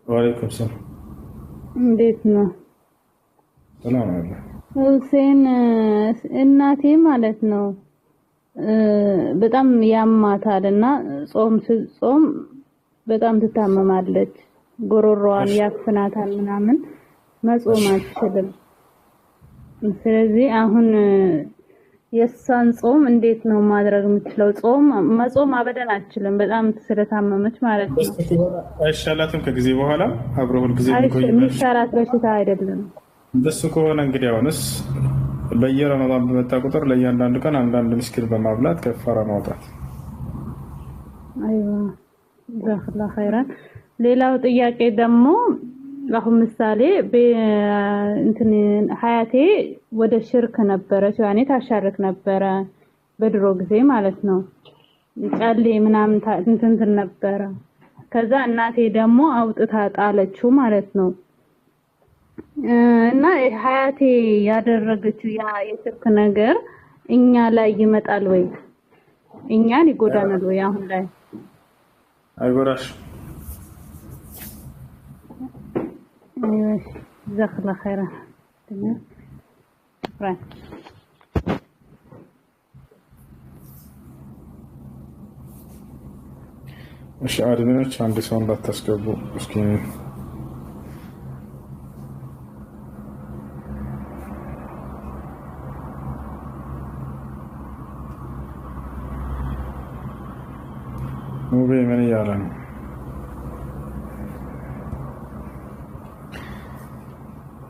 ወአለይኩም ሰላም። እንዴት ነው? ሰላም አለ ሁሴን እናቴ ማለት ነው በጣም ያማታልና ጾም በጣም ትታመማለች። ጎሮሮዋን ያፍናታል ምናምን መጾም አትችልም። ስለዚህ አሁን የሷን ጾም እንዴት ነው ማድረግ የምችለው? መጾም አበደን አትችልም በጣም ስለታመመች ማለት ነው። አይሻላትም? ከጊዜ በኋላ አብሮ ሁሉ ጊዜ የሚሻላት በሽታ አይደለም። እንደሱ ከሆነ እንግዲህ አሁንስ በየረመዳን በመጣ ቁጥር ለእያንዳንዱ ቀን አንዳንድ ምስኪን በማብላት ከፋራ ማውጣት። አይዋ ጀዛከላህ ኸይራን። ሌላው ጥያቄ ደግሞ አሁን ምሳሌ እንትን ሀያቴ ወደ ሽርክ ነበረች ያኔ ታሻርክ ነበረ በድሮ ጊዜ ማለት ነው። ጫሌ ምናምን እንትን ነበረ። ከዛ እናቴ ደግሞ አውጥታ ጣለችው ማለት ነው። እና ሀያቴ ያደረገችው ያ የሽርክ ነገር እኛ ላይ ይመጣል ወይ? እኛን ይጎዳናል ወይ? አሁን ላይ አይጎዳሽ። ጀዛከላ ኸይራን። ሽክራን። እሺ አድሚኖች አንድ ሰው እንዳታስገቡ እስኪ ሙቤ ምን እያለ ነው?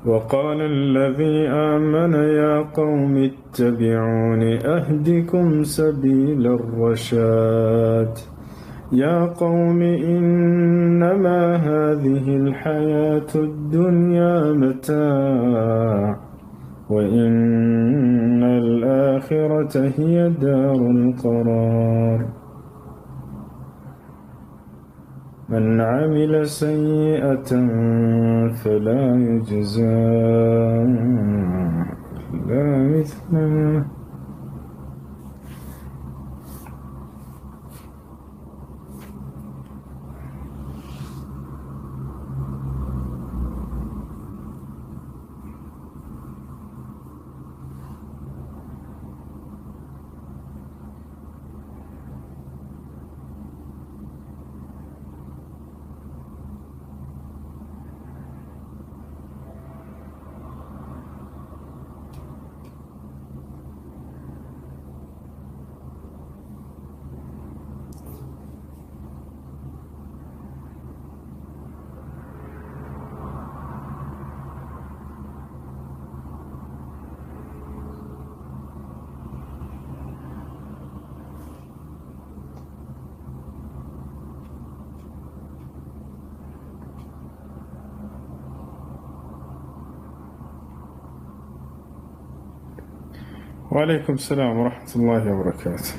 وقال الذي آمن يا قوم اتبعون أهدكم سبيل الرشاد يا قوم إنما هذه الحياة الدنيا متاع وإن الآخرة هي دار القرار من عمل سيئة فلا يجزى إلا مثلها وعليكم السلام ورحمة الله وبركاته.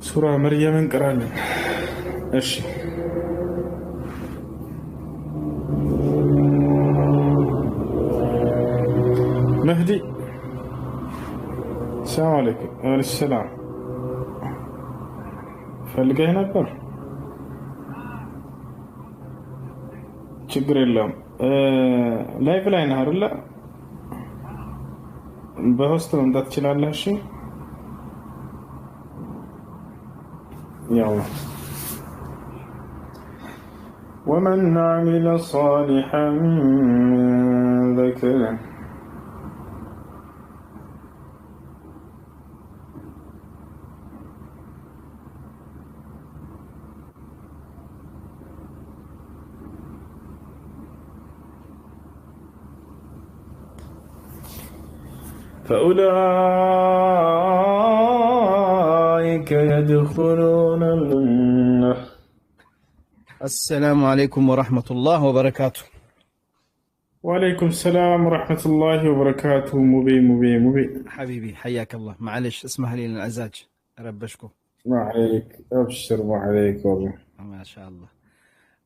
سورة مريم انقرأنا. እሺ መህዲ ሰላም አለይኩም። ወአለይኩም ሰላም። ፈልገህ ነበር? ችግር የለውም። ላይቭ ላይ ነህ አይደለ? በሆስት መምጣት ትችላለህ። እሺ ያው ومن عمل صالحا من ذكر فأولئك يدخلون الجنة. السلام عليكم ورحمة الله وبركاته. وعليكم السلام ورحمة الله وبركاته. مبي حبيبي حياك الله، معلش اسمح لي الأزاج ربشكم. ما عليك، أبشر ما عليك والله. ما شاء الله.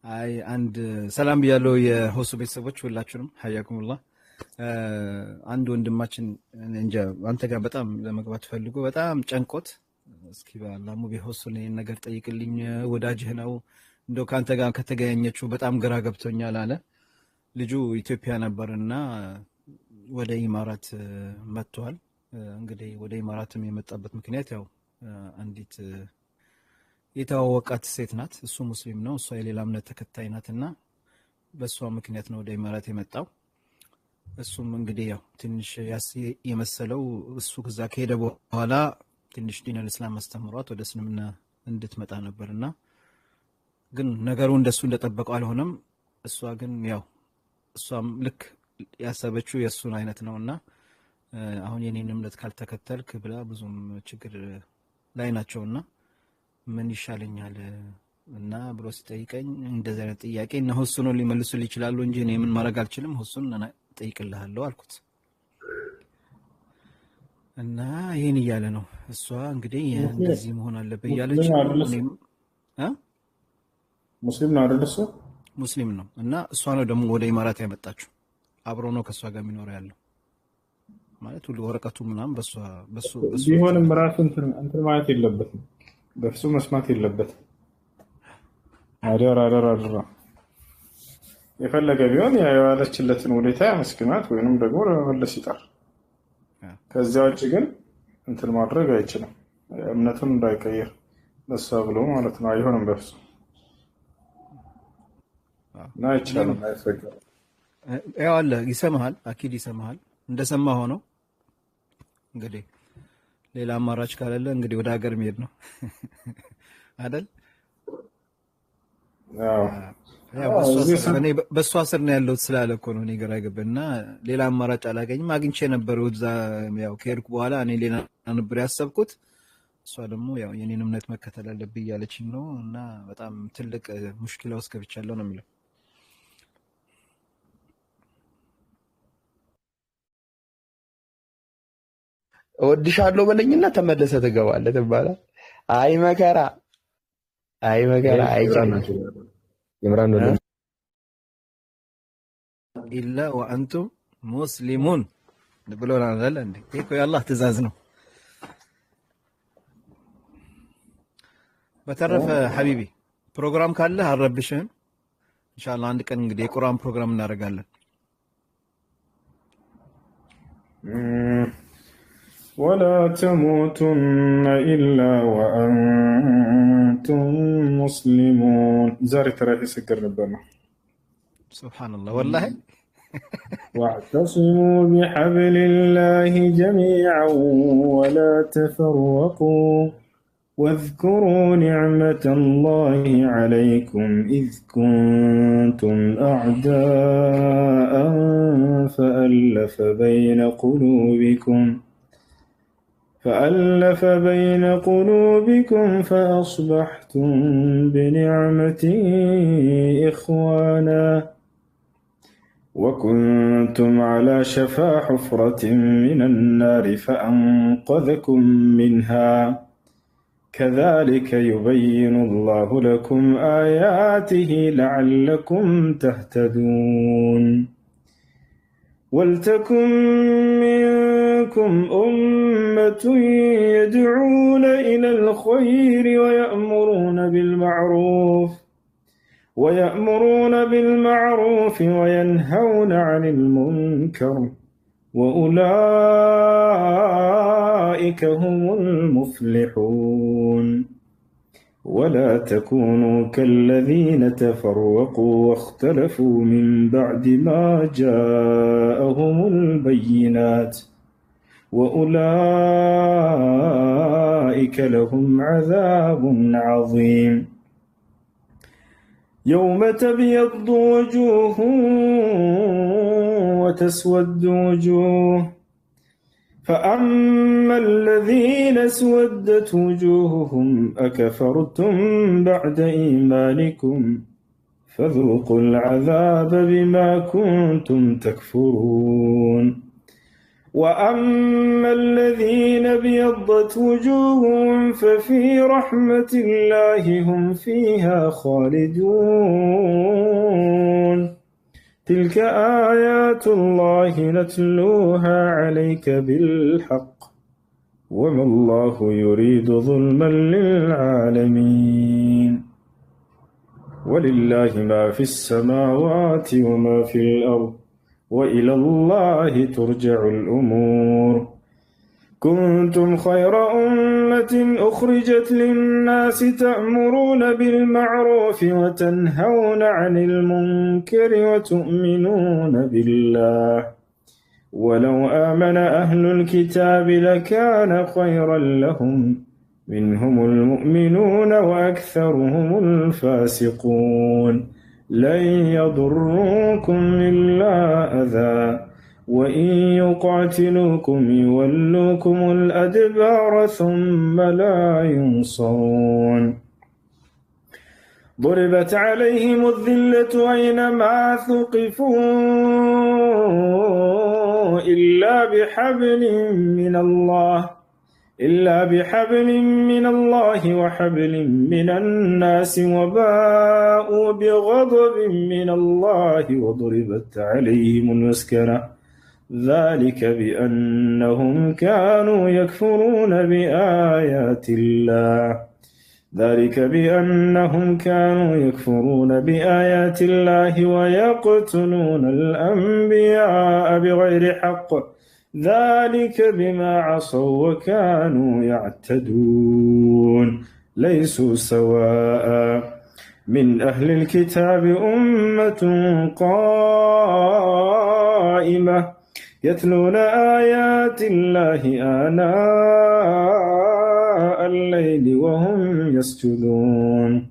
أي عند سلام بيالو يا هوسو بيسوتش ولا تشرم حياكم الله. አንድ ወንድማችን እንጃ አንተ ጋር በጣም ለመግባት ፈልጎ በጣም ጨንቆት እስኪ በአላህ ሙቢ ሆሱን ይሄን ነገር ጠይቅልኝ ወዳጅህ ነው እንደው ካንተ ጋር ከተገናኘችው በጣም ግራ ገብቶኛል አለ። ልጁ ኢትዮጵያ ነበርና ወደ ኢማራት መጥቷል። እንግዲህ ወደ ኢማራትም የመጣበት ምክንያት ያው አንዲት የተዋወቃት ሴት ናት። እሱ ሙስሊም ነው፣ እሷ የሌላ እምነት ተከታይ ናትና በሷ ምክንያት ነው ወደ ኢማራት የመጣው። እሱም እንግዲህ ያው ትንሽ የመሰለው እሱ ከዛ ከሄደ በኋላ ትንሽ ዲነል እስላም አስተምሯት ወደ እስልምና እንድትመጣ ነበርና ግን ነገሩ እንደሱ እንደጠበቀው አልሆነም። እሷ ግን ያው እሷም ልክ ያሰበችው የሱን አይነት ነውና አሁን የኔን እምነት ካልተከተልክ ብላ ብዙም ችግር ላይ ናቸውና ምን ይሻለኛል እና ብሎ ሲጠይቀኝ እንደዚህ አይነት ጥያቄ እና ሁሱን ሊመልሱልኝ ይችላሉ እንጂ እኔ ምን ማድረግ አልችልም፣ ሁሱን ጠይቅልሃለሁ አልኩት እና ይሄን እያለ ነው። እሷ እንግዲህ እንደዚህ መሆን አለበት እያለች ሙስሊም ነው አይደል? እሱ ሙስሊም ነው እና እሷ ነው ደግሞ ወደ ኢማራት ያመጣችው። አብሮ ነው ከሷ ጋር የሚኖረው ያለው ማለት ሁሉ ወረቀቱ ምናምን በሱ ቢሆንም ራሱ እንትን ማለት የለበትም፣ በሱ መስማት የለበትም። አደራ የፈለገ ቢሆን ያለችለትን ውለታ ያመስግናት ወይንም ደግሞ ለመመለስ ይጣር። ከዚያ ውጭ ግን እንትን ማድረግ አይችልም፣ እምነቱን እንዳይቀይር ለሷ ብሎ ማለት ነው። አይሆንም በፍሱ እና አይቻልም፣ አይፈቀድም። ያው አለ ይሰማሃል፣ አኪድ ይሰማሃል። እንደሰማ ሆኖ እንግዲህ ሌላ አማራጭ ካለለ እንግዲህ ወደ ሀገር መሄድ ነው አይደል? በእሷ ስር ነው ያለሁት ስላለ እኮ ነው እኔ ግራ ገባኝና ሌላ አማራጭ አላገኝም። አግኝቼ ነበር እዛ ያው ከሄድኩ በኋላ እኔ ሌላ ነበር ያሰብኩት። እሷ ደግሞ ያው የኔን እምነት መከተል አለብኝ እያለችኝ ነው እና በጣም ትልቅ ሙሽኪላ ውስጥ ገብቻለሁ ነው የሚለው። እወድሻለሁ በለኝና ተመለሰ ትገባለህ ትባላል። አይ መከራ አይ ይምራን ወለ ኢላ ወአንቱም ሙስሊሙን ብሎናል አይደል እንዴ? ይሄ እኮ የአላህ ትእዛዝ ነው። በተረፈ ሐቢቢ ፕሮግራም ካለ አልረብሽህም። ኢንሻአላህ አንድ ቀን እንግዲህ የቁርአን ፕሮግራም እናደርጋለን። ولا تموتن إلا وأنتم مسلمون. زاري ترى يسكر ربنا سبحان الله والله. واعتصموا بحبل الله جميعا ولا تفرقوا واذكروا نعمة الله عليكم إذ كنتم أعداء فألف بين قلوبكم فأصبحتم بنعمته إخوانا وكنتم على شفا حفرة من النار فأنقذكم منها كذلك يبين الله لكم آياته لعلكم تهتدون. ولتكن منكم أمة يدعون إلى الخير ويأمرون بالمعروف وينهون عن المنكر وأولئك هم المفلحون ولا تكونوا كالذين تفرقوا واختلفوا من بعد ما جاءهم البينات وأولئك لهم عذاب عظيم يوم تبيض وجوه وتسود وجوه فأما الذين اسودت وجوههم أكفرتم بعد إيمانكم فذوقوا العذاب بما كنتم تكفرون وأما الذين ابيضت وجوههم ففي رحمة الله هم فيها خالدون تلك آيات الله نتلوها عليك بالحق وما الله يريد ظلما للعالمين ولله ما في السماوات وما في الأرض وإلى الله ترجع الأمور كنتم خير أمة أخرجت للناس تأمرون بالمعروف وتنهون عن المنكر وتؤمنون بالله ولو آمن أهل الكتاب لكان خيرا لهم منهم المؤمنون وأكثرهم الفاسقون لن يضروكم إلا أذى وإن يقاتلوكم يولوكم الأدبار ثم لا ينصرون ضربت عليهم الذلة أينما ثقفوا إلا بحبل من الله وحبل من الناس وباءوا بغضب من الله وضربت عليهم المسكنة ذلك بأنهم كانوا يكفرون بآيات الله ويقتلون الأنبياء بغير حق ذلك بما عصوا وكانوا يعتدون ليسوا سواء من أهل الكتاب أمة قائمة يتلون آيات الله آناء الليل وهم يسجدون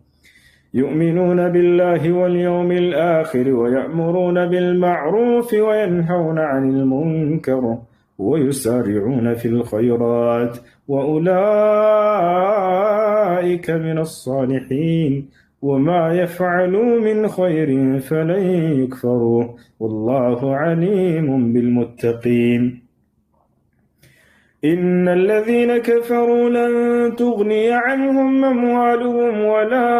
يؤمنون بالله واليوم الآخر ويأمرون بالمعروف وينهون عن المنكر ويسارعون في الخيرات وأولئك من الصالحين وما يفعلوا من خير فلن يكفروه والله عليم بالمتقين إن الذين كفروا لن تغني عنهم أموالهم ولا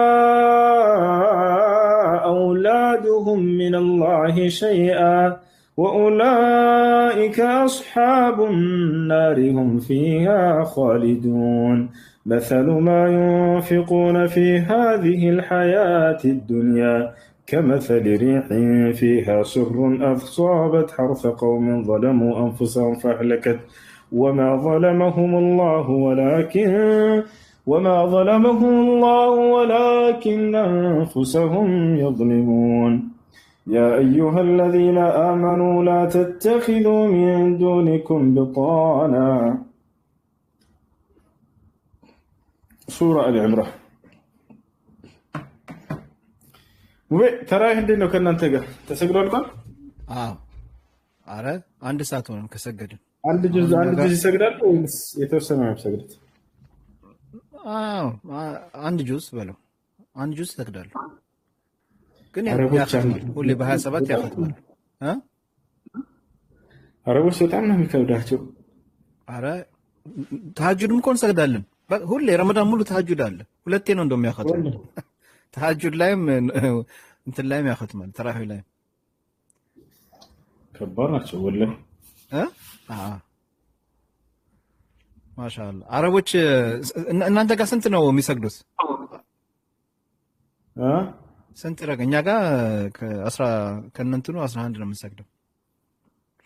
أولادهم من الله شيئا وأولئك أصحاب النار هم فيها خالدون مثل ما ينفقون في هذه الحياة الدنيا كمثل ريح فيها سر أصابت حرث قوم ظلموا أنفسهم فأهلكت وما ظلمهم الله ولكن أنفسهم يظلمون يا أيها الذين آمنوا لا تتخذوا من دونكم بطانا سورة العمرة ترى هندي كنا نتجه تسجلوا لكم አረ አንድ ሰዓት ሆነን ከሰገድን አንድ ጁዝ ይሰግዳል ወይስ የተወሰነ ነው የሚሰግዱት? አንድ ጁዝ በለው አንድ ጁዝ ይሰግዳሉ። ግን ያከትማል ሁሌ በ27 ያከትማል። አረቦች በጣም ነው የሚከብዳቸው። አረ ተሐጁድም እኮ እንሰግዳለን። ሁሌ ረመዳን ሙሉ ተሐጁድ አለ። ሁለቴ ነው እንደውም ያከትማል። ተሐጁድ ላይም እንትን ላይም ያከትማል። ተራዊህ ላይም ከባድ ናቸው ወላሂ። ማሻአላ አረቦች እናንተ ጋር ስንት ነው የሚሰግዱት? ስንት ረጋ? እኛ ጋር ከእነንትኑ 11 ነው የምንሰግደው።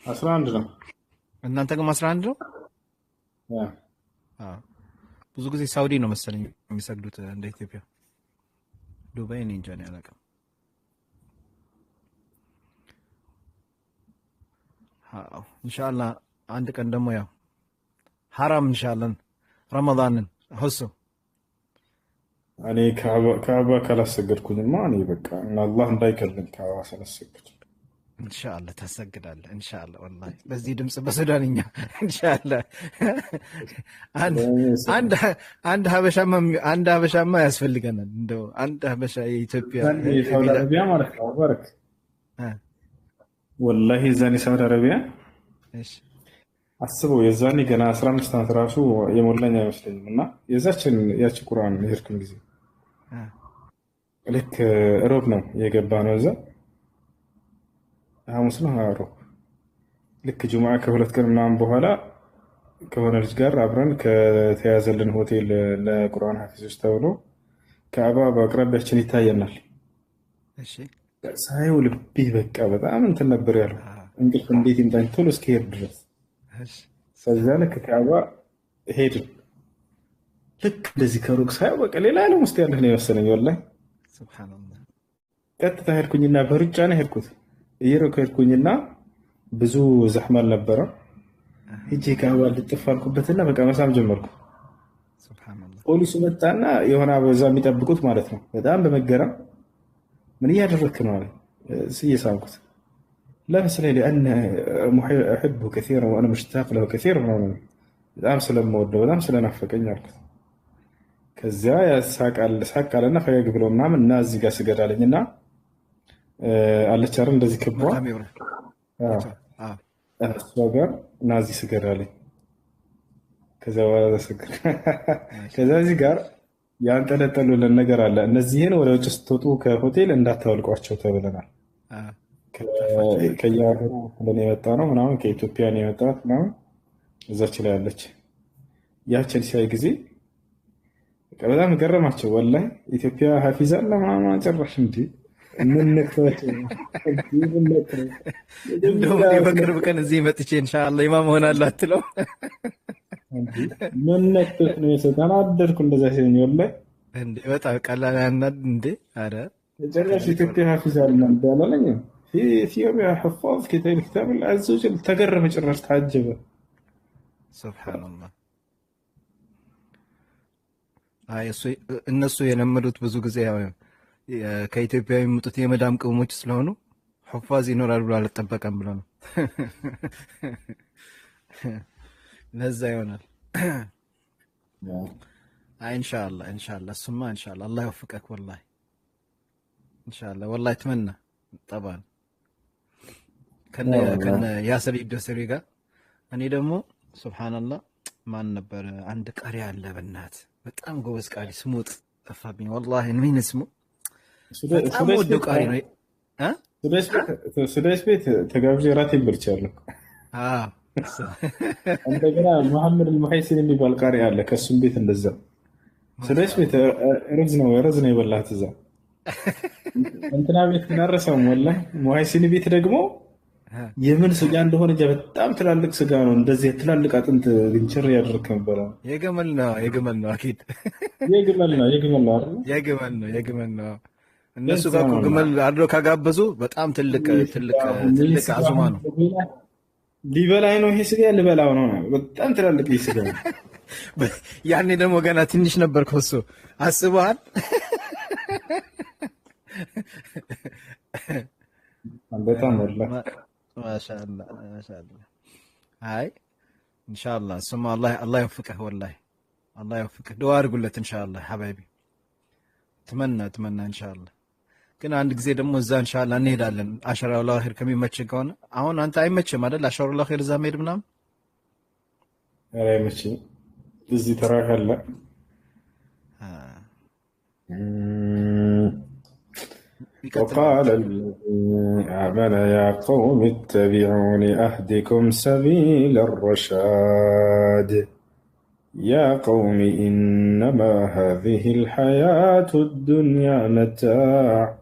11 ነው። እናንተ ግን 11 ነው። ብዙ ጊዜ ሳውዲ ነው መሰለኝ የሚሰግዱት እንደ ኢትዮጵያ። ዱባይ እኔ እንጃ ነው አላውቅም። ኢንሻአላህ አንድ ቀን ደግሞ ያው ሐራም ኢንሻአላህ ረመዳንን ሁሱ እኔ ካባ ካላሰገድኩኝማ እኔ በቃ አላህ እንዳይከልል ካባ ሳላሰግድ ኢንሻአላህ ታሰግዳለህ። ኢንሻአላህ ወላሂ በዚህ ድምጽ በሱዳንኛ ኢንሻአላህ አንድ ሀበሻማ ያስፈልገናል። እንደው አንድ ሀበሻ የኢትዮጵያ ሳውዲ አረቢያ ማለት ነው። ባረክ ወላሂ የዛኔ ሳውዲ አረቢያ አስበው የዛኔ ገና 15 ዓመት ራሱ የሞላኝ አይመስለኝም። እና ያቺ ቁርአን የሄድኩኝ ጊዜ ልክ ሮብ ነው የገባ ነው እዛ ሐሙስ ነው ሮብ ልክ ጁምዓ ከሁለት ቀን ምናምን በኋላ ከሆነ ልጅ ጋር አብረን ከተያዘልን ሆቴል ለቁርአን ሐፊዞች ተብሎ ከአባ በአቅራቢያችን ይታየናል። ሳየው ልቤ በቃ በጣም እንትን ነበር ያለው እንቅልፍ እንዴት ይምጣኝ ቶሎ እስኪሄድ ድረስ። ከዛ ልክ ከአባ ሄድን። ልክ እንደዚህ ከሩቅ ሳየው በቃ ሌላ ዓለም ውስጥ ያለህ ነው የመሰለኝ ወላሂ። ሱብሃንአላህ ቀጥታ ሄድኩኝና በሩጫ ነው ሄድኩት። እየሮጥኩ ሄድኩኝና ብዙ ዘሕማ አልነበረ። ሂጄ ከአባ ልጥፍ አልኩበትና በቃ መሳም ጀመርኩ። ሱብሃንአላህ ፖሊሱ መጣና የሆነ በዛ የሚጠብቁት ማለት ነው በጣም በመገረም ምን እያደረክ ነው አለ። እየሳምኩት لا بس لي لأن أحبه كثيرا وأنا مشتاق له كثيرا በጣም ስለምወደው በጣም ስለናፈቀኝ አልኩት። ከዚያ ሳቅ አለና ፈገግ ብሎ ምናምን እና እዚህ ጋር ስገድ አለኝና አለች አይደል እንደዚህ ክቧ እሷ ጋር እና እዚህ ስገድ አለኝ። ከዚያ በኋላ ስገድ ከዚያ እዚህ ጋር ያንጠለጠሉልን ነገር አለ። እነዚህን ወደ ውጭ ስትወጡ ከሆቴል እንዳታወልቋቸው ተብለናል። ከየሀገሩ ብለን የመጣ ነው ምናምን ከኢትዮጵያ ነው የመጣት ምናምን እዛች ላይ አለች። ያችን ሲያይ ጊዜ በጣም ገረማቸው ወላሂ። ኢትዮጵያ ሀፊዛ ለማማ ጨራሽ እንዲ ምን ነክቷቸው እንደውም በቅርብ ቀን እዚህ መጥቼ ኢንሻአላህ ኢማም ሆናለሁ አትለው ምን ነክቶት ነው ተናደድኩ። እንደዛ ሲሆን ወላሂ እንዴ በጣም ቀላል ያናድ እንዴ አረ ጨራሽ ኢትዮጵያ ሀፊዛ ለማዳላለኝ في اثيوبيا حفاظ كتاب الله عز وجل تقرب ጭራሽ ታጀበ። ሱብሃንአላህ እነሱ የለመዱት ብዙ ጊዜ ያው ከኢትዮጵያ የሚመጡት የመዳም ቅመሞች ስለሆኑ ሑፋዝ ይኖራል ብሎ አልጠበቀም ብሎ ነው። ለዛ ይሆናል። ኢንሻአላህ እሱማ ኢንሻአላህ አላህ ይወፍቀክ ወላሂ ኢንሻአላህ ወላሂ ተመና ጠባን ከነ ያሰር ይደሰሪ ጋር እኔ ደግሞ ሱብሃንአላህ ማን ነበር አንድ ቀሪ አለ በእናት በጣም ጎበዝ ቃሪ ስሙ ጠፋብኝ ወላሂ ምን ስሙ በጣም ወዶ ቃሪ ነው። ሱዳይስ ቤት ተጋብዤ ራቴን በልቻለሁ። እንደገና መሐመድ አልሙሐይሲን የሚባል ቃሪ አለ ከሱም ቤት እንደዛ ሱዳይስ ቤት ረዝ ነው የበላሁት እዛ እንትና ቤት እናረሳውም ወላሂ። ሙሐይሲን ቤት ደግሞ የምን ስጋ እንደሆነ በጣም ትላልቅ ስጋ ነው። እንደዚህ ትላልቅ አጥንት ግንችር ያደርክ ነበር። የግመል ነው አኪድ የግመል ነው እነሱ ጋር እኮ ግመል አድሮ ካጋበዙ በጣም ትልቅ አዙማ ነው። ሊበላኝ ነው ይሄ ስጋ ልበላው ነው። በጣም ትላልቅ ይሄ ስጋ ነው። ያኔ ደግሞ ገና ትንሽ ነበር ከሱ አስበዋል። በጣም ወላ ማሻአላህ አይ ኢንሻአላህ ስማ አላህ ይወፍቅህ ወላሂ አላህ ይወፍቅህ። ዱዓ አድርጉለት ኢንሻአላህ ሐባይቢ ተመና ኢንሻአላህ። ግን አንድ ጊዜ ደግሞ እዛ ኢንሻአላህ እንሄዳለን። አሸራውል አኺር ከሚመች ከሆነ አሁን አንተ አይመችም አይደል? አሸራውል አኺር እዛ መሄድ ምናምን አይመችም። እዚህ ተራህ አለ وقال الذي آمن يا قوم اتبعون أهدكم سبيل الرشاد يا قوم إنما هذه الحياة الدنيا متاع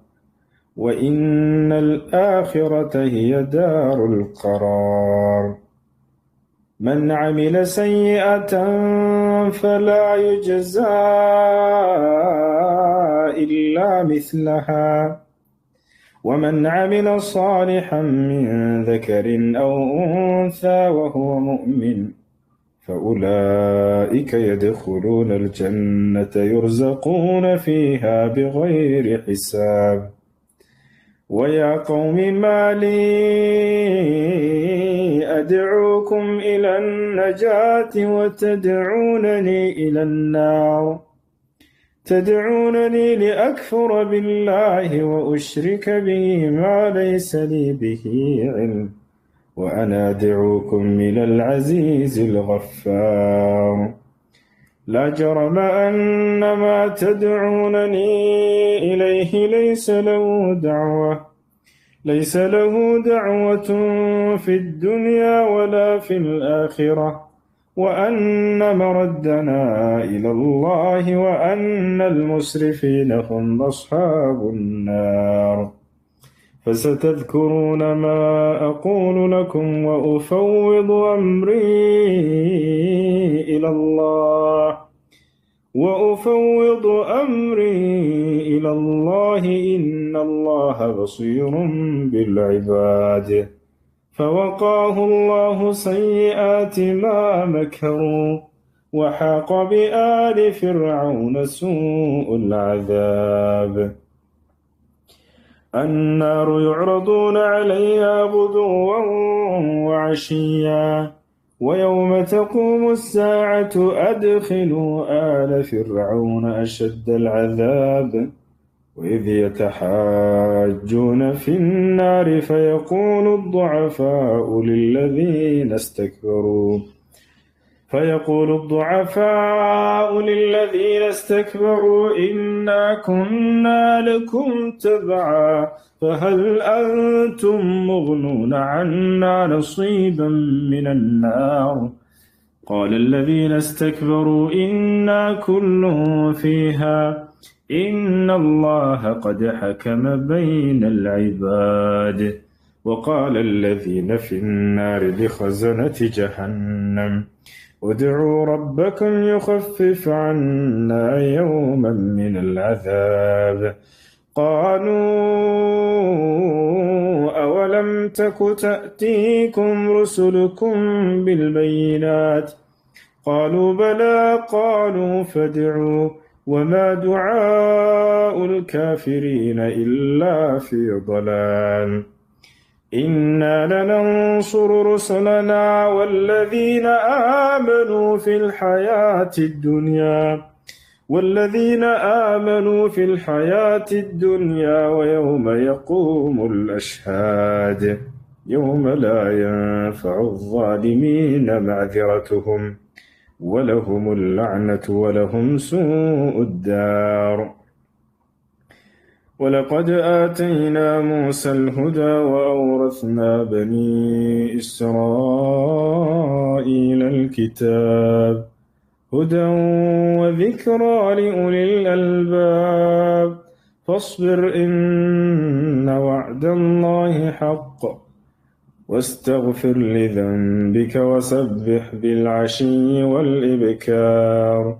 وإن الآخرة هي دار القرار من عمل سيئة فلا يجزى إلا مثلها ومن عمل صالحا من ذكر أو أنثى وهو مؤمن فأولئك يدخلون الجنة يرزقون فيها بغير حساب. ويا قوم ما لي أدعوكم إلى النجاة وتدعونني إلى النار تدعونني لأكفر بالله وأشرك به ما ليس لي به علم وأنا أدعوكم إلى العزيز الغفار. لا جرم أن ما تدعونني إليه ليس له دعوة في الدنيا ولا في الآخرة وأن مردنا إلى الله وأن المسرفين هم أصحاب النار. فستذكرون ما أقول لكم وأفوض أمري إلى الله إن الله بصير بالعباد. فوقاه الله سيئات ما مكروا وحاق بآل فرعون سوء العذاب. النار يعرضون عليها غدوا وعشيا ويوم تقوم الساعة أدخلوا آل فرعون أشد العذاب وإذ يتحاجون في النار فيقول الضعفاء للذين استكبروا إنا كنا لكم تبعا فهل أنتم مغنون عنا نصيبا من النار قال الذين استكبروا إنا كل فيها إن الله قد حكم بين العباد. وقال الذين في النار لخزنة جهنم ادعوا ربكم يخفف عنا يوما من العذاب. قالوا أولم تك تأتيكم رسلكم بالبينات قالوا بلى قالوا فادعوا وما دعاء الكافرين إلا في ضلال. إنا لننصر رسلنا والذين آمنوا في الحياة الدنيا ويوم يقوم الأشهاد يوم لا ينفع الظالمين معذرتهم ولهم اللعنة ولهم سوء الدار. ولقد آتينا موسى الهدى وأورثنا بني إسرائيل الكتاب هدى وذكرى لأولي الألباب. فاصبر إن وعد الله حق واستغفر لذنبك وسبح بالعشي والإبكار.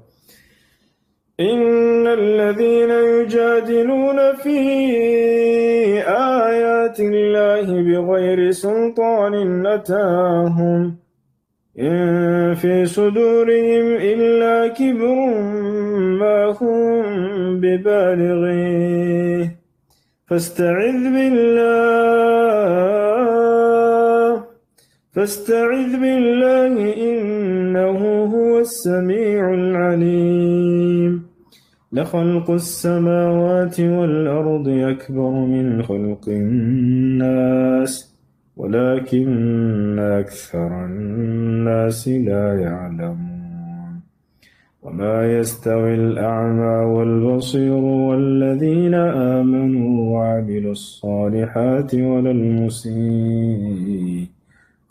إن الذين يجادلون في آيات الله بغير سلطان أتاهم إن في صدورهم إلا كبر ما هم ببالغيه فاستعذ بالله إنه هو السميع العليم. لخلق السماوات والأرض أكبر من خلق الناس ولكن أكثر الناس لا يعلمون. وما يستوي الأعمى والبصير والذين آمنوا وعملوا الصالحات ولا المسيء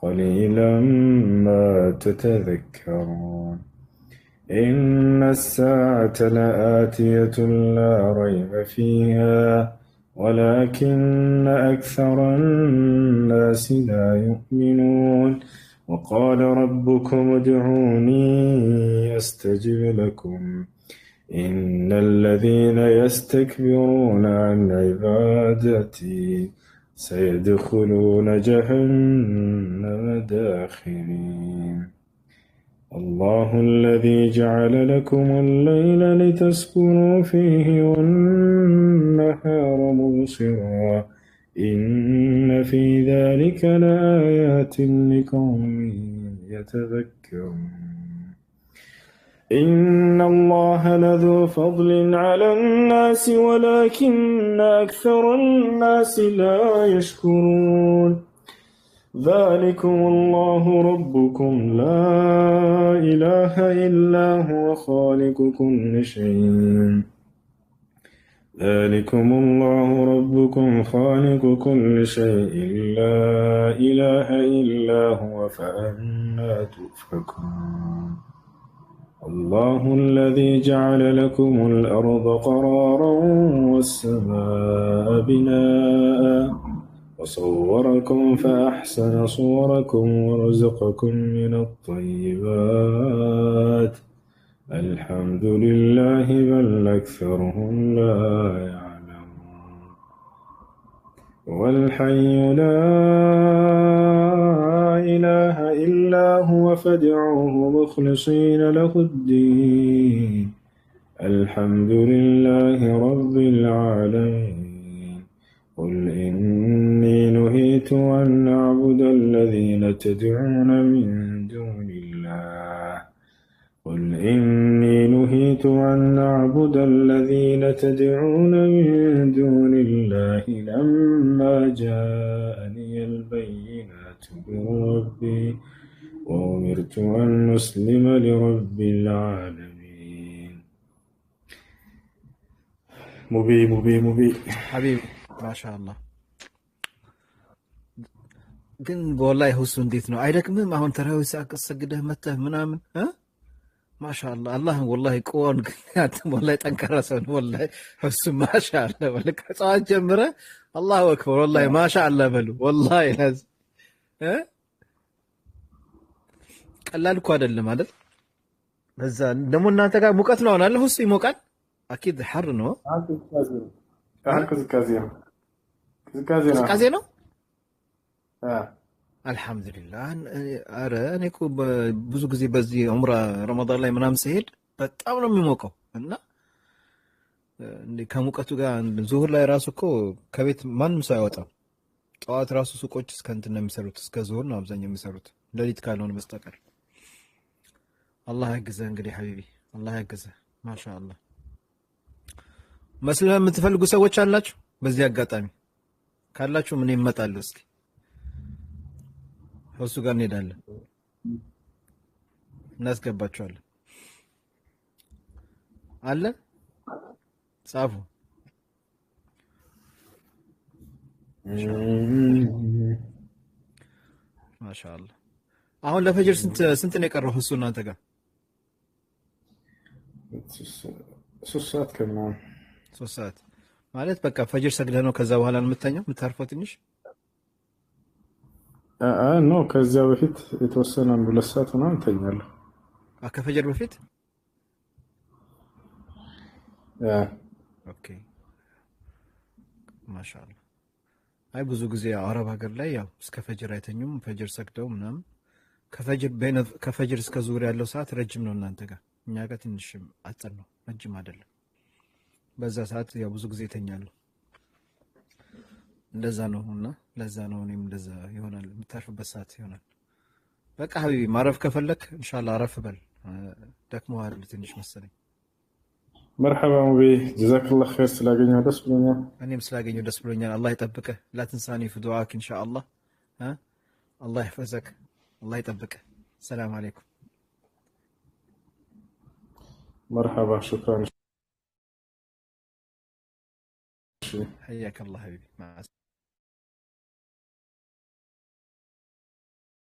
قليلا ما تتذكرون. إن الساعة لآتية لا ريب فيها ولكن أكثر الناس لا يؤمنون. وقال ربكم ادعوني أستجب لكم إن الذين يستكبرون عن عبادتي سيدخلون جهنم داخرين الله الذي جعل لكم الليل لتسكنوا فيه والنهار مبصرا إن في ذلك لآيات لقوم يتذكرون إن الله لذو فضل على الناس ولكن أكثر الناس لا يشكرون ذلكم الله ربكم لا إله إلا هو خالق كل شيء ذلكم الله ربكم خالق كل شيء لا إله إلا هو فأنا تؤفكون الله الذي جعل لكم الأرض قرارا والسماء بناء وصوركم فأحسن صوركم ورزقكم من الطيبات الحمد لله بل أكثرهم لا يعلمون والحي لا إله إلا هو فادعوه مخلصين له الدين الحمد لله رب العالمين قل إني نهيت أن أعبد الذين تدعون من دون الله قل إني نهيت أن أعبد الذين تدعون من دون الله لما جاءني البينات من ربي وأمرت أن أسلم لرب العالمين ሙቢ ሐቢብ ማሻአላህ። ግን በወላሂ ሁሱ እንዴት ነው አይደክምም? አሁን ተራዊህ ሰግደህ መተህ ምናምን ማሻአላህ አላህን ወላሂ ቆን ግን ወላሂ ጠንካራ ሰው ነው። ወላሂ ሁሱ ማሻአላህ ወላሂ ከጸዋት ጀምረህ አላሁ አክበር ወላሂ ማሻአላህ በሉ። ወላሂ ቀላል እኮ አይደለም አይደል? በዛ ደግሞ እናንተ ጋር ሙቀት ነው አለ ሁሱ ይሞቃል። አኪድ ሐር ነው ቅዝቃዜ ነው። አልሐምዱሊላህ። አረ እኔ እኮ ብዙ ጊዜ በዚህ ዑምራ ረመዳን ላይ ምናምን ሲሄድ በጣም ነው የሚሞቀው እና ከሙቀቱ ጋር ዙሁር ላይ ራሱ እኮ ከቤት ማንም ሰው አይወጣም። ጠዋት ራሱ ሱቆች እስከ እንትን ነው የሚሰሩት፣ እስከ ዙሁር ነው አብዛኛው የሚሰሩት ሌሊት ካልሆነ በስተቀር። አላህ ያግዘህ እንግዲህ ሐቢቢ አላህ ያግዘህ። ማሻአላህ መስለም የምትፈልጉ ሰዎች አላችሁ? በዚህ አጋጣሚ ካላችሁ ምን ይመጣሉ? እስኪ እሱ ጋር እንሄዳለን፣ እናስገባችኋለን። አለ ጻፉ። ማሻአላህ። አሁን ለፈጅር ስንት ነው የቀረው? እሱ እናንተ ጋር 3 ሰዓት ከምናምን 3 ሰዓት ማለት በቃ ፈጅር ሰግደህ ነው ከዛ በኋላ ነው የምተኛው የምታርፈው ትንሽ? ኖ ከዚያ በፊት የተወሰነ 2 ሰዓት ምናምን እተኛለሁ። ከፈጅር በፊት ኦኬ ማሻአላህ። አይ ብዙ ጊዜ አረብ ሀገር ላይ ያው እስከ ፈጅር አይተኙም። ፈጅር ሰግደው ምናምን ከፈጅር እስከ ዙር ያለው ሰዓት ረጅም ነው እናንተ ጋር። እኛ ጋር ትንሽ አጭር ነው፣ ረጅም አይደለም። በዛ ሰዓት ያው ብዙ ጊዜ ይተኛሉ። እንደዛ ነው እና ለዛ ነው እኔም እንደዛ ይሆናል፣ የምታርፍበት ሰዓት ይሆናል። በቃ ሀቢቢ ማረፍ ከፈለክ ኢንሻአላህ አረፍ በል። ደክሞሃል ትንሽ መሰለኝ። መርሐባ ሙቤ ጀዛከላህ ኸይር። ስላገኘሁ ደስ ብሎኛል። እኔም ስላገኘሁ ደስ ብሎኛል። አላህ ይጠብቅህ። ላትንሳኒ ፊ ዱዓክ ኢንሻአላህ። አላህ ይሕፈዘክ፣ አላህ ይጠብቅህ። ሰላም አለይኩም። መርሐባ ሹክራን። حياك الله حبيبي مع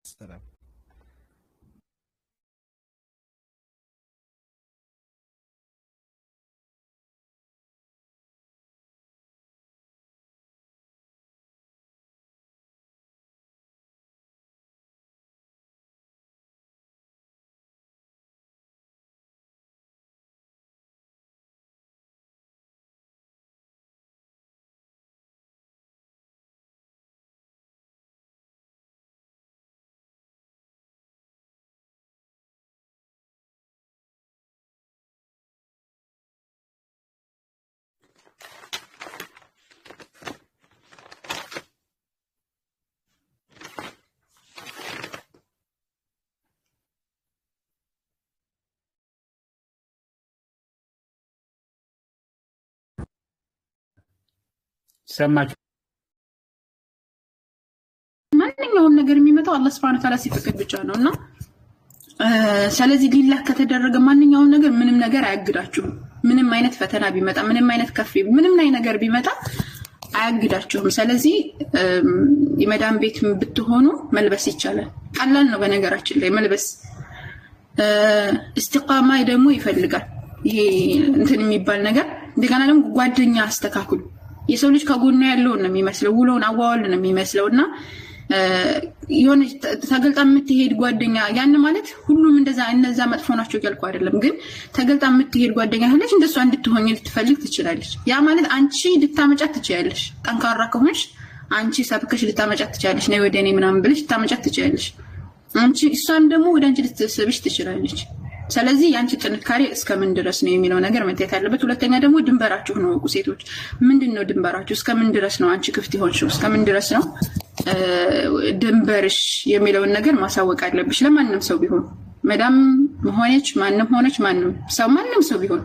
السلامة. ሰማችሁ? ማንኛውም ነገር የሚመጣው አላህ Subhanahu Wa Ta'ala ሲፈቅድ ብቻ ነውና ስለዚህ ሊላህ ከተደረገ ማንኛውም ነገር ምንም ነገር አያግዳችሁም። ምንም አይነት ፈተና ቢመጣ ምንም አይነት ከፍ ምንም ነገር ቢመጣ አያግዳችሁም። ስለዚህ የመዳን ቤት ብትሆኑ መልበስ ይቻላል። ቀላል ነው በነገራችን ላይ መልበስ። እስቲቃማ ደግሞ ይፈልጋል። ይሄ እንትን የሚባል ነገር እንደገና ደግሞ ጓደኛ አስተካክሉ። የሰው ልጅ ከጎኑ ያለው ነው የሚመስለው፣ ውሎውን አዋዋል ነው የሚመስለውና የሆነ ተገልጣ የምትሄድ ጓደኛ ያን ማለት ሁሉም እነዛ መጥፎ ናቸው እያልኩ አይደለም፣ ግን ተገልጣ የምትሄድ ጓደኛ ካለች እንደሷ እንድትሆኝ ልትፈልግ ትችላለች። ያ ማለት አንቺ ልታመጫት ትችያለሽ። ጠንካራ ከሆንሽ አንቺ ሰብከሽ ልታመጫት ትችያለሽ። ነይ ወደ እኔ ምናምን ብለሽ ልታመጫት ትችያለሽ። አንቺ እሷም ደግሞ ወደ አንቺ ልትስብሽ ትችላለች። ስለዚህ ያንቺ ጥንካሬ እስከምን ድረስ ነው የሚለው ነገር መታየት አለበት። ሁለተኛ ደግሞ ድንበራችሁ ነው። ሴቶች ምንድነው ድንበራችሁ? እስከምን ድረስ ነው አንቺ ክፍት ይሆንሽው? እስከምን ድረስ ነው ድንበርሽ የሚለውን ነገር ማሳወቅ አለብሽ። ለማንም ሰው ቢሆን መዳም ሆነች ማንም ሰው ቢሆን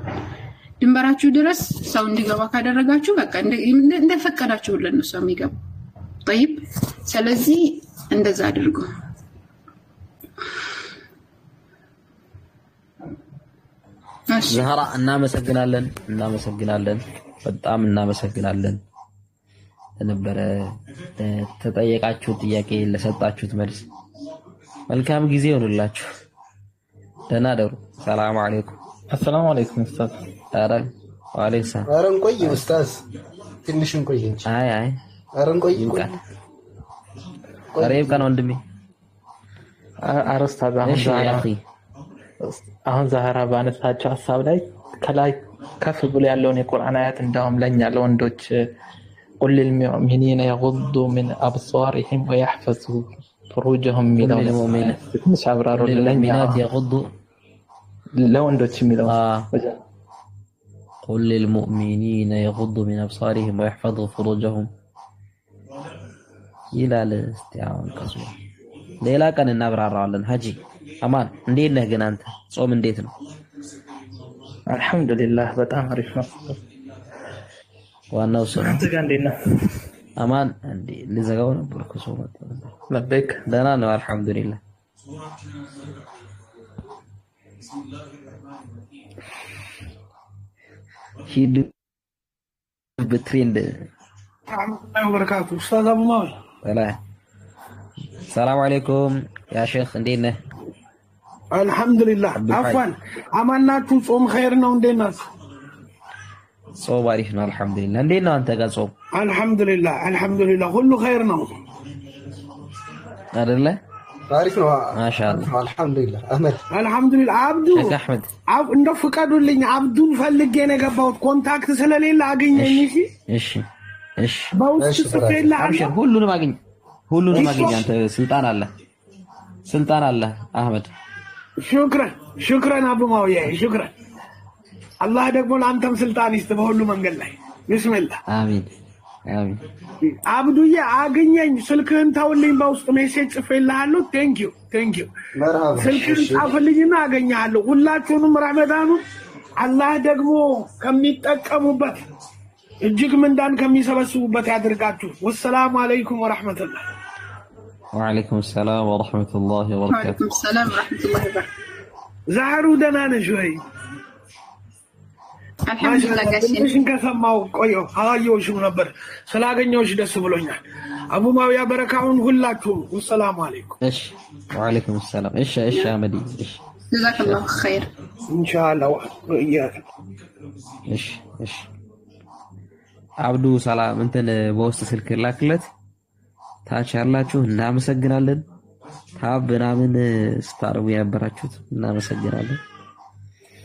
ድንበራችሁ ድረስ ሰው እንዲገባ ካደረጋችሁ በቃ እንደፈቀዳችሁልን ነው ሰው የሚገባ። طيب ስለዚህ እንደዛ አድርጉ። ዛህራ እናመሰግናለን፣ በጣም እናመሰግናለን። ተነበረ ተጠየቃችሁት ጥያቄ ለሰጣችሁት መልስ መልካም ጊዜ ይሁንላችሁ። ደህና ደሩ። ሰላም አለይኩም። አሰላሙ አለይኩም ኡስታዝ። ኧረ ወአለይኩም ሰላም። ኧረ እንቆይ ኡስታዝ፣ ትንሽ እንቆይ እንጂ። አይ ኧረ እንቆይ ይብቃል። ኧረ ይብቃል ወንድሜ። ኧረ ኡስታዝ አሁን ዛህራ ባነሳቸው ሀሳብ ላይ ከላይ ከፍ ብሎ ያለውን የቁርአን አያት እንዳውም ለኛ ለወንዶች قل للمؤمنين يغضوا من أبصارهم ويحفظوا فروجهم የሚለው ትንሽ አብራሩ። ለሚናት يغضوا ለወንዶች የሚለው قل للمؤمنين يغضوا من أبصارهم ويحفظوا فروجهم ይላል። እስቲ አሁን ከሱ ሌላ ቀን እናብራራዋለን። ሀጂ አማን እንዴት ነህ ግን አንተ? ጾም እንዴት ነው? አልሐምዱሊላህ በጣም አሪፍ ነው። ዋናው ሰው አንተ ጋር እንዴት ነው? አማን እንዴ ልዘጋው ነበር እኮ ሰው መጣ። ለበይክ ደህና ነው አልሐምዱሊላህ። ሂድ በትሬንድ ረህመቱላሂ ወበረካቱ። ኡስታዝ አቡ ማል ሰላም አለይኩም ያ ሼክ እንዴት ነህ? አልሐምዱሊላህ። አፋን አማናችሁ? ጾም ኸይር ነው? እንዴት ናችሁ? ጾም አሪፍ ነው አልሐምዱሊላህ። እንዴት ነው አንተ ጋር ጾም? አልሐምዱሊላህ ሁሉ ኸይር ነው አይደለ? አሪፍ ነው ማሻአላህ አልሐምዱሊላህ። አህመድ አልሐምዱሊላህ። አብዱ እንደው ፍቀዱልኝ፣ አብዱን ፈልጌ ነው የገባሁት ኮንታክት ስለሌለ አገኘኝ። እሺ በውስጥ ጽፌልሃለሁ። ሁሉንም አገኝ አንተ ስልጣን አለ አህመድ። ሹክራን አቡ ማውያ ሹክራን። አላህ ደግሞ ለአንተም ስልጣን ይስጥ በሁሉ መንገድ ላይ ቢስሚላህ። አሚን። አብዱዬ አገኘኝ፣ ስልክህን ተውልኝ፣ በውስጥ ሜሴጅ ጽፌልሃለሁ። ቴንኪው ስልክህን ጻፍልኝና አገኘሃለሁ። ሁላችሁንም ረመዳኑን አላህ ደግሞ ከሚጠቀሙበት እጅግ ምንዳን ከሚሰበስቡበት ያድርጋችሁ። ወሰላሙ አለይኩም ወራህመቱላህ። ወአለይኩም ሰላም ወራህመቱላሂ ወበረካቱ። ዛህሩ ደህና ነሽ ወይ? አልሐምዱሊላህ ጋሼ። ትንሽን ከሰማሁ ቆየሁ፣ አላየሁሽም ነበር። ስላገኘሁሽ ደስ ብሎኛል። አቡ ማውያ በረካውን ሁላችሁም ወሰላሙ አለይኩም። እሺ ወአለይኩም ሰላም። እሺ አህመዲ እሺ ጀዛከላሁ ኸይር ኢንሻአላህ። እሺ አብዱ ሰላም እንትን በውስጥ ስልክ ላክለት። ታች ያላችሁ እናመሰግናለን። ታብ ምናምን ስታርቡ የነበራችሁት እናመሰግናለን።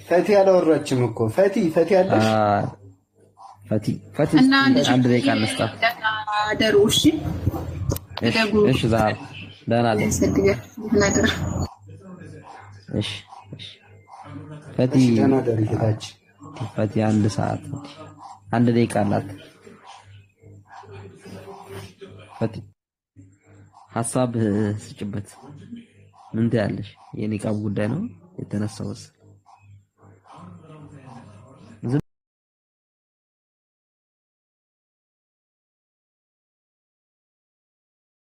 ፈቲ አላወራችም እኮ ፈቲ አለሽ? ፈቲ አንድ ደቂቃ እንስጣ። ደሩ እሺ ዛሬ ደህና ነኝ። እሺ ፈቲ አንድ ሰዓት አንድ ደቂቃ አላት። ፈቲ ሀሳብ ስጭበት። ምን ትያለሽ? የኒቃብ ጉዳይ ነው የተነሳውስ?